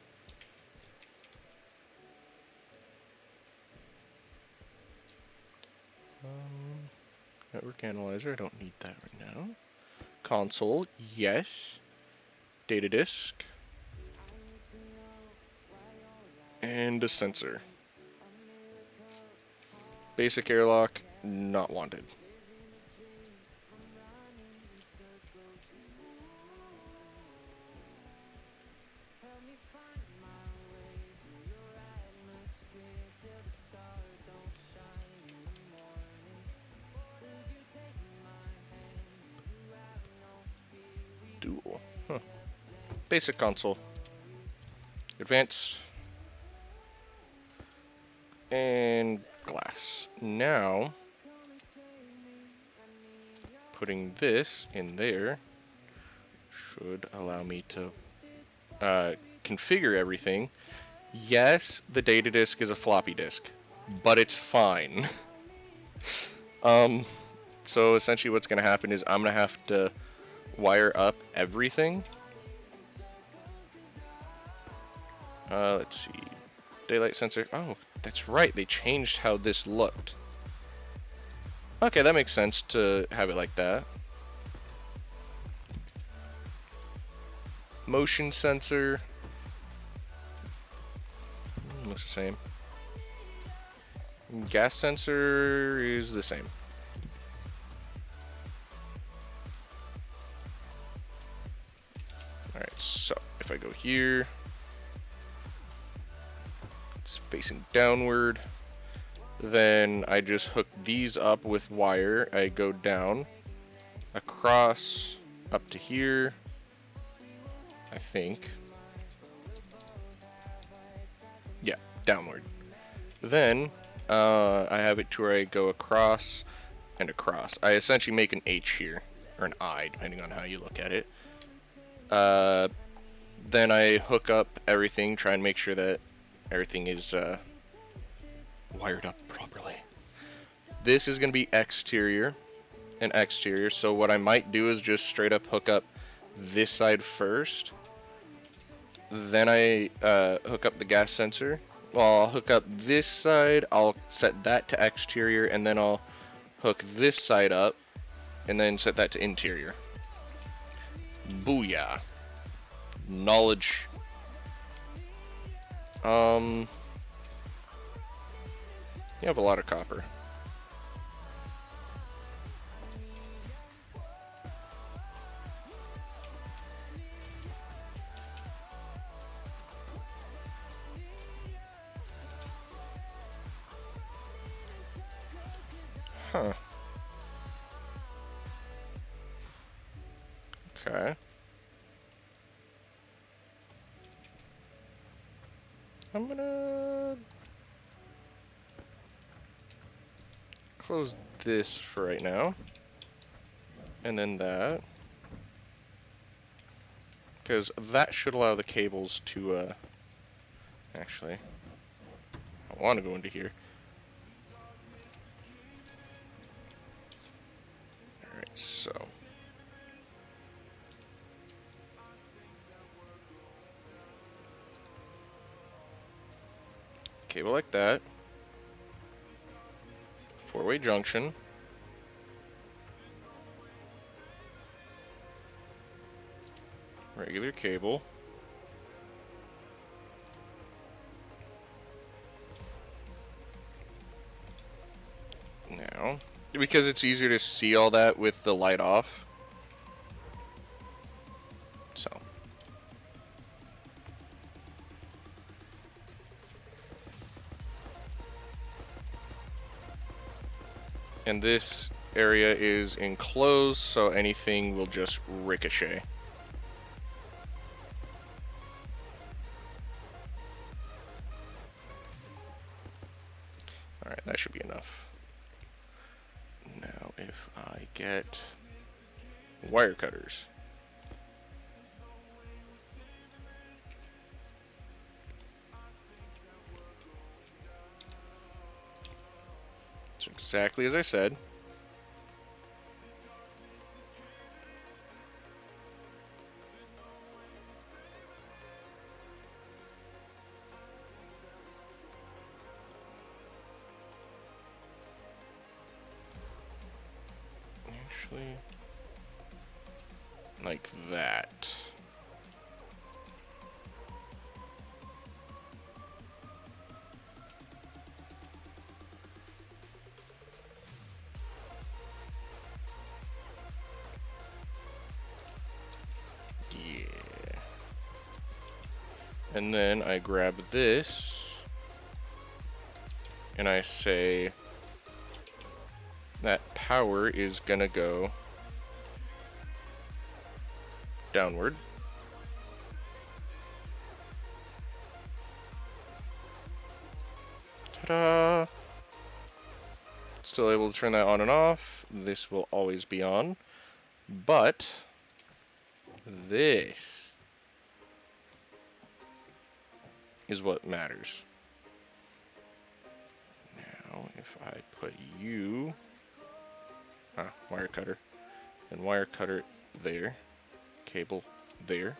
Network analyzer, I don't need that right now. Console, yes. Data disk. And a sensor. Basic airlock, not wanted. Dual. Huh. Basic console. Advanced. And glass. Now, putting this in there should allow me to configure everything. Yes, the data disk is a floppy disk, but it's fine. So essentially what's going to happen is I'm going to have to wire up everything. Let's see. Daylight sensor. Oh, that's right. They changed how this looked. Okay, that makes sense to have it like that. Motion sensor. Looks the same. Gas sensor is the same. Alright, so if I go here, it's facing downward. Then I just hook these up with wire. I go down, across, up to here, I think. Yeah, downward. Then I have it to where I go across and across. I essentially make an H here, or an I, depending on how you look at it. Then I hook up everything, try and make sure that everything is wired up properly. This is going to be exterior and exterior, so what I might do is just straight up hook up this side first. Then I hook up the gas sensor. Well, I'll hook up this side, I'll set that to exterior, and then I'll hook this side up, and then set that to interior. Booyah. Knowledge. You have a lot of copper. Huh. Okay. I'm gonna close this for right now. And then that. Because that should allow the cables to, actually, I want to go into here. Alright, so. Cable like that. Four-way junction. Regular cable. Now, because it's easier to see all that with the light off. So. And this area is enclosed, so anything will just ricochet. Alright, that should be enough. Now if I get wire cutters. So exactly as I said. Actually, like that. Yeah. And then I grab this and I say that power is gonna go downward. Ta-da! Still able to turn that on and off. This will always be on. But this is what matters. Now, if I put you, wire cutter, and wire cutter there, cable there.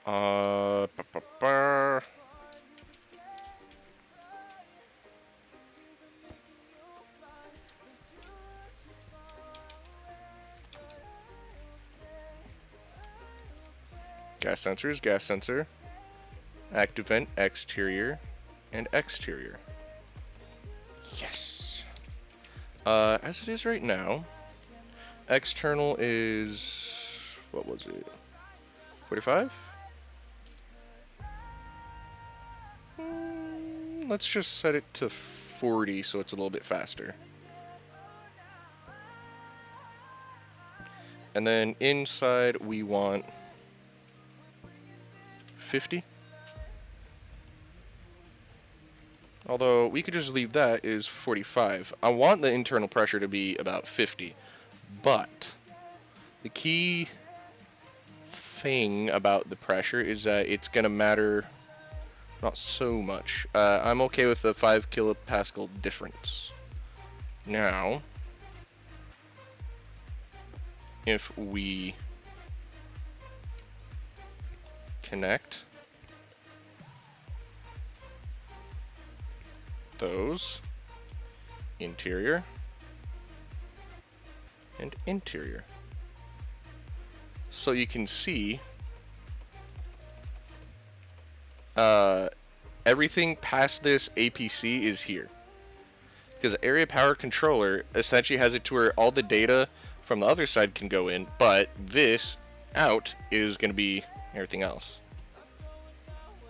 Ba -ba -ba. Gas sensors, gas sensor, active vent, exterior, and exterior. Yes. As it is right now, external is, what was it? 45? Let's just set it to 40 so it's a little bit faster. And then inside we want 50. Although we could just leave that as 45. I want the internal pressure to be about 50. But the key thing about the pressure is that it's going to matter not so much. I'm okay with the 5 kilopascal difference. Now, if we connect those, interior and interior, so you can see everything past this APC is here. Because area power controller essentially has it to where all the data from the other side can go in, but this out is going to be everything else.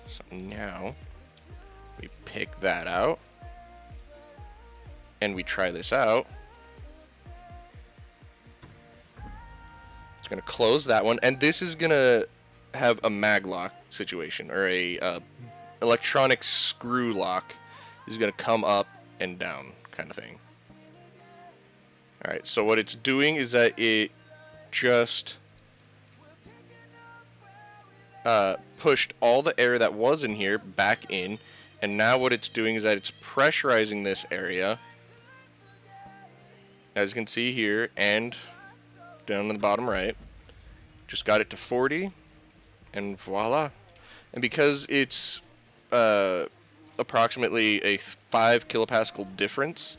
So now we pick that out and we try this out. It's going to close that one, and this is going to have a mag lock situation, or a electronic screw lock is going to come up and down kind of thing. Alright, so what it's doing is that it just pushed all the air that was in here back in, and now what it's doing is that it's pressurizing this area, as you can see here, and down in the bottom right. Just got it to 40, and voila. And because it's approximately a 5 kilopascal difference,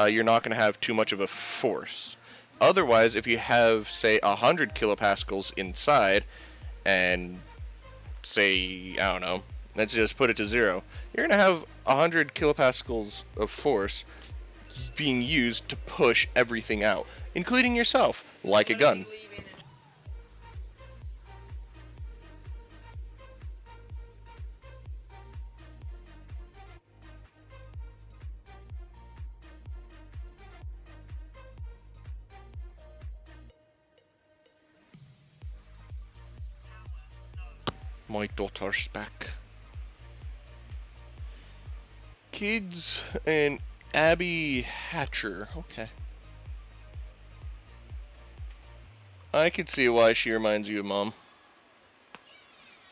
you're not going to have too much of a force. Otherwise, if you have, say, 100 kilopascals inside, and say, I don't know, let's just put it to 0, you're going to have 100 kilopascals of force being used to push everything out, including yourself, like a gun. My daughter's back. Kids and Abby Hatcher. Okay. I can see why she reminds you of Mom.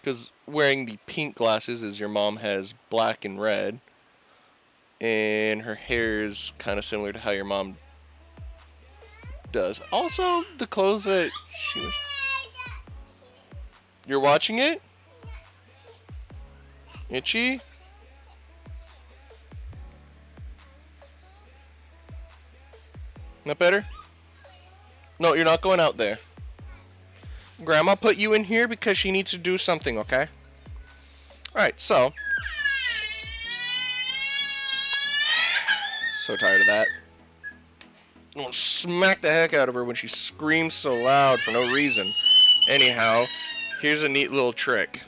Because wearing the pink glasses as your mom has black and red. and her hair is kind of similar to how your mom does. Also, the clothes that she was. You're watching it? Itchy? Not better? No, you're not going out there. Grandma put you in here because she needs to do something, okay? Alright, so. So tired of that. I'll smack the heck out of her when she screams so loud for no reason. Anyhow, here's a neat little trick.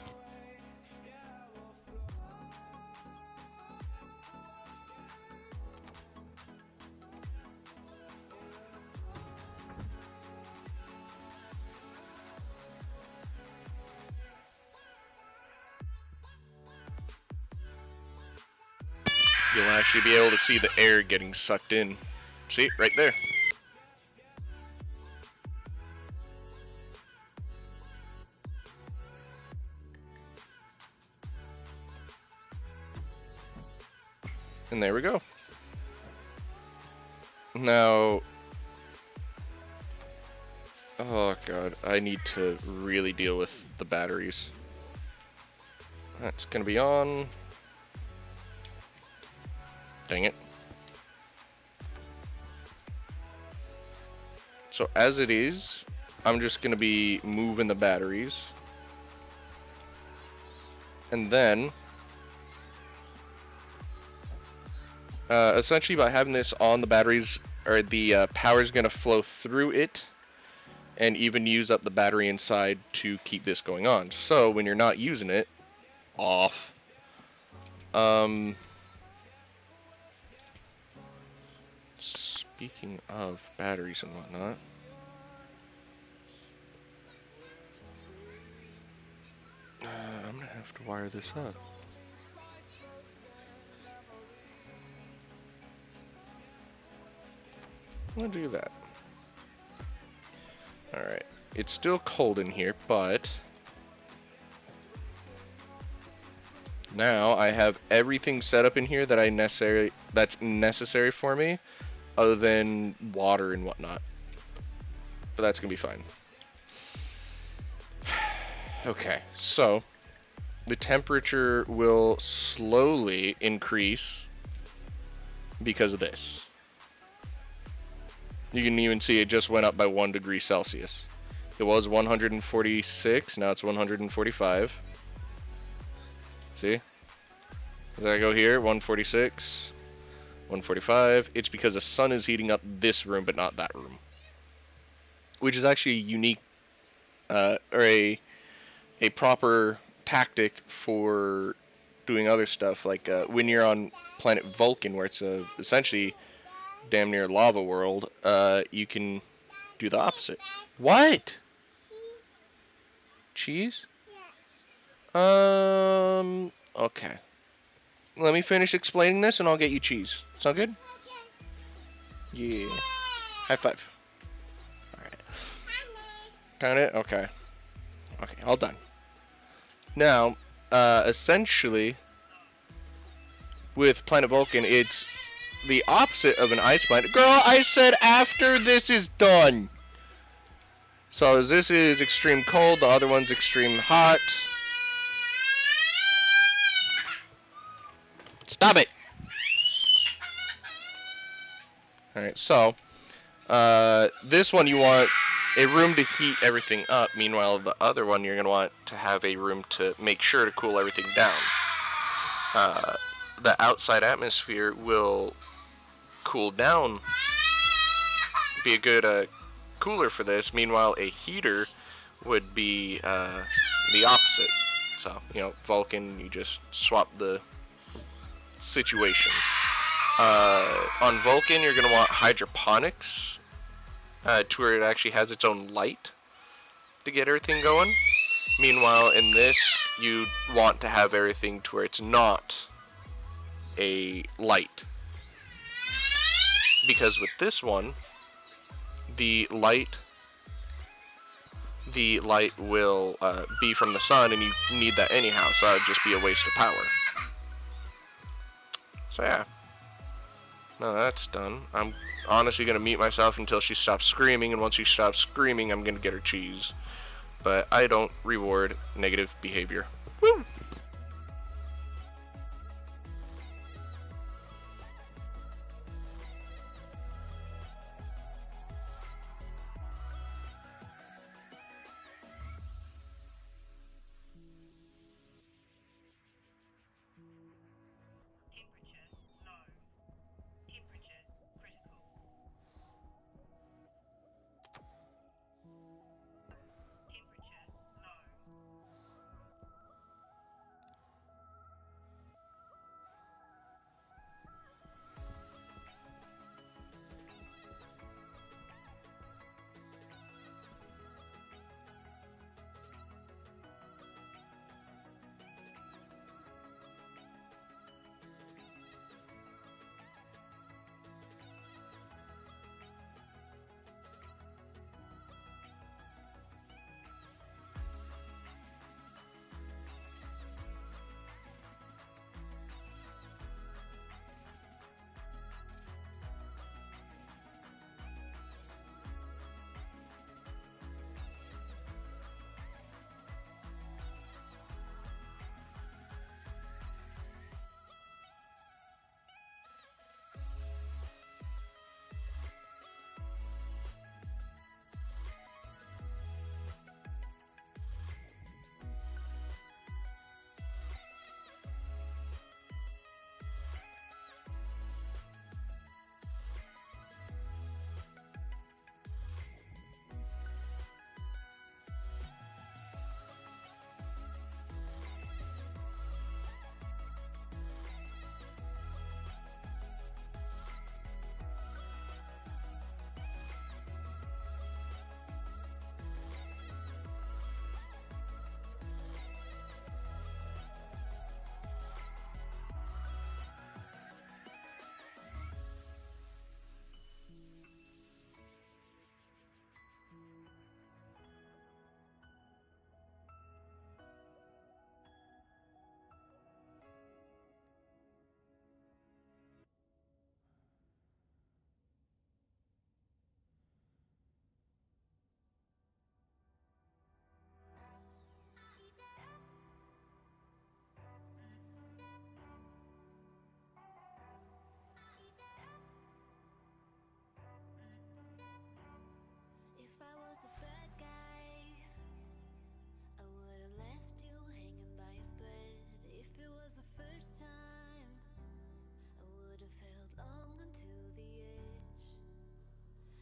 You'll actually be able to see the air getting sucked in. See? Right there. And there we go. Now... Oh god, I need to really deal with the batteries. That's gonna be on. Dang it. So as it is, I'm just gonna be moving the batteries. And then essentially by having this on, the batteries, or the power is gonna flow through it and even use up the battery inside to keep this going on. So when you're not using it, off. Speaking of batteries and whatnot, I'm gonna have to wire this up. I'm gonna do that. Alright, it's still cold in here, but now I have everything set up in here that that's necessary for me, other than water and whatnot. But that's gonna be fine. Okay, so the temperature will slowly increase because of this. You can even see it just went up by 1 degree Celsius. It was 146, now it's 145. See? As I go here, 146, 145. It's because the sun is heating up this room, but not that room. Which is actually a unique, or a proper tactic for doing other stuff. Like when you're on planet Vulcan, where it's essentially damn near lava world, you can do the opposite. What? Cheese? Okay. Let me finish explaining this and I'll get you cheese. Sound good? Yeah. High five. Alright. Count it? Okay. Okay, all done. Now, essentially, with Planet Vulcan, it's the opposite of an ice planet. Girl, I said after this is done! So this is extreme cold, the other one's extreme hot. Stop it! Alright, so, this one you want a room to heat everything up. Meanwhile, the other one you're going to want to have a room to make sure to cool everything down. The outside atmosphere will cool down, be a good cooler for this. Meanwhile, a heater would be the opposite. So, you know, Vulcan, you just swap the situation. On Vulcan, you're going to want hydroponics, to where it actually has its own light to get everything going. Meanwhile, in this, you want to have everything to where it's not a light. Because with this one, the light will be from the sun, and you need that anyhow, so that would just be a waste of power. So yeah. No, that's done. I'm honestly gonna mute myself until she stops screaming, and once she stops screaming, I'm gonna get her cheese. But I don't reward negative behavior. Woo! If I was a bad guy, I would've left you hanging by a thread. If it was the first time, I would've held long until the edge.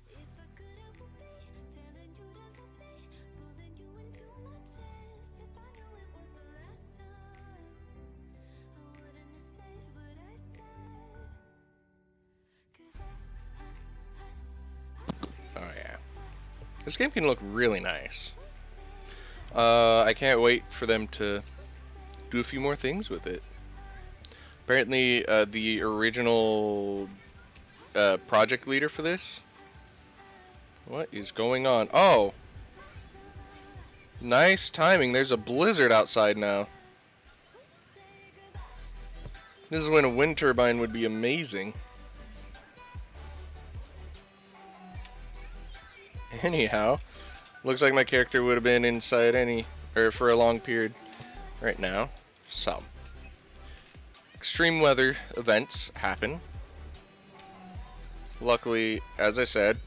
If I could help it be telling you to love me, pulling you into my chest. If I knew it was the last time, I wouldn't have said what I said. 'Cause I Oh yeah. This game can look really nice. I can't wait for them to do a few more things with it. Apparently, the original project leader for this. What is going on? Oh! Nice timing. There's a blizzard outside now. This is when a wind turbine would be amazing. Anyhow, looks like my character would have been inside for a long period right now. So, extreme weather events happen. Luckily, as I said,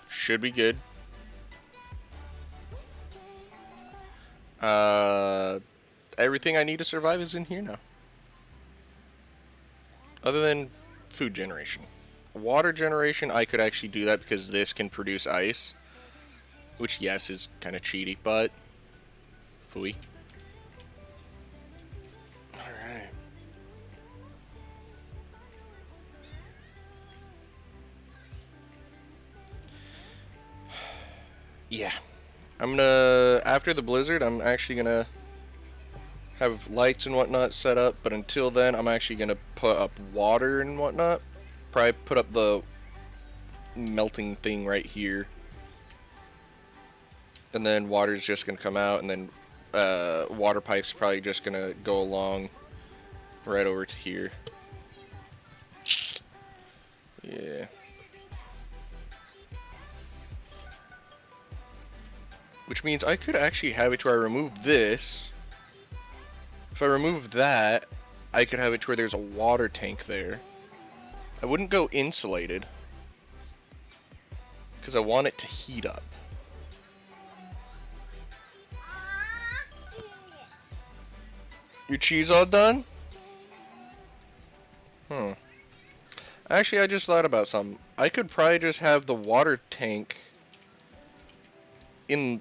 should be good. Everything I need to survive is in here now. Other than food generation. Water generation, I could actually do that because this can produce ice. Which, yes, is kind of cheaty, but... Phooey. Alright. Yeah. I'm gonna... After the blizzard, I'm actually gonna have lights and whatnot set up, but until then, I'm actually gonna put up water and whatnot. Probably put up the melting thing right here. And then water's just gonna come out, and then water pipe's probably just gonna go along right over to here. which means I could actually have it to where I remove this. If I remove that, I could have it to where there's a water tank there. I wouldn't go insulated because I want it to heat up. Your cheese all done? Actually, I just thought about something. I could probably just have the water tank in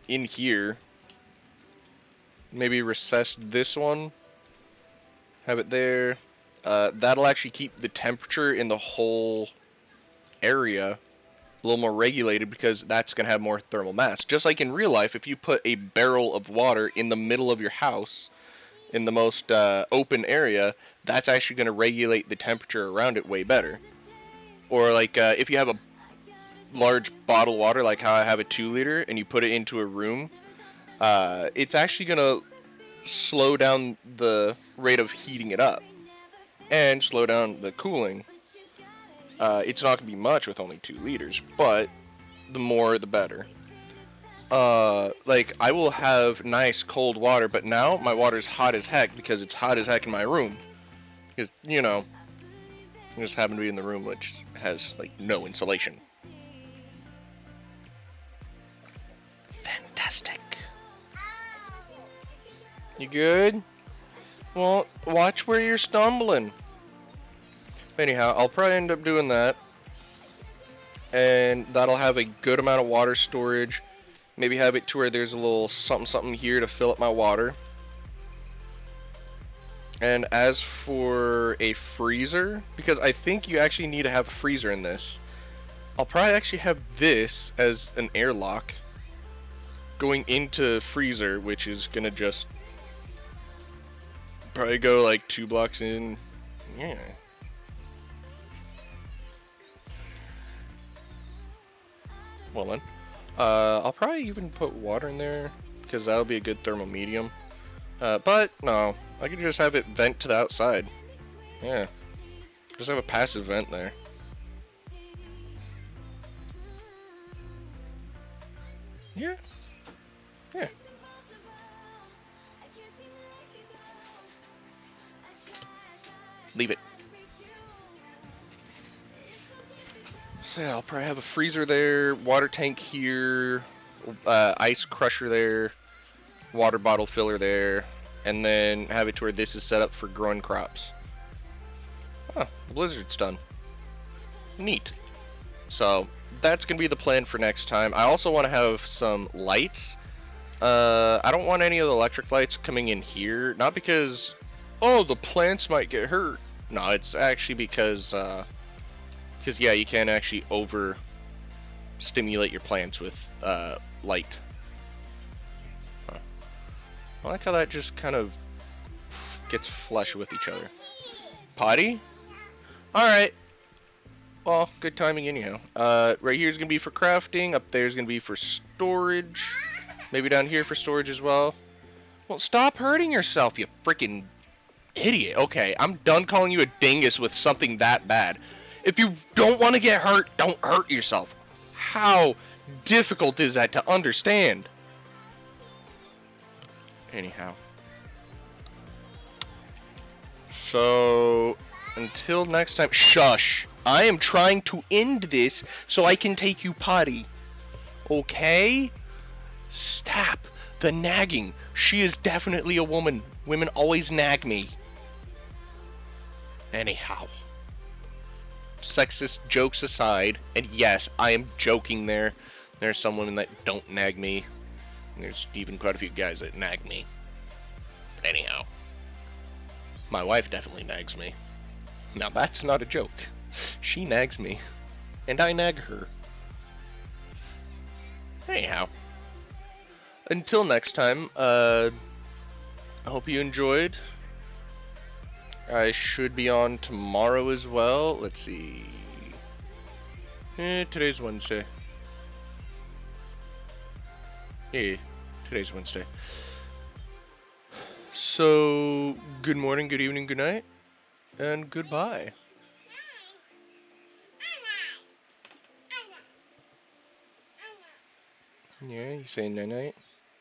here. Maybe recess this one. Have it there. That'll actually keep the temperature in the whole area a little more regulated because that's going to have more thermal mass. Just like in real life, if you put a barrel of water in the middle of your house, in the most open area, that's actually going to regulate the temperature around it way better. Or like if you have a large bottle of water, like how I have a 2 liter, and you put it into a room, it's actually going to slow down the rate of heating it up and slow down the cooling. It's not going to be much with only 2 liters, but the more the better. Like I will have nice cold water, but now my water's hot as heck because it's hot as heck in my room. Because, you know, I just happen to be in the room which has like no insulation. Fantastic. You good? Well, watch where you're stumbling. Anyhow, I'll probably end up doing that. And that'll have a good amount of water storage. Maybe have it to where there's a little something here to fill up my water. And as for a freezer, because I think you actually need to have a freezer in this, I'll probably actually have this as an airlock going into freezer, which is gonna just probably go like 2 blocks in. Yeah. Well then, I'll probably even put water in there because that'll be a good thermal medium. But no, I could just have it vent to the outside. Yeah, just have a passive vent there. Yeah. Yeah. Leave it. So yeah, I'll probably have a freezer there, water tank here, ice crusher there, water bottle filler there, and then have it to where this is set up for growing crops. Oh, the blizzard's done. Neat. So that's gonna be the plan for next time. I also want to have some lights. I don't want any of the electric lights coming in here, not because, oh, the plants might get hurt. No, it's actually because yeah, you can actually over stimulate your plants with light. I like how that just kind of gets flush with each other. Potty? Alright. Well, good timing anyhow. Right here is going to be for crafting. Up there is going to be for storage. Maybe down here for storage as well. Well, stop hurting yourself, you freaking idiot. Okay, I'm done calling you a dingus with something that bad. If you don't want to get hurt, don't hurt yourself. How difficult is that to understand? Anyhow. So, until next time. Shush. I am trying to end this so I can take you potty. Okay? Stop the nagging. She is definitely a woman. Women always nag me. Anyhow. Sexist jokes aside, and yes, I am joking there. There are some women that don't nag me. And there's even quite a few guys that nag me. But anyhow. My wife definitely nags me. Now that's not a joke. She nags me. And I nag her. Anyhow. Until next time, I hope you enjoyed. I should be on tomorrow as well. Let's see. Today's Wednesday. Yeah, today's Wednesday. So, good morning, good evening, good night, and goodbye. Yeah, you say night night?